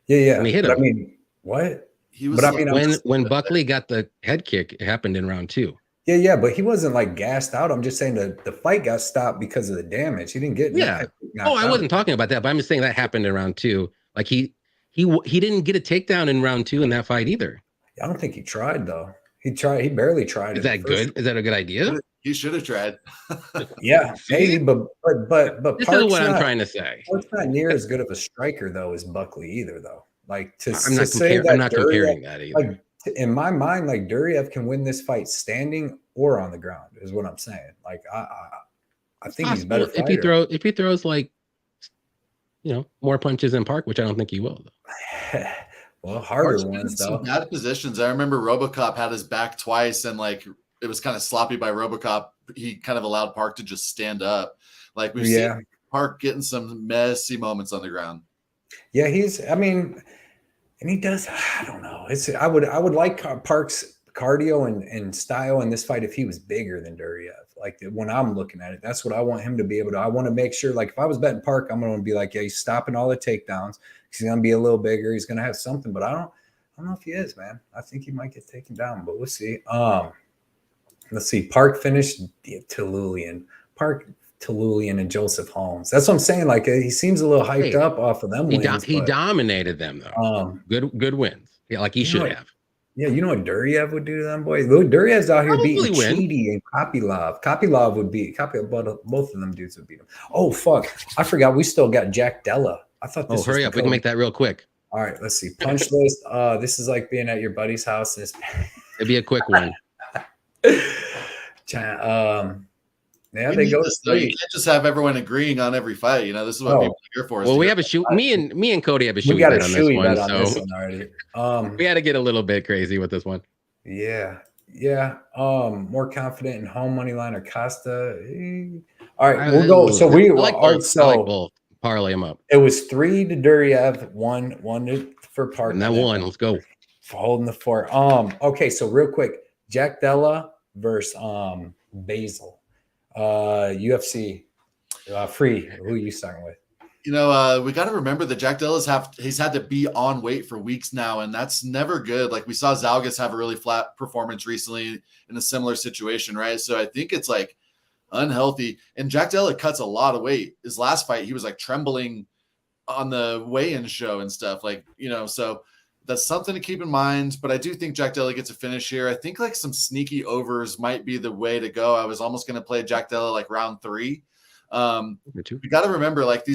Yeah. And he hit him. I mean, what? He was. But I mean, when Buckley got the head kick, it happened in round 2. Yeah, but he wasn't like gassed out. I'm just saying the fight got stopped because of the damage. He didn't get. Yeah. I wasn't talking about that, but I'm just saying that happened in round 2. Like he didn't get a takedown in round 2 in that fight either. I don't think he tried though. He barely tried. Is that good? Is that a good idea? He should have tried. Yeah, maybe, but this is what I'm trying to say. Park's not near as good of a striker though as Buckley either though. Like I'm not comparing that either. Like, in my mind, like Duryev can win this fight standing or on the ground is what I'm saying. Like I think he's better fighter. If he throws like more punches than Park, which I don't think he will though. Well, harder ones though. Some bad positions. I remember RoboCop had his back twice, and like it was kind of sloppy by RoboCop. He kind of allowed Park to just stand up. Like we've seen Park getting some messy moments on the ground. Yeah, and he does. I don't know. I would like Park's cardio and style in this fight if he was bigger than Duryev. Like when I'm looking at it, that's what I want him to be able to. I want to make sure, like if I was betting Park, I'm going to be like, yeah, he's stopping all the takedowns. He's going to be a little bigger. He's going to have something, but I don't know if he is, man. I think he might get taken down, but we'll see. Let's see. Park finished Tululian, and Joseph Holmes. That's what I'm saying. Like he seems a little hyped up off of them wins. He dominated them though. Good wins. Yeah, like he should have. Yeah, you know what Duryev would do to them boys? Duryev's out here beating Chidi and Kopylov. Kopylov would beat both of them dudes would beat him. Oh fuck! I forgot we still got Jack Della. I thought this. Hurry up! We can make that real quick. All right, let's see. Punch list. This is like being at your buddy's house. It'd be a quick one. Yeah, they go. You can't just have everyone agreeing on every fight. This is what people are here for. Well, we have a shoot. Me and Cody have a shoot bet on this one. So already. We had to get a little bit crazy with this one. Yeah. Yeah. More confident in home money line or Costa. All right, we'll go. So we I like both. I like both. Parlay them up. It was 3 to Duryev, one for Park. And that one. Let's go. For holding the fort. Okay, so real quick, Jack Della versus Basil. UFC free. Who are you starting with? You know, we got to remember that Jack Della's he's had to be on weight for weeks now, and that's never good. Like we saw Zalgas have a really flat performance recently in a similar situation, right? So I think it's like unhealthy. And Jack Della cuts a lot of weight. His last fight, he was like trembling on the weigh-in show and stuff. Like, you know, so that's something to keep in mind. But I do think Jack Della gets a finish here. I think like some sneaky overs might be the way to go. I was almost going to play Jack Della like round 3. We got to remember, like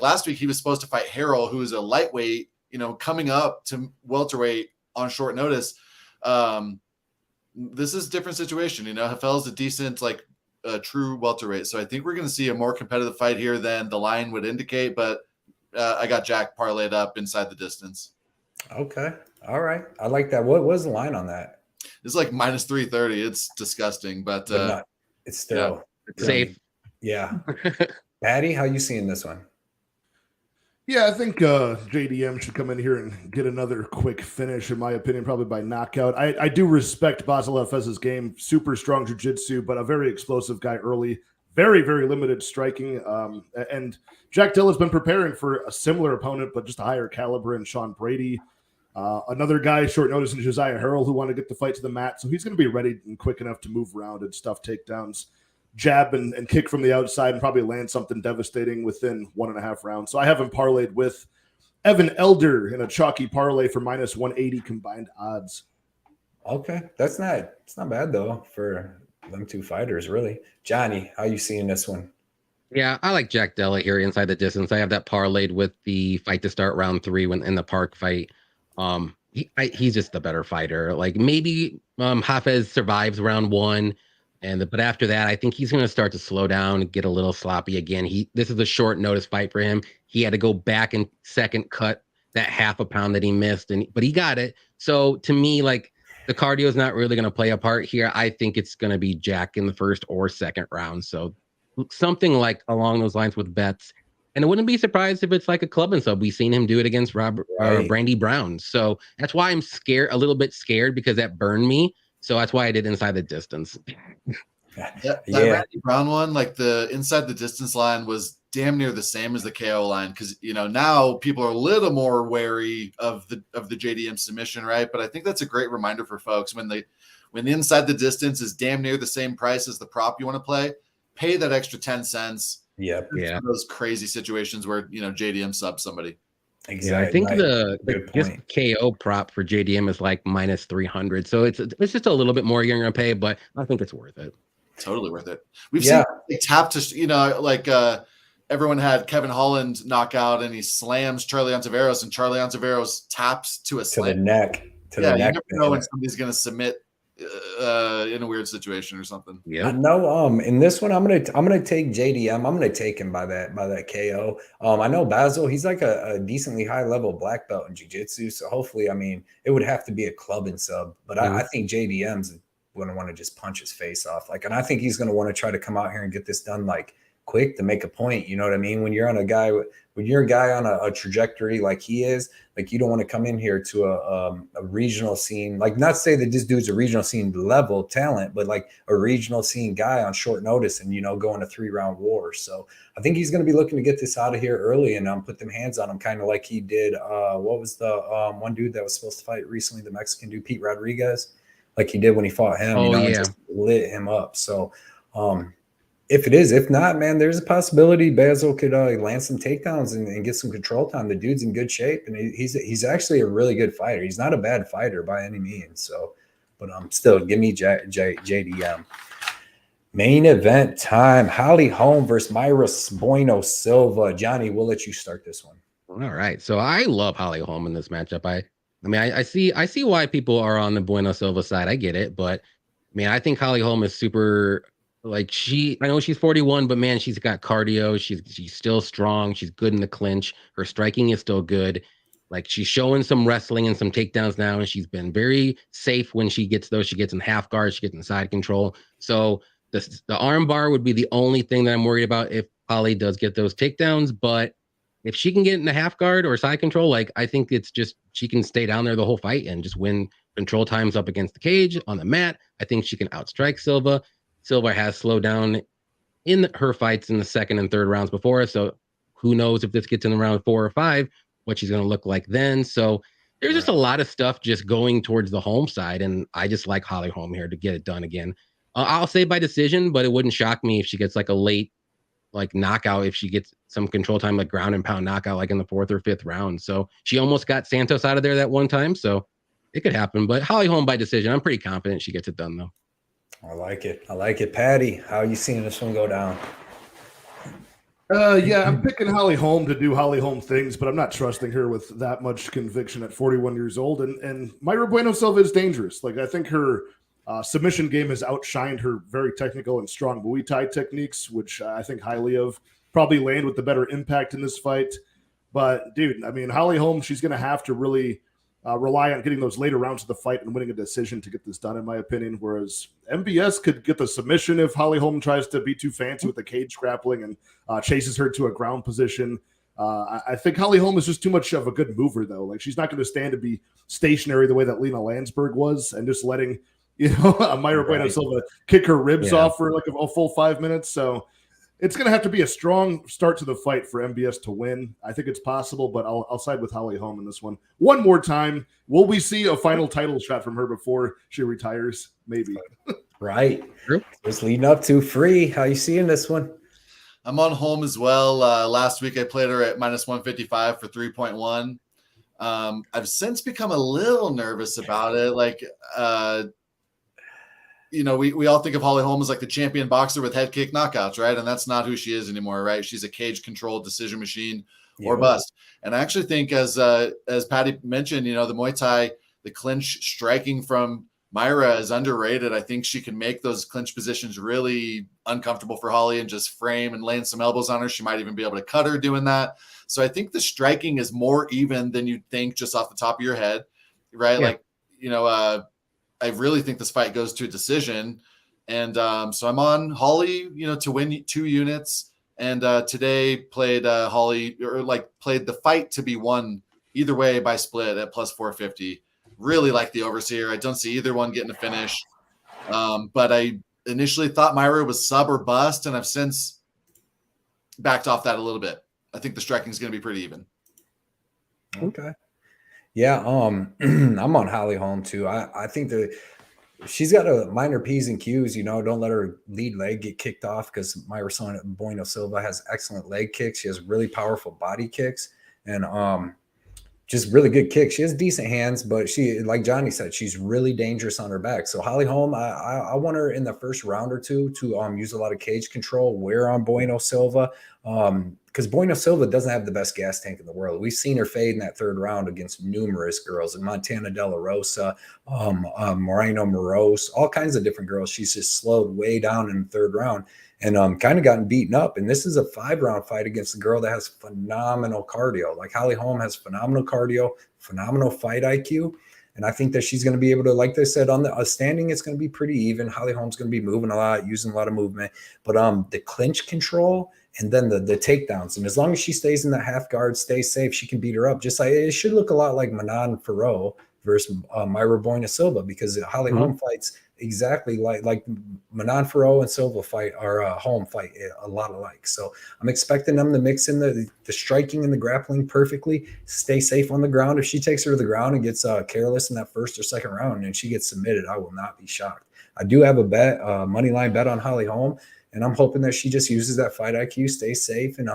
last week, he was supposed to fight Harrell, who is a lightweight, you know, coming up to welterweight on short notice. This is a different situation. You know, Hafez is a decent, like true welterweight. So I think we're going to see a more competitive fight here than the line would indicate. But I got Jack parlayed up inside the distance. Okay. All right. I like that. What was the line on that? It's like minus 330. It's disgusting, but it's still safe. Yeah. Patty, how you seeing this one? Yeah, I think JDM should come in here and get another quick finish, in my opinion, probably by knockout. I do respect Basil Hafez's game. Super strong jiu-jitsu, but a very explosive guy early. Very, very limited striking. And Jack Della's been preparing for a similar opponent, but just a higher caliber in Sean Brady. Another guy, short notice, in Josiah Harrell, who wanted to get the fight to the mat. So he's going to be ready and quick enough to move around and stuff takedowns. Jab and kick from the outside and probably land something devastating within 1.5 rounds. So I have him parlayed with Evan Elder in a chalky parlay for minus 180 combined odds. Okay. It's not bad though for them two fighters, really. Johnny, how you seeing this one? Yeah, I like Jack Della here inside the distance. I have that parlayed with the fight to start round 3 when in the Park fight. He's just the better fighter. Like maybe Hafez survives round 1. But after that, I think he's going to start to slow down and get a little sloppy again. This is a short notice fight for him. He had to go back and second cut that 0.5 pound that he missed, but he got it. So to me, like the cardio is not really going to play a part here. I think it's going to be Jack in the first or second round. So something like along those lines with bets. And I wouldn't be surprised if it's like a club and sub. We've seen him do it against Brandy Brown. So that's why I'm a little bit scared because that burned me. So that's why I did inside the distance. That Randy Brown one, like the inside the distance line was damn near the same as the KO line because you know now people are a little more wary of the JDM submission, right? But I think that's a great reminder for folks when the inside the distance is damn near the same price as the prop you want to play, pay that extra 10 cents. Yep. Yeah. Those crazy situations where you know JDM subs somebody. Exactly. Yeah, I think the just KO prop for JDM is like minus 300. So it's just a little bit more you're going to pay, but I think it's worth it. Totally worth it. We've seen they tap to, you know, like everyone had Kevin Holland knockout and he slams Charlie Ontiveros and Charlie Ontiveros taps to a slam. To the neck. You never know when somebody's going to submit in a weird situation or something. Yeah. No, in this one, I'm gonna take JDM. I'm gonna take him by that KO. I know Basil, he's like a decently high level black belt in jiu-jitsu. So hopefully, I mean, it would have to be a club and sub, but I think JDM's gonna want to just punch his face off. Like, and I think he's gonna want to try to come out here and get this done like quick to make a point. You know what I mean? When you're a guy on a trajectory like he is, like you don't want to come in here to a regional scene, like not say that this dude's a regional scene level talent, but like a regional scene guy on short notice and, you know, go in a 3-round war. So I think he's going to be looking to get this out of here early and put them hands on him kind of like he did. What was the one dude that was supposed to fight recently, the Mexican dude, Pete Rodriguez, like he did when he fought him, just lit him up. So, if not, man, there's a possibility Basil could land some takedowns and get some control time. The dude's in good shape, and he's actually a really good fighter. He's not a bad fighter by any means. So, but still, give me JDM. Main event time: Holly Holm versus Mayra Bueno Silva. Johnny, we'll let you start this one. All right. So I love Holly Holm in this matchup. I mean, I see why people are on the Bueno Silva side. I get it, but I mean, I think Holly Holm is super. Like I know she's 41, but man, she's got cardio. She's still strong. She's good in the clinch. Her striking is still good. Like she's showing some wrestling and some takedowns now, and she's been very safe when she gets those. She gets in half guard, she gets in side control. So the arm bar would be the only thing that I'm worried about if Holly does get those takedowns. But if she can get in the half guard or side control, like I think it's just she can stay down there the whole fight and just win control times up against the cage on the mat. I think she can outstrike Silva. Silva has slowed down in her fights in the second and third rounds before, so who knows if this gets in the round 4 or 5, what she's going to look like then. So there's just a lot of stuff just going towards the Holm side, and I just like Holly Holm here to get it done again. I'll say by decision, but it wouldn't shock me if she gets like a late like knockout, if she gets some control time, like ground and pound knockout, like in the 4th or 5th round. So she almost got Santos out of there that one time, so it could happen. But Holly Holm by decision. I'm pretty confident she gets it done though. I like it. I like it. Patty, how are you seeing this one go down? Yeah, I'm picking Holly Holm to do Holly Holm things, but I'm not trusting her with that much conviction at 41 years old. And Mayra Bueno Silva is dangerous. Like I think her submission game has outshined her very technical and strong Muay Thai techniques, which I think highly of. Probably land with the better impact in this fight. But dude, I mean, Holly Holm, she's going to have to really rely on getting those later rounds of the fight and winning a decision to get this done, in my opinion. Whereas MBS could get the submission if Holly Holm tries to be too fancy with the cage grappling and chases her to a ground position. I think Holly Holm is just too much of a good mover, though. Like she's not going to stand to be stationary the way that Lena Landsberg was, and just letting Mayra Bueno Silva kick her ribs off for like a full 5 minutes. So it's going to have to be a strong start to the fight for MBS to win. I think it's possible, but I'll side with Holly Holm in this one. One more time. Will we see a final title shot from her before she retires? Maybe. Right. Just leading up to Free. How you seeing this one? I'm on Holm as well. Last week I played her at -155 for 3.1. I've since become a little nervous about it. Like, we all think of Holly Holm as like the champion boxer with head kick knockouts, right? And that's not who she is anymore, right? She's a cage controlled decision machine or bust. And I actually think as Patty mentioned, the Muay Thai, the clinch striking from Mayra is underrated. I think she can make those clinch positions really uncomfortable for Holly and just frame and laying some elbows on her. She might even be able to cut her doing that. So I think the striking is more even than you'd think just off the top of your head, right? Yeah. I really think this fight goes to a decision. And so I'm on Holly, to win 2 units. And today played Holly, or played the fight to be won either way by split at +450. Really like the overseer. I don't see either one getting a finish. But I initially thought Mayra was sub or bust, and I've since backed off that a little bit. I think the striking is going to be pretty even. Okay. Yeah, I'm on Holly Holm too. I think that she's got to mind her P's and Q's, don't let her lead leg get kicked off, because Mayra Bueno Silva has excellent leg kicks. She has really powerful body kicks and just really good kicks. She has decent hands, but she, like Johnny said, she's really dangerous on her back. So Holly Holm, I want her in the first round or two to use a lot of cage control, wear on Bueno Silva. Because Bueno Silva doesn't have the best gas tank in the world. We've seen her fade in that 3rd round against numerous girls, and Montana De La Rosa, Moreno Moros, all kinds of different girls. She's just slowed way down in the 3rd round and kind of gotten beaten up. And this is a 5-round fight against a girl that has phenomenal cardio. Like Holly Holm has phenomenal cardio, phenomenal fight IQ. And I think that she's going to be able to, like they said, on the standing, it's going to be pretty even. Holly Holm's going to be moving a lot, using a lot of movement. But the clinch control and then the takedowns. And as long as she stays in the half guard, stays safe, she can beat her up. Just like it should look a lot like Manon Farrow versus Mayra Bueno Silva, because Holly Holm fights exactly like Manon Farrow and Silva fight, or Holm fight a lot alike. So I'm expecting them to mix in the striking and the grappling perfectly, stay safe on the ground. If she takes her to the ground and gets careless in that 1st or 2nd round and she gets submitted, I will not be shocked. I do have a bet, money line bet on Holly Holm, and I'm hoping that she just uses that fight IQ, stays safe, and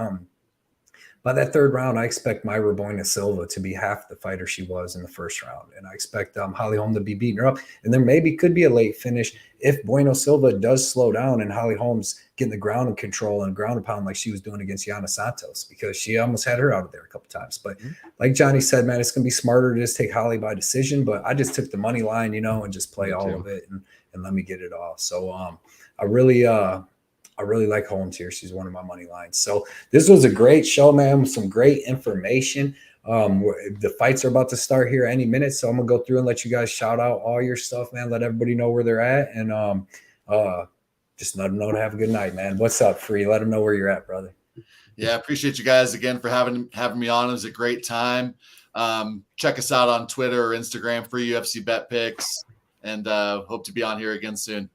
by that 3rd round, I expect Mayra Bueno Silva to be half the fighter she was in the 1st round. And I expect Holly Holm to be beating her up. And there maybe could be a late finish if Bueno Silva does slow down and Holly Holm's getting the ground and control and ground and pound like she was doing against Yana Santos, because she almost had her out of there a couple times. But like Johnny said, man, it's going to be smarter to just take Holly by decision. But I just took the money line, and just play all of it and let me get it all. So I really like Holmes here. She's one of my money lines. So this was a great show, man, with some great information. The fights are about to start here any minute, so I'm gonna go through and let you guys shout out all your stuff, man. Let everybody know where they're at, and just let them know to have a good night, man. What's up, Free? Let them know where you're at, brother. Yeah, appreciate you guys again for having me on. It was a great time. Check us out on Twitter or Instagram for UFC Bet Picks, and hope to be on here again soon.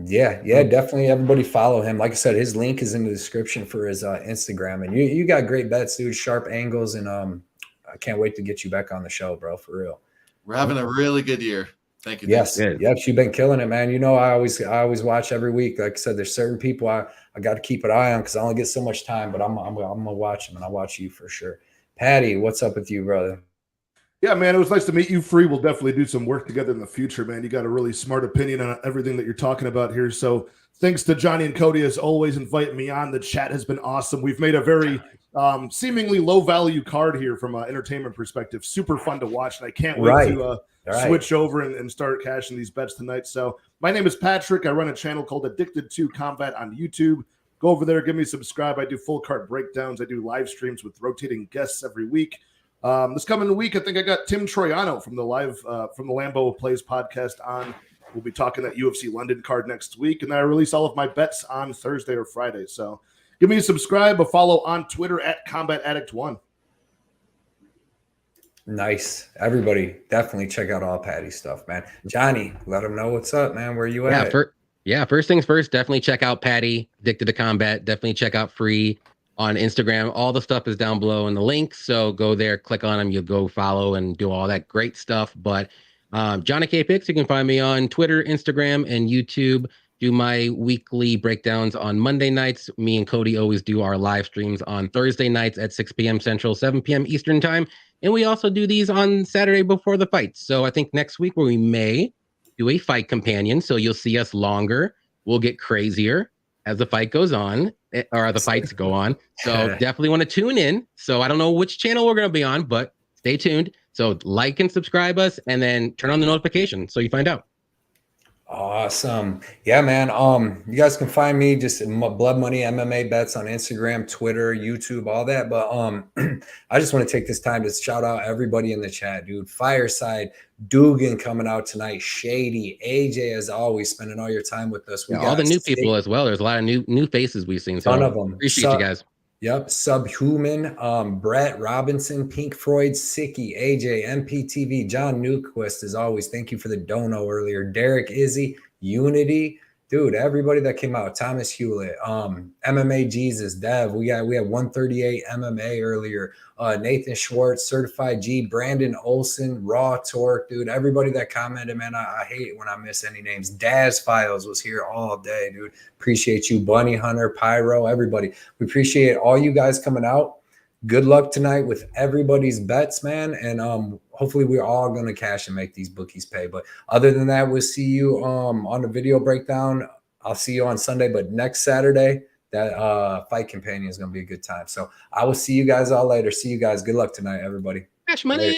Yeah, definitely. Everybody follow him. Like I said, his link is in the description for his Instagram, and you got great bets, dude. Sharp angles, and I can't wait to get you back on the show, bro. For real. We're having a really good year. Thank you. Yes, you've been killing it, man. You know, I always watch every week. Like I said, there's certain people I got to keep an eye on because I only get so much time, but I'm gonna watch them, and I'll watch you for sure. Patty, what's up with you, brother? Yeah, man, it was nice to meet you, Free. We'll definitely do some work together in the future, man. You got a really smart opinion on everything that you're talking about here. So thanks to Johnny and Cody, as always, inviting me on. The chat has been awesome. We've made a very seemingly low-value card here from an entertainment perspective. Super fun to watch, and I can't wait to switch over and start cashing these bets tonight. So my name is Patrick. I run a channel called Addicted to Combat on YouTube. Go over there, give me a subscribe. I do full card breakdowns. I do live streams with rotating guests every week. This coming week, I think I got Tim Troiano from the Lambeau Plays podcast on. We'll be talking that UFC London card next week, and I release all of my bets on Thursday or Friday. So give me a subscribe, a follow on Twitter at Combat Addict 1. Nice. Everybody, definitely check out all Patty's stuff, man. Johnny, let them know what's up, man. Where you at? First things first, definitely check out Patty, Addicted to Combat. Definitely check out Free on Instagram. All the stuff is down below in the link, so go there, click on them, you'll go follow and do all that great stuff. But JohnnyKpicks, you can find me on Twitter, Instagram, and YouTube. Do my weekly breakdowns on Monday nights. Me and Cody always do our live streams on Thursday nights at 6 p.m. Central, 7 p.m. Eastern time. And we also do these on Saturday before the fights. So I think next week we may do a fight companion, so you'll see us longer. We'll get crazier as the fight goes on, or the fights go on. So definitely want to tune in. So I don't know which channel we're going to be on, but stay tuned. So like and subscribe us, and then turn on the notification so you find out. Awesome. Yeah, man. You guys can find me just Blood Money MMA Bets on Instagram, Twitter, YouTube, all that. But I just want to take this time to shout out everybody in the chat, dude. Fireside, Dugan coming out tonight, Shady, AJ, as always, spending all your time with us. We got all the new people as well. There's a lot of new faces we've seen. So ton of them. Appreciate you guys. Yep. Subhuman, Brett Robinson, Pink Floyd, Sicky, AJ, MPTV, John Newquist, as always. Thank you for the dono earlier. Derek Izzy, Unity, dude, everybody that came out. Thomas Hewlett, MMA Jesus, Dev. We had 138 MMA earlier. Nathan Schwartz, Certified G, Brandon Olson, Raw Torque, dude. Everybody that commented, man, I hate it when I miss any names. Daz Files was here all day, dude. Appreciate you, Bunny Hunter, Pyro, everybody. We appreciate all you guys coming out. Good luck tonight with everybody's bets, man. And hopefully we're all going to cash and make these bookies pay. But other than that, we'll see you on the video breakdown. I'll see you on Sunday. But next Saturday, that fight companion is going to be a good time. So I will see you guys all later. See you guys. Good luck tonight, everybody. Cash money.